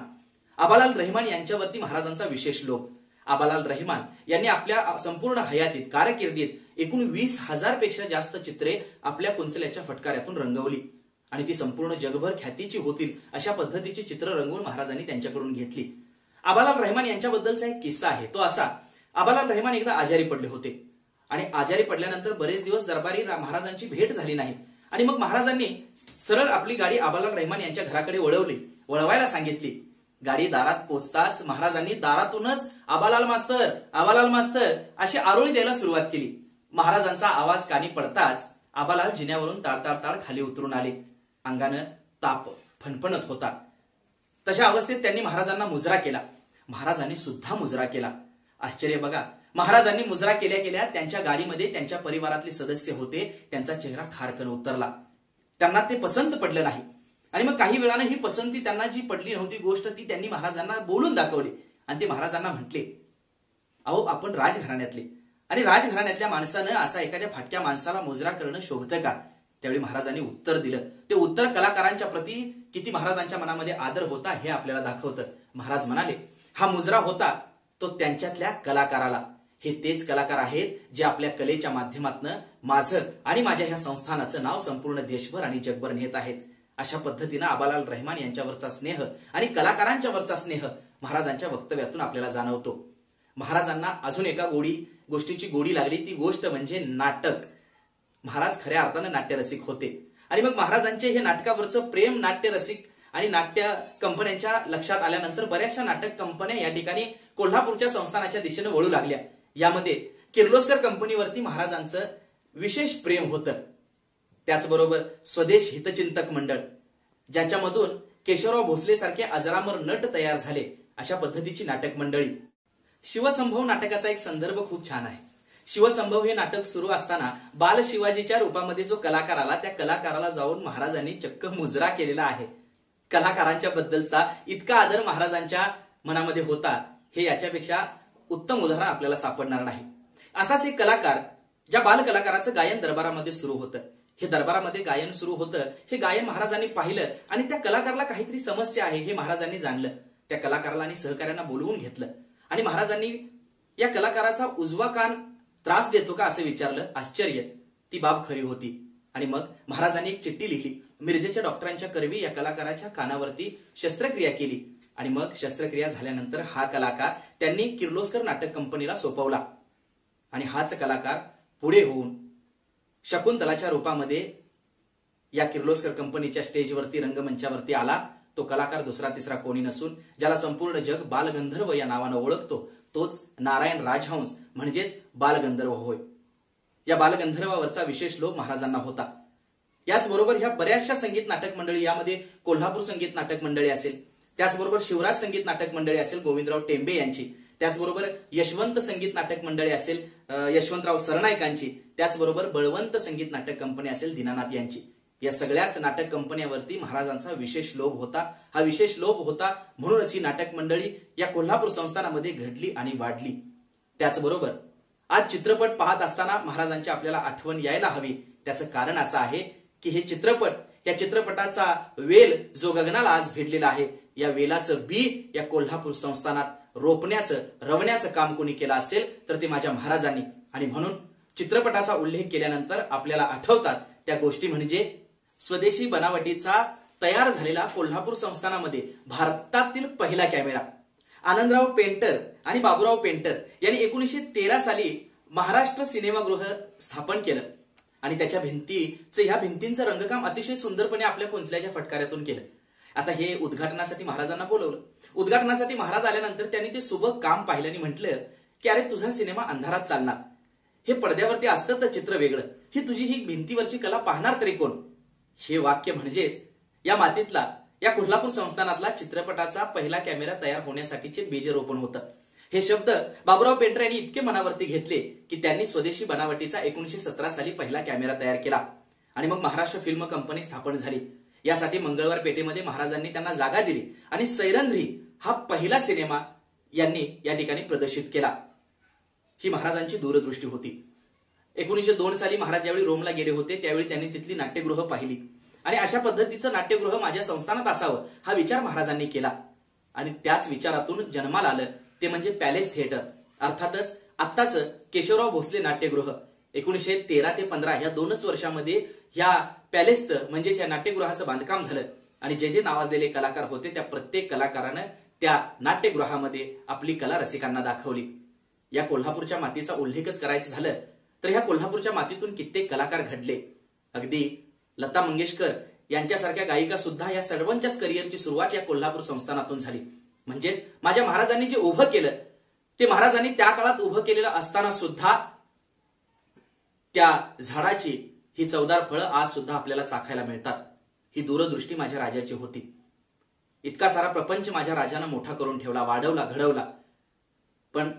आबालाल रहिमान यांच्यावरती महाराजांचा विशेष लोभ. आबालाल रहमान यांनी आपल्या संपूर्ण हयातीत कारकिर्दीत एकूण 20,000 पेक्षा जास्त चित्रे आपल्या कुंचल्याच्या फटकाऱ्यातून रंगवली आणि ती संपूर्ण जगभर ख्यातीची होतील अशा पद्धतीची चित्र रंगवून महाराजांनी त्यांच्याकडून घेतली. आबालाल रहमान यांच्याबद्दलचा एक किस्सा आहे. तो असा, आबालाल रहमान एकदा आजारी पडले होते आणि आजारी पडल्यानंतर बरेच दिवस दरबारी महाराजांची भेट झाली नाही आणि मग महाराजांनी सरळ आपली गाडी आबालाल रहमान यांच्या घराकडे वळवायला सांगितली. गाडी दारात पोहोचताच महाराजांनी दारातूनच आबालाल मास्तर अशी आरोळी द्यायला सुरुवात केली. महाराजांचा आवाज कानी पडताच आबालाल जिन्यावरून ताळ खाली उतरून आले. अंगानं ताप फणफणत होता. तशा अवस्थेत त्यांनी महाराजांना मुजरा केला. महाराजांनी सुद्धा मुजरा केला. आश्चर्य बघा, महाराजांनी मुजरा केल्या त्यांच्या गाडीमध्ये त्यांच्या परिवारातले सदस्य होते, त्यांचा चेहरा खारकन उतरला. त्यांना ते पसंत पडलं नाही आणि मग काही वेळानं ही पसंती त्यांना जी पडली नव्हती गोष्ट ती त्यांनी महाराजांना बोलून दाखवली आणि ते महाराजांना म्हटले, अहो आपण राजघराण्यातले आणि राजघराण्यातल्या माणसानं असा एखाद्या फाटक्या माणसाला मुजरा करणं शोभतं का? त्यावेळी महाराजांनी उत्तर दिलं. ते उत्तर कलाकारांच्या प्रती किती महाराजांच्या मनामध्ये आदर होता हे आपल्याला दाखवतं. महाराज म्हणाले, हा मुजरा होता तो त्यांच्यातल्या कलाकाराला. हे तेच कलाकार आहेत जे आपल्या कलेच्या माध्यमातून माझं आणि माझ्या ह्या संस्थानाचं नाव संपूर्ण देशभर आणि जगभर नेत आहेत. अशा पद्धतीनं आबालाल रहमान यांच्यावरचा स्नेह आणि कलाकारांच्यावरचा स्नेह महाराजांच्या वक्तव्यातून आपल्याला जाणवतो. महाराजांना अजून एका गोष्टीची गोडी लागली. ती गोष्ट म्हणजे नाटक. महाराज खऱ्या अर्थानं नाट्यरसिक होते आणि मग महाराजांचे हे नाटकावरचं प्रेम नाट्यरसिक आणि नाट्य कंपन्यांच्या लक्षात आल्यानंतर बऱ्याचशा नाटक कंपन्या या ठिकाणी कोल्हापूरच्या संस्थानाच्या दिशेने वळू लागल्या. यामध्ये किर्लोस्कर कंपनीवरती महाराजांचं विशेष प्रेम होतं. त्याचबरोबर स्वदेश हितचिंतक मंडळ, ज्याच्यामधून केशवराव भोसले सारखे अजरामर नट तयार झाले, अशा पद्धतीची नाटक मंडळी. शिवसंभव नाटकाचा एक संदर्भ खूप छान आहे. शिवसंभव हे नाटक सुरू असताना बाल शिवाजीच्या रूपामध्ये जो कलाकार आला त्या कलाकाराला जाऊन महाराजांनी चक्क मुजरा केलेला आहे. कलाकारांच्या बद्दलचा इतका आदर महाराजांच्या मनामध्ये होता, हे याच्यापेक्षा उत्तम उदाहरण आपल्याला सापडणार नाही. असाच एक कलाकार, ज्या बाल कलाकाराचं गायन दरबारामध्ये सुरू होतं. हे दरबारामध्ये गायन सुरू होतं, हे गायन महाराजांनी पाहिलं आणि त्या कलाकाराला काहीतरी समस्या आहे हे महाराजांनी जाणलं. त्या कलाकाराला आणि सहकार्यांना बोलवून घेतलं आणि महाराजांनी या कलाकाराचा उजवा कान त्रास देतो का असं विचारलं. आश्चर्य, ती बाब खरी होती. आणि मग महाराजांनी एक चिठ्ठी लिहिली. मिरजेच्या डॉक्टरांच्या करवी या कलाकाराच्या कानावरती शस्त्रक्रिया केली आणि मग शस्त्रक्रिया झाल्यानंतर हा कलाकार त्यांनी किर्लोस्कर नाटक कंपनीला सोपवला आणि हाच कलाकार पुढे होऊन शकुंतलाच्या रूपामध्ये या किर्लोस्कर कंपनीच्या स्टेजवरती रंगमंचावरती आला. तो कलाकार दुसरा तिसरा कोणी नसून ज्याला संपूर्ण जग बालगंधर्व या नावानं ओळखतो, तोच नारायण राजहंस म्हणजेच बालगंधर्व होय. या बालगंधर्वावरचा विशेष लोभ महाराजांना होता. याचबरोबर ह्या बऱ्याचशा संगीत नाटक मंडळी, यामध्ये कोल्हापूर संगीत नाटक मंडळी असेल, त्याचबरोबर शिवराज संगीत नाटक मंडळी असेल गोविंदराव टेंबे यांची, त्याचबरोबर यशवंत संगीत नाटक मंडळी असेल यशवंतराव सरनाईकांची, त्याचबरोबर बळवंत संगीत नाटक कंपनी असेल दीनानाथ यांची. या सगळ्याच नाटक कंपन्यावरती महाराजांचा विशेष लोभ होता. हा विशेष लोभ होता म्हणूनच ही नाटक मंडळी या कोल्हापूर संस्थानामध्ये घडली आणि वाढली. त्याचबरोबर आज चित्रपट पाहत असताना महाराजांची आपल्याला आठवण यायला हवी. त्याचं कारण असं आहे की हे चित्रपट, या चित्रपटाचा वेल जो गगनाला आज भिडलेला आहे, या वेलाचं बी या कोल्हापूर संस्थानात रवण्याचं काम कोणी केलं असेल तर ते माझ्या महाराजांनी. आणि म्हणून चित्रपटाचा उल्लेख केल्यानंतर आपल्याला आठवतात त्या गोष्टी म्हणजे स्वदेशी बनावटीचा तयार झालेला कोल्हापूर संस्थानामध्ये भारतातील पहिला कॅमेरा. आनंदराव पेंटर आणि बाबूराव पेंटर यांनी 1913 साली महाराष्ट्र सिनेमागृह स्थापन केलं आणि त्याच्या ह्या भिंतींचं रंगकाम अतिशय सुंदरपणे आपल्या कुंचल्याच्या फटकाऱ्यातून केलं. आता हे उद्घाटनासाठी महाराजांना बोलवलं. उद्घाटनासाठी महाराज आल्यानंतर त्यांनी ते सुबक काम पाहिलं आणि म्हटलं की अरे तुझा सिनेमा अंधारात चालणार, हे पडद्यावरती असतं तर चित्र वेगळं, ही तुझी ही भिंतीवरची कला पाहणार तरी कोण. हे वाक्य म्हणजेच या मातीतला, या कोल्हापूर संस्थानातला चित्रपटाचा पहिला कॅमेरा तयार होण्यासाठीचे बीजरोपण होतं. हे शब्द बाबूराव पेंटर यांनी इतके मनावरती घेतले की त्यांनी स्वदेशी बनावटीचा 1917 साली पहिला कॅमेरा तयार केला आणि मग महाराष्ट्र फिल्म कंपनी स्थापन झाली. यासाठी मंगळवार पेठेमध्ये महाराजांनी त्यांना जागा दिली आणि सैरंध्री हा पहिला सिनेमा यांनी या ठिकाणी प्रदर्शित केला. ही महाराजांची दूरदृष्टी होती. 1902 साली महाराज ज्यावेळी रोमला गेले होते त्यावेळी त्यांनी तिथली नाट्यगृह पाहिली आणि अशा पद्धतीचं नाट्यगृह माझ्या संस्थानात असावं हा विचार महाराजांनी केला आणि त्याच विचारातून जन्माला आलं ते म्हणजे पॅलेस थिएटर. अर्थातच आत्ताच केशवराव भोसले नाट्यगृह 1913 ते 15 या 2च वर्षामध्ये ह्या पॅलेसचं म्हणजेच या नाट्यगृहाचं बांधकाम झालं आणि जे जे नावाजलेले कलाकार होते त्या प्रत्येक कलाकारानं त्या नाट्यगृहामध्ये आपली कला रसिकांना दाखवली. या कोल्हापूरच्या मातीचा उल्लेखच करायचं झालं तर ह्या कोल्हापूरच्या मातीतून कित्येक कलाकार घडले. अगदी लता मंगेशकर यांच्यासारख्या गायिका सुद्धा या सर्वांच्याच करिअरची सुरुवात या कोल्हापूर संस्थानातून झाली. म्हणजेच माझ्या महाराजांनी जे उभं केलं ते महाराजांनी त्या काळात उभं केलेलं असताना सुद्धा त्या झाडाची ही चवदार फळं आज सुद्धा आपल्याला चाखायला मिळतात. ही दूरदृष्टी माझ्या राजाची होती. इतका सारा प्रपंच माझ्या राजानं मोठा करून ठेवला, वाढवला, घडवला. पण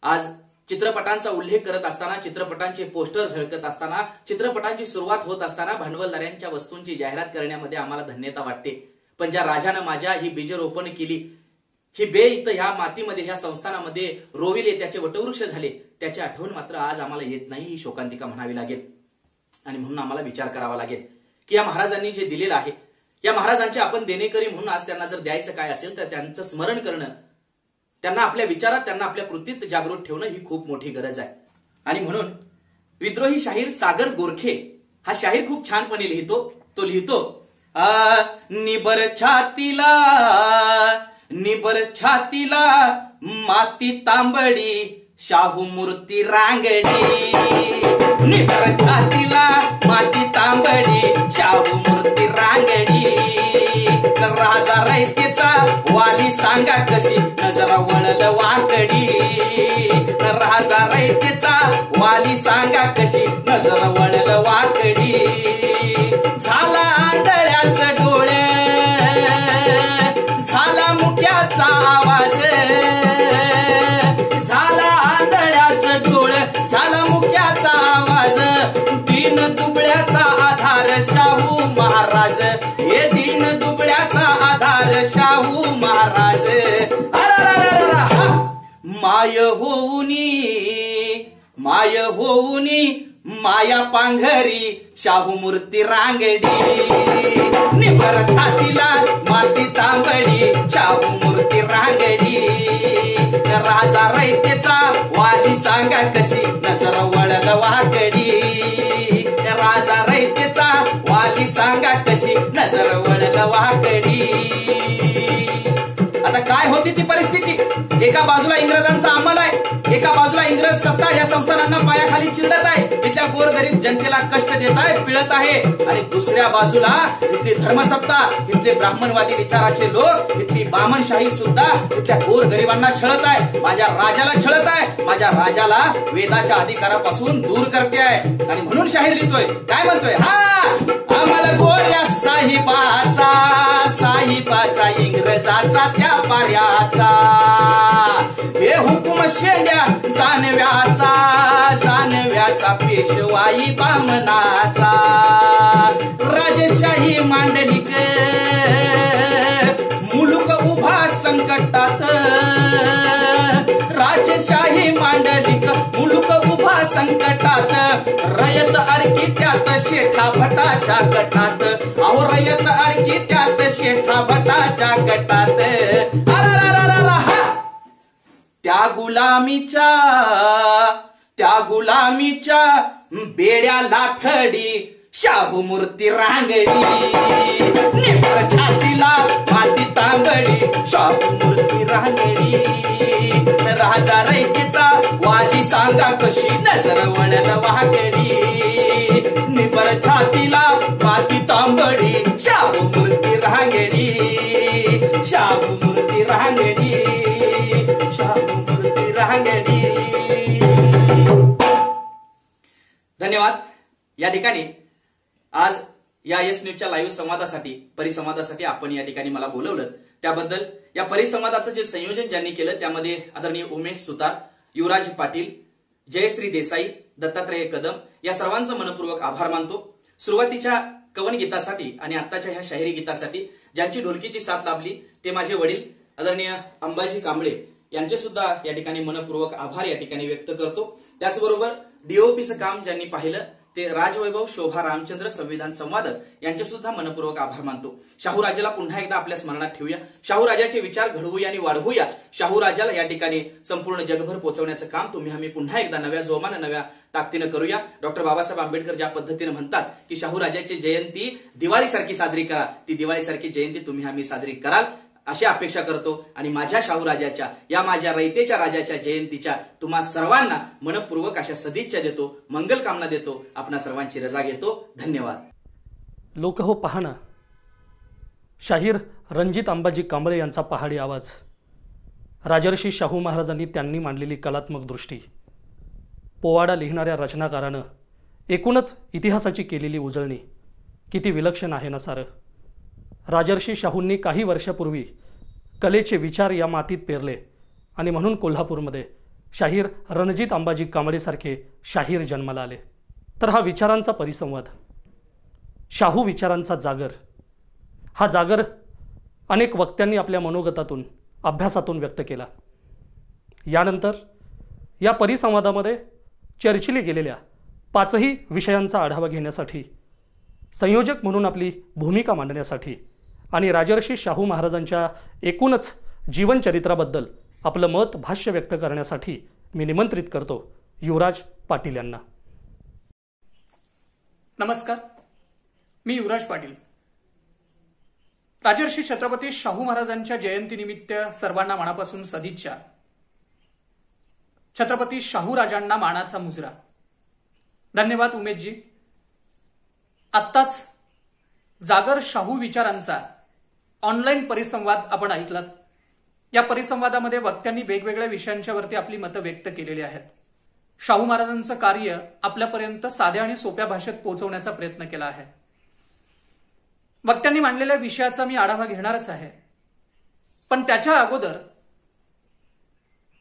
आज चित्रपटांचा उल्लेख करत असताना, चित्रपटांचे पोस्टर झळकत असताना, चित्रपटांची सुरुवात होत असताना भांडवलदारांच्या वस्तूंची जाहिरात करण्यामध्ये आम्हाला धन्यता वाटते. पण ज्या राजानं माझ्या ही बीजरोपण केली, ही बे इथं ह्या मातीमध्ये ह्या संस्थानामध्ये रोविले, त्याचे वटवृक्ष झाले, त्याची आठवण मात्र आज आम्हाला येत नाही. ही शोकांतिका म्हणावी लागेल. आणि म्हणून आम्हाला विचार करावा लागेल की या महाराजांनी जे दिलेलं आहे, या महाराजांचे आपण देणेकरी म्हणून आज त्यांना जर द्यायचं काय असेल तर त्यांचं स्मरण करणं, त्यांना आपल्या विचारात, त्यांना आपल्या कृतीत जागृत ठेवणं ही खूप मोठी गरज आहे. आणि म्हणून विद्रोही शाहीर सागर गोरखे हा शाहीर खूप छानपणे लिहितो. तो लिहितो, निबर छातीला माती तांबडी शाहू मूर्ती रांगडी. निबर छातीला माती तांबडी शाहू मूर्ती रांगडी. राजा रयतेचा वाली सांगा कशी नजर वळल वाकडी. राजा रयतेचा वाली सांगा कशी नजर वळल वाकडी. झाला आंधळ्याचं डोळे, झाला मुक्याचा आवाज. झाला आंधळ्याचं डोळे, झाला मुक्याचा आवाज. दीन दुबळ्याचा आधार शाहू महाराज. हे दीन दुबळ्याचा आधार शाहू महाराज. माय होऊनी माया पांघरी शाहू मूर्ती रांगडी. निबर छातीला माती तांबडी शाहू मूर्ती रांगडी. राजा रयतेचा वाली सांगा कशी नजर वळल वाकडी. राजा रयतेचा वाली सांगा कशी नजर वळल वाकडी. आता काय होती ती परिस्थिती? एका बाजूला इंग्रजांचा अंमल आहे, एका बाजूला इंग्रज सत्ता या संस्थानांना पायाखाली चिरडत आहे, इथल्या गोरगरीब जनतेला कष्ट देत आहे, पिळत आहे. आणि दुसऱ्या बाजूला इथली धर्मसत्ता, इथले ब्राह्मणवादी विचाराचे लोक, इथली बामणशाही सुद्धा इथल्या गोरगरिबांना छळत आहे, माझ्या राजाला छळत आहे, माझ्या राजाला वेदाच्या अधिकारापासून दूर करते आहे. आणि म्हणून शाहीर लिहितोय, काय म्हणतोय? आम्हाला गोऱ्या साहिबाचा इंग्रजाचा त्या पाऱ्याचा. हे हुकुम शेंड्या जानव्याचा पेशवाई बामनाचा. राजशाही मांडलिक मुलुक उभा संकटात. राजशाही मांडलिक मुलुक उभा संकटात. रयत अडकी त्यात शेठा भटाच्या गटात. अहो रयत अडकी त्यात शेठा भटाच्या गटात. त्या गुलामीच्या बेड्या लाथडी शाहू मूर्ती रांगडी. निबर छातीला माती तांबडी शाहू मूर्ती रांगडी. राजा रयतेचा वाली सांगा कशी नजर वळल वाकडी. निबर छातीला माती तांबडी शाहू मूर्ती रांगडी. शाहू मूर्ती रांगडी. शाहू मूर्ती रांगडी. धन्यवाद. या ठिकाणी आज या यस न्यूजच्या लाईव्ह संवादासाठी, परिसंवादासाठी आपण या ठिकाणी मला बोलवलं, त्याबद्दल या परिसंवादाचं जे संयोजन ज्यांनी केलं त्यामध्ये आदरणीय उमेश सुतार, युवराज पाटील, जयश्री देसाई, दत्तात्रय कदम या सर्वांचं मनपूर्वक आभार मानतो. सुरुवातीच्या कवन गीतासाठी आणि आत्ताच्या ह्या शाहिरी गीतासाठी ज्यांची ढोलकीची साथ लाभली ते माझे वडील आदरणीय अंबाजी कांबळे यांचे सुद्धा या ठिकाणी मनपूर्वक आभार या ठिकाणी व्यक्त करतो. त्याचबरोबर डीओपीचं काम ज्यांनी पाहिलं ते राजवैभव शोभा रामचंद्र संविधान संवादक यांचे सुद्धा मनपूर्वक आभार मानतो. शाहू राजाला पुन्हा एकदा आपल्या स्मरणात ठेवूया. शाहू राजाचे विचार घडवूया आणि वाढवूया. शाहू राजाला या ठिकाणी संपूर्ण जगभर पोहोचवण्याचं काम तुम्ही आम्ही पुन्हा एकदा नव्या जोमानं नव्या ताकदीनं करूया. डॉक्टर बाबासाहेब आंबेडकर ज्या पद्धतीने म्हणतात की शाहू राजाची जयंती दिवाळीसारखी साजरी करा, ती दिवाळीसारखी जयंती तुम्ही आम्ही साजरी कराल अशी अपेक्षा करतो. आणि माझ्या शाहू राजाच्या, या माझ्या रयतेच्या राजाच्या जयंतीच्या तुम्हा सर्वांना मनपूर्वक अशा सदिच्छा देतो, मंगल कामना देतो. आपणा सर्वांची रजा घेतो. धन्यवाद. लोक हो पाहणं. शाहीर रणजित अंबाजी कांबळे यांचा पहाडी आवाज. राजर्षी शाहू महाराजांनी त्यांनी मांडलेली कलात्मक दृष्टी. पोवाडा लिहिणाऱ्या रचनाकारानं एकूणच इतिहासाची केलेली उजळणी किती विलक्षण आहे ना सारं. राजर्षी शाहूंनी काही वर्षापूर्वी कलेचे विचार या मातीत पेरले आणि म्हणून कोल्हापूरमध्ये शाहीर रणजित अंबाजी कांबळेसारखे शाहीर जन्माला आले. तर हा विचारांचा परिसंवाद, शाहू विचारांचा जागर, हा जागर अनेक वक्त्यांनी आपल्या मनोगतातून, अभ्यासातून व्यक्त केला. यानंतर या परिसंवादामध्ये चर्चिले गेलेल्या 5ही विषयांचा आढावा घेण्यासाठी, संयोजक म्हणून आपली भूमिका मांडण्यासाठी आणि राजर्षी शाहू महाराजांच्या एकूणच जीवनचरित्राबद्दल आपलं मत, भाष्य व्यक्त करण्यासाठी मी निमंत्रित करतो युवराज पाटील यांना. नमस्कार, मी युवराज पाटील. राजर्षी छत्रपती शाहू महाराजांच्या जयंतीनिमित्त सर्वांना मनापासून सदिच्छा. छत्रपती शाहू राजांना मानाचा मुजरा. धन्यवाद उमेशजी. आत्ताच जागर शाहू विचारांचा ऑनलाईन परिसंवाद आपण ऐकलात. या परिसंवादामध्ये वक्त्यांनी वेगवेगळ्या विषयांच्यावरती आपली मतं व्यक्त केलेली आहेत. शाहू महाराजांचं कार्य आपल्यापर्यंत साध्या आणि सोप्या भाषेत पोहोचवण्याचा प्रयत्न केला आहे. वक्त्यांनी मांडलेल्या विषयाचा मी आढावा घेणारच आहे, पण त्याच्या अगोदर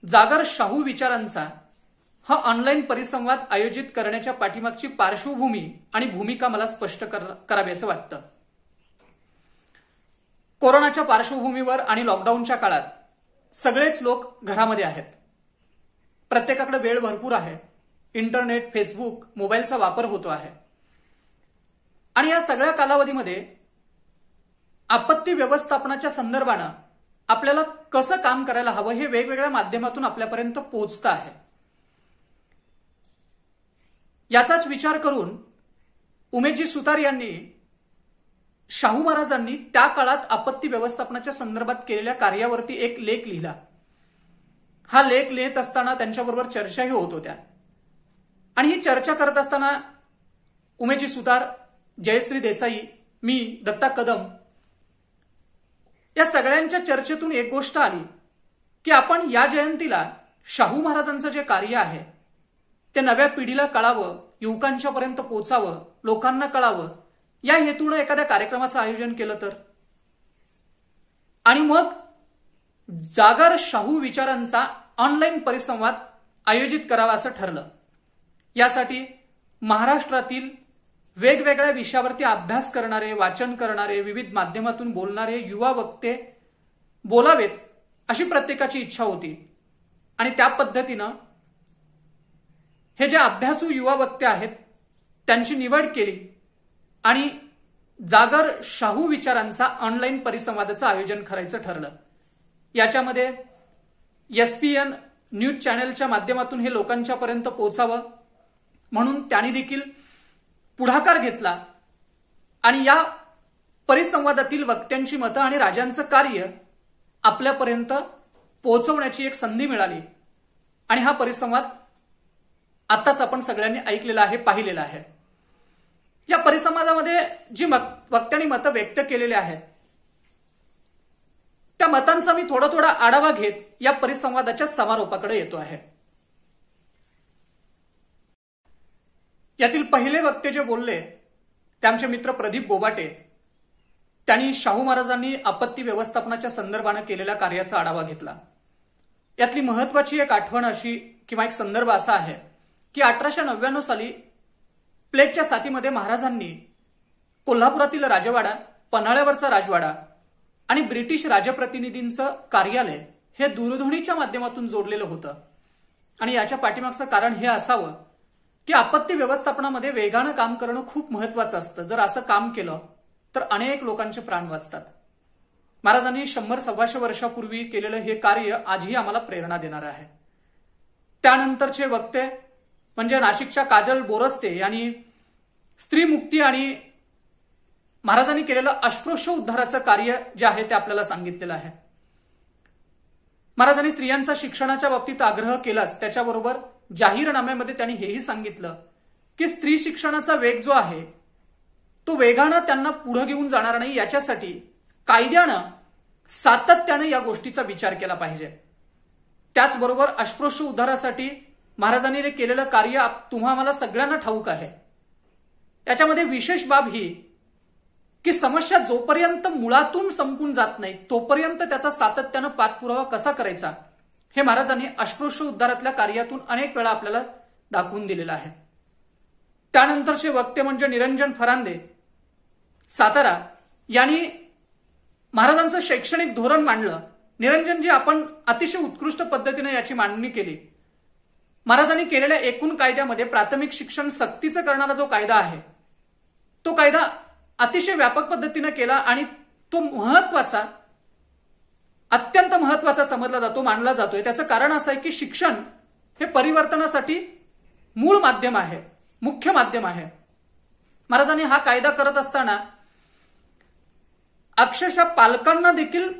जागर शाहू विचारांचा हा ऑनलाईन परिसंवाद आयोजित करण्याच्या पाठीमागची पार्श्वभूमी आणि भूमिका मला स्पष्ट करावी असं वाटतं. कोरोनाच्या पार्श्वभूमीवर आणि लॉकडाऊनच्या काळात सगळेच लोक घरामध्ये आहेत. प्रत्येकाकडे वेळ भरपूर आहे. इंटरनेट, फेसबुक, मोबाईलचा वापर होतो आहे. आणि या सगळ्या कालावधीमध्ये आपत्ती व्यवस्थापनाच्या संदर्भानं आपल्याला कसं काम करायला हवं हे वेगवेगळ्या माध्यमातून आपल्यापर्यंत पोहोचतं आहे. याचाच विचार करून उमेशजी सुतार यांनी शाहू महाराजांनी त्या काळात आपत्ती व्यवस्थापनाच्या संदर्भात केलेल्या कार्यावरती एक लेख लिहिला. हा लेख लिहित असताना त्यांच्याबरोबर चर्चाही होत होत्या. आणि ही चर्चा करत असताना उमेशजी सुतार, जयश्री देसाई, मी, दत्ता कदम या सगळ्यांच्या चर्चेतून एक गोष्ट आली की आपण या जयंतीला शाहू महाराजांचं जे कार्य आहे ते नव्या पिढीला कळावं, युवकांच्या पर्यंत पोहोचावं, लोकांना कळावं, या हेतूने एखाद्या कार्यक्रमाचं आयोजन केलं तर. आणि मग जागर शाहू विचारांचा ऑनलाईन परिसंवाद आयोजित करावा असं ठरलं. यासाठी महाराष्ट्रातील वेगवेगळ्या विषयावरती अभ्यास करणारे, वाचन करणारे, विविध माध्यमातून बोलणारे युवा वक्ते बोलावेत अशी प्रत्येकाची इच्छा होती. आणि त्या पद्धतीनं हे जे अभ्यासू युवा वक्ते आहेत त्यांची निवड केली आणि जागर शाहू विचारांचा ऑनलाईन परिसंवादाचं आयोजन करायचं ठरलं. याच्यामध्ये SPN न्यूज चॅनलच्या माध्यमातून हे लोकांच्या पर्यंत पोहोचावं म्हणून त्यांनी देखील पुढाकार घेतला आणि या परिसंवादातील वक्त्यांची मतं आणि राजांचं कार्य आपल्यापर्यंत पोहोचवण्याची एक संधी मिळाली. आणि हा परिसंवाद आताच आपण सगळ्यांनी ऐकलेला आहे, पाहिलेला आहे. या परिसंवादामध्ये जी वक्त्यांनी मतं व्यक्त केलेली आहेत त्या मतांचा मी थोडा थोडा आढावा घेत या परिसंवादाच्या समारोपाकडे येतो आहे. यातील पहिले वक्ते जे बोलले ते आमचे मित्र प्रदीप बोबाटे. त्यांनी शाहू महाराजांनी आपत्ती व्यवस्थापनाच्या संदर्भाने केलेल्या कार्याचा आढावा घेतला. यातली महत्वाची एक आठवण अशी किंवा एक संदर्भ असा आहे की 1899 साली प्लेगच्या साथीमध्ये महाराजांनी कोल्हापुरातील राजवाडा, पन्हाळ्यावरचा राजवाडा आणि ब्रिटिश राजप्रतिनिधींचं कार्यालय हे दूरध्वनीच्या माध्यमातून जोडलेलं होतं. आणि याच्या पाठीमागचं कारण हे असावं की आपत्ती व्यवस्थापनामध्ये वेगानं काम करणं खूप महत्वाचं असतं. जर असं काम केलं तर अनेक लोकांचे प्राण वाचतात. महाराजांनी 100-125 वर्षापूर्वी केलेलं हे कार्य आजही आम्हाला प्रेरणा देणार आहे. त्यानंतरचे वक्ते म्हणजे नाशिकच्या काजल बोरस्ते यांनी स्त्री मुक्ती आणि महाराजांनी केलेलं अस्पृश्य उद्धाराचं कार्य जे आहे ते आपल्याला सांगितलेलं आहे. महाराजांनी स्त्रियांचा शिक्षणाच्या बाबतीत आग्रह केलाच, त्याच्याबरोबर जाहीरनाम्यामध्ये त्यांनी हेही सांगितलं की स्त्री शिक्षणाचा वेग जो आहे तो वेगानं त्यांना पुढे घेऊन जाणार नाही, याच्यासाठी कायद्यानं सातत्याने या गोष्टीचा विचार केला पाहिजे. त्याचबरोबर अस्पृश्य उद्धारासाठी महाराजांनी केलेलं कार्य तुम्हाला सगळ्यांना ठाऊक आहे. याच्यामध्ये विशेष बाब ही की समस्या जोपर्यंत मुळातून संपून जात नाही तोपर्यंत त्याचा सातत्यानं पाठपुरावा कसा करायचा हे महाराजांनी अस्पृश्य उद्धारातल्या कार्यातून अनेक वेळा आपल्याला दाखवून दिलेलं आहे. त्यानंतरचे वक्ते म्हणजे निरंजन फरांदे सातारा यांनी महाराजांचं शैक्षणिक धोरण मांडलं. निरंजनजी, आपण अतिशय उत्कृष्ट पद्धतीने याची मांडणी केली. महाराजांनी केलेल्या एकूण कायद्यामध्ये प्राथमिक शिक्षण सक्तीचं करणारा जो कायदा आहे तो कायदा अतिशय व्यापक पद्धतीने केला आणि तो महत्वाचा, अत्यंत महत्वाचा समजला जातो, मानला जातोय. त्याचं कारण असं आहे की शिक्षण हे परिवर्तनासाठी मूळ माध्यम आहे, मुख्य माध्यम आहे. महाराजांनी हा कायदा करत असताना अक्षरशः पालकांना देखील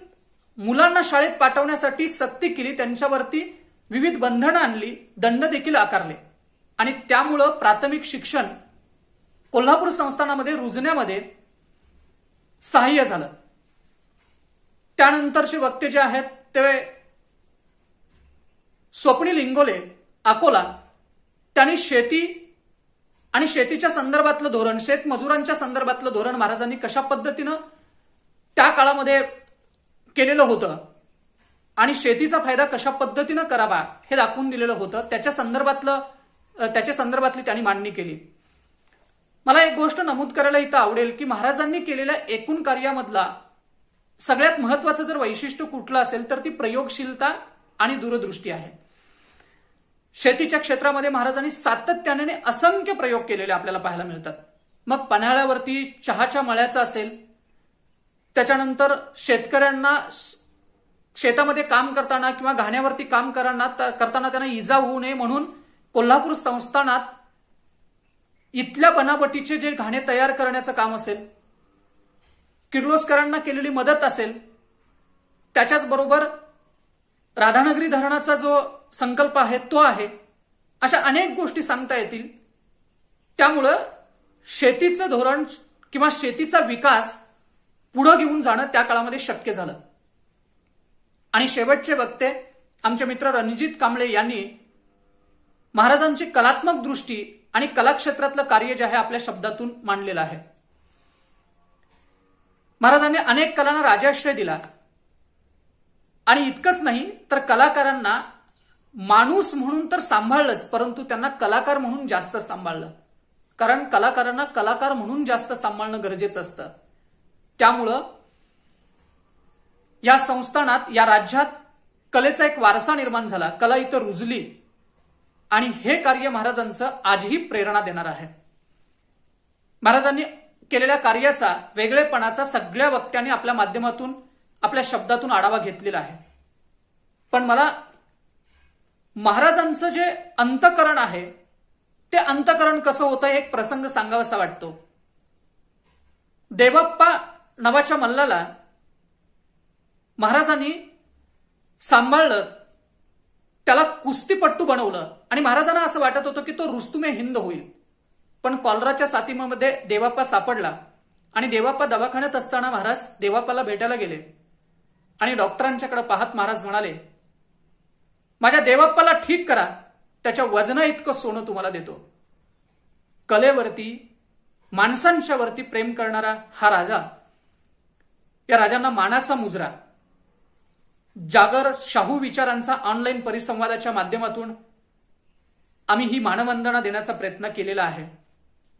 मुलांना शाळेत पाठवण्यासाठी सक्ती केली, त्यांच्यावरती विविध बंधनं आणली, दंड देखील आकारले आणि त्यामुळं प्राथमिक शिक्षण कोल्हापूर संस्थानामध्ये रुजण्यामध्ये सहाय्य झालं. त्यानंतरचे वक्ते जे आहेत ते स्वप्नील इंगोले अकोला, त्यांनी शेती आणि शेतीच्या संदर्भातलं धोरण, शेतमजुरांच्या संदर्भातलं धोरण महाराजांनी कशा पद्धतीनं त्या काळामध्ये केलेलं होतं आणि शेतीचा फायदा कशा पद्धतीनं करावा हे दाखवून दिलेलं होतं. त्याच्या संदर्भातली त्यांनी मांडणी केली. मला एक गोष्ट नमूद करायला इथं आवडेल की महाराजांनी केलेल्या एकूण कार्यामधला सगळ्यात महत्वाचं जर वैशिष्ट्य कुठलं असेल तर ती प्रयोगशीलता आणि दूरदृष्टी आहे. शेतीच्या क्षेत्रामध्ये महाराजांनी सातत्याने असंख्य प्रयोग केलेले आपल्याला पाहायला मिळतात. मग पन्हाळ्यावरती चहाच्या मळ्याचं असेल, त्याच्यानंतर शेतकऱ्यांना शेतामध्ये काम करताना किंवा घाण्यावरती काम करताना त्यांना इजा होऊ नये म्हणून कोल्हापूर संस्थानात इथल्या बनावटीचे जे घाणे तयार करण्याचं काम असेल, किर्लोस्करांना केलेली मदत असेल, त्याच्याच बरोबर राधानगरी धरणाचा जो संकल्प आहे तो आहे, अशा अनेक गोष्टी सांगता येतील. त्यामुळं शेतीचं धोरण किंवा शेतीचा विकास पुढे घेऊन जाणं त्या काळामध्ये शक्य झालं. आणि शेवटचे वक्ते आमचे मित्र रणजित कांबळे यांनी महाराजांची कलात्मक दृष्टी आणि कलाक्षेत्रातलं कार्य जे आहे आपल्या शब्दातून मांडलेलं आहे. महाराजांनी अनेक कलांना राजाश्रय दिला आणि इतकंच नाही तर कलाकारांना माणूस म्हणून तर सांभाळलंच, परंतु त्यांना कलाकार म्हणून जास्त सांभाळलं. कारण कलाकारांना कलाकार म्हणून जास्त सांभाळणं गरजेचं असतं. त्यामुळं या संस्थानात, या राज्यात कलेचा एक वारसा निर्माण झाला, कला इथं रुजली आणि हे कार्य महाराजांचं आजही प्रेरणा देणार आहे. महाराजांनी केलेल्या कार्याचा, वेगळेपणाचा सगळ्या वक्त्यांनी आपल्या माध्यमातून, आपल्या शब्दातून आढावा घेतलेला आहे. पण मला महाराजांचं जे अंतःकरण आहे ते अंतःकरण कसं होतं एक प्रसंग सांगावासा वाटतो. देवप्पा नावाच्या मल्लाला महाराजांनी सांभाळलं, त्याला कुस्तीपट्टू बनवलं आणि महाराजांना असं वाटत होतं की तो रुस्तुमे हिंद होईल. पण कॉलराच्या साथीमध्ये देवाप्पा सापडला आणि देवाप्पा दवाखान्यात असताना महाराज देवाप्पाला भेटायला गेले आणि डॉक्टरांच्याकडे पाहत महाराज म्हणाले, माझ्या देवाप्पाला ठीक करा, त्याच्या वजना इतकं सोनं तुम्हाला देतो. कलेवरती, माणसांच्या वरती प्रेम करणारा हा राजा, या राजांना मानाचा मुजरा. जागर शाहू विचारांचा ऑनलाईन परिसंवादाच्या माध्यमातून आम्ही ही मानवंदना देण्याचा प्रयत्न केलेला आहे.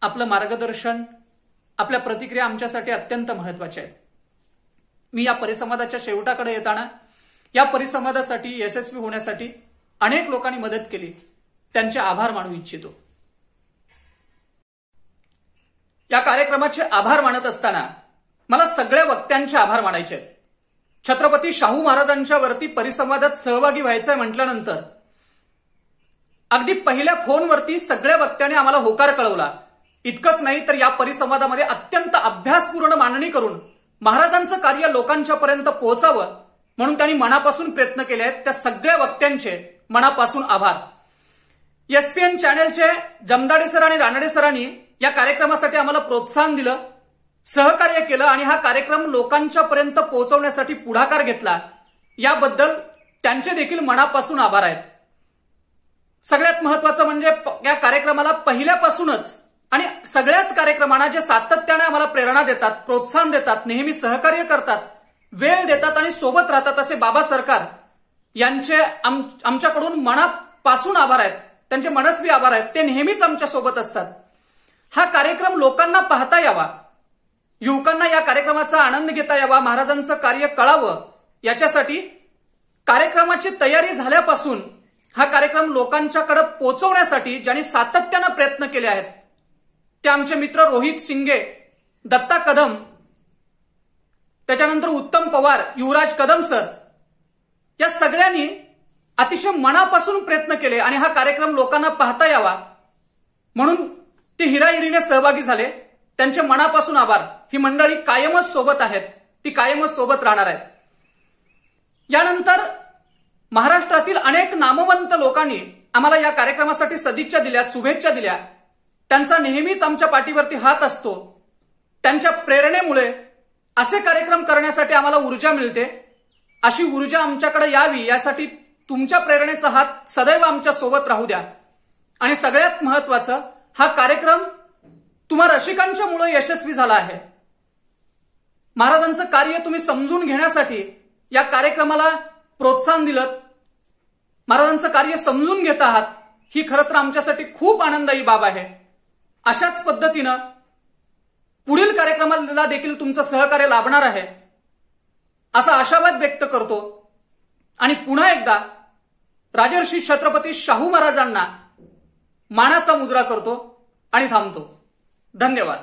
आपलं मार्गदर्शन, आपल्या प्रतिक्रिया आमच्यासाठी अत्यंत महत्वाच्या आहेत. मी या परिसंवादाच्या शेवटाकडे येताना या परिसंवादासाठी यशस्वी होण्यासाठी अनेक लोकांनी मदत केली, त्यांचे आभार मानू इच्छितो. या कार्यक्रमाचे आभार मानत असताना मला सगळ्या वक्त्यांचे आभार मानायचे आहेत. छत्रपती शाहू महाराजांच्या वरती परिसंवादात सहभागी व्हायचंय म्हटल्यानंतर अगदी पहिल्या फोनवरती सगळ्या वक्त्यांनी आम्हाला होकार कळवला. इतकंच नाही तर या परिसंवादामध्ये अत्यंत अभ्यासपूर्ण मांडणी करून महाराजांचं कार्य लोकांच्या पर्यंत पोहोचावं म्हणून त्यांनी मनापासून प्रयत्न केले आहेत. त्या सगळ्या वक्त्यांचे मनापासून आभार. एसपीएन चॅनेलचे जमदाडे सर आणि रानडे सरांनी या कार्यक्रमासाठी आम्हाला प्रोत्साहन दिलं, सहकार्य केलं आणि हा कार्यक्रम लोकांच्या पर्यंत पोहोचवण्यासाठी पुढाकार घेतला. याबद्दल त्यांचे देखील मनापासून आभार आहेत. सगळ्यात महत्वाचं म्हणजे या कार्यक्रमाला पहिल्यापासूनच आणि सगळ्याच कार्यक्रमांना जे सातत्याने आम्हाला प्रेरणा देतात, प्रोत्साहन देतात, नेहमी सहकार्य करतात, वेळ देतात आणि सोबत राहतात असे बाबा सरकार यांचे आमच्याकडून मनापासून आभार आहेत. त्यांचे मनस्वी आभार आहेत. ते नेहमीच आमच्या सोबत असतात. हा कार्यक्रम लोकांना पाहता यावा, युवकांना या कार्यक्रमाचा आनंद घेता यावा, महाराजांचं कार्य कळावं याच्यासाठी कार्यक्रमाची तयारी झाल्यापासून हा कार्यक्रम लोकांच्याकडे पोहोचवण्यासाठी ज्यांनी सातत्यानं प्रयत्न केले आहेत ते आमचे मित्र रोहित शिंगे, दत्ता कदम, त्याच्यानंतर उत्तम पवार, युवराज कदम सर या सगळ्यांनी अतिशय मनापासून प्रयत्न केले आणि हा कार्यक्रम लोकांना पाहता यावा म्हणून ते हिराहिरीने सहभागी झाले. त्यांचे मनापासून आभार. ही मंडळी कायमच सोबत आहेत, ती कायमच सोबत राहणार आहेत. यानंतर महाराष्ट्रातील अनेक नामवंत लोकांनी आम्हाला या कार्यक्रमासाठी सदिच्छा दिल्या, शुभेच्छा दिल्या. त्यांचा नेहमीच आमच्या पाठीवरती हात असतो. त्यांच्या प्रेरणेमुळे असे कार्यक्रम करण्यासाठी आम्हाला ऊर्जा मिळते. अशी ऊर्जा आमच्याकडे यावी यासाठी तुमच्या प्रेरणेचा हात सदैव आमच्या सोबत राहू द्या. आणि सगळ्यात महत्वाचं, हा कार्यक्रम तुम्हा रसिकांच्या मुळे यशस्वी झाला आहे. महाराजांचं कार्य तुम्ही समजून घेण्यासाठी या कार्यक्रमाला प्रोत्साहन दिलं, महाराजांचं कार्य समजून घेत आहात, ही खरं तर आमच्यासाठी खूप आनंदायी बाब आहे. अशाच पद्धतीनं पुढील कार्यक्रमाला देखील तुमचं सहकार्य लाभणार आहे असा आशावाद व्यक्त करतो आणि पुन्हा एकदा राजर्षी छत्रपती शाहू महाराजांना मानाचा मुजरा करतो आणि थांबतो. धन्यवाद.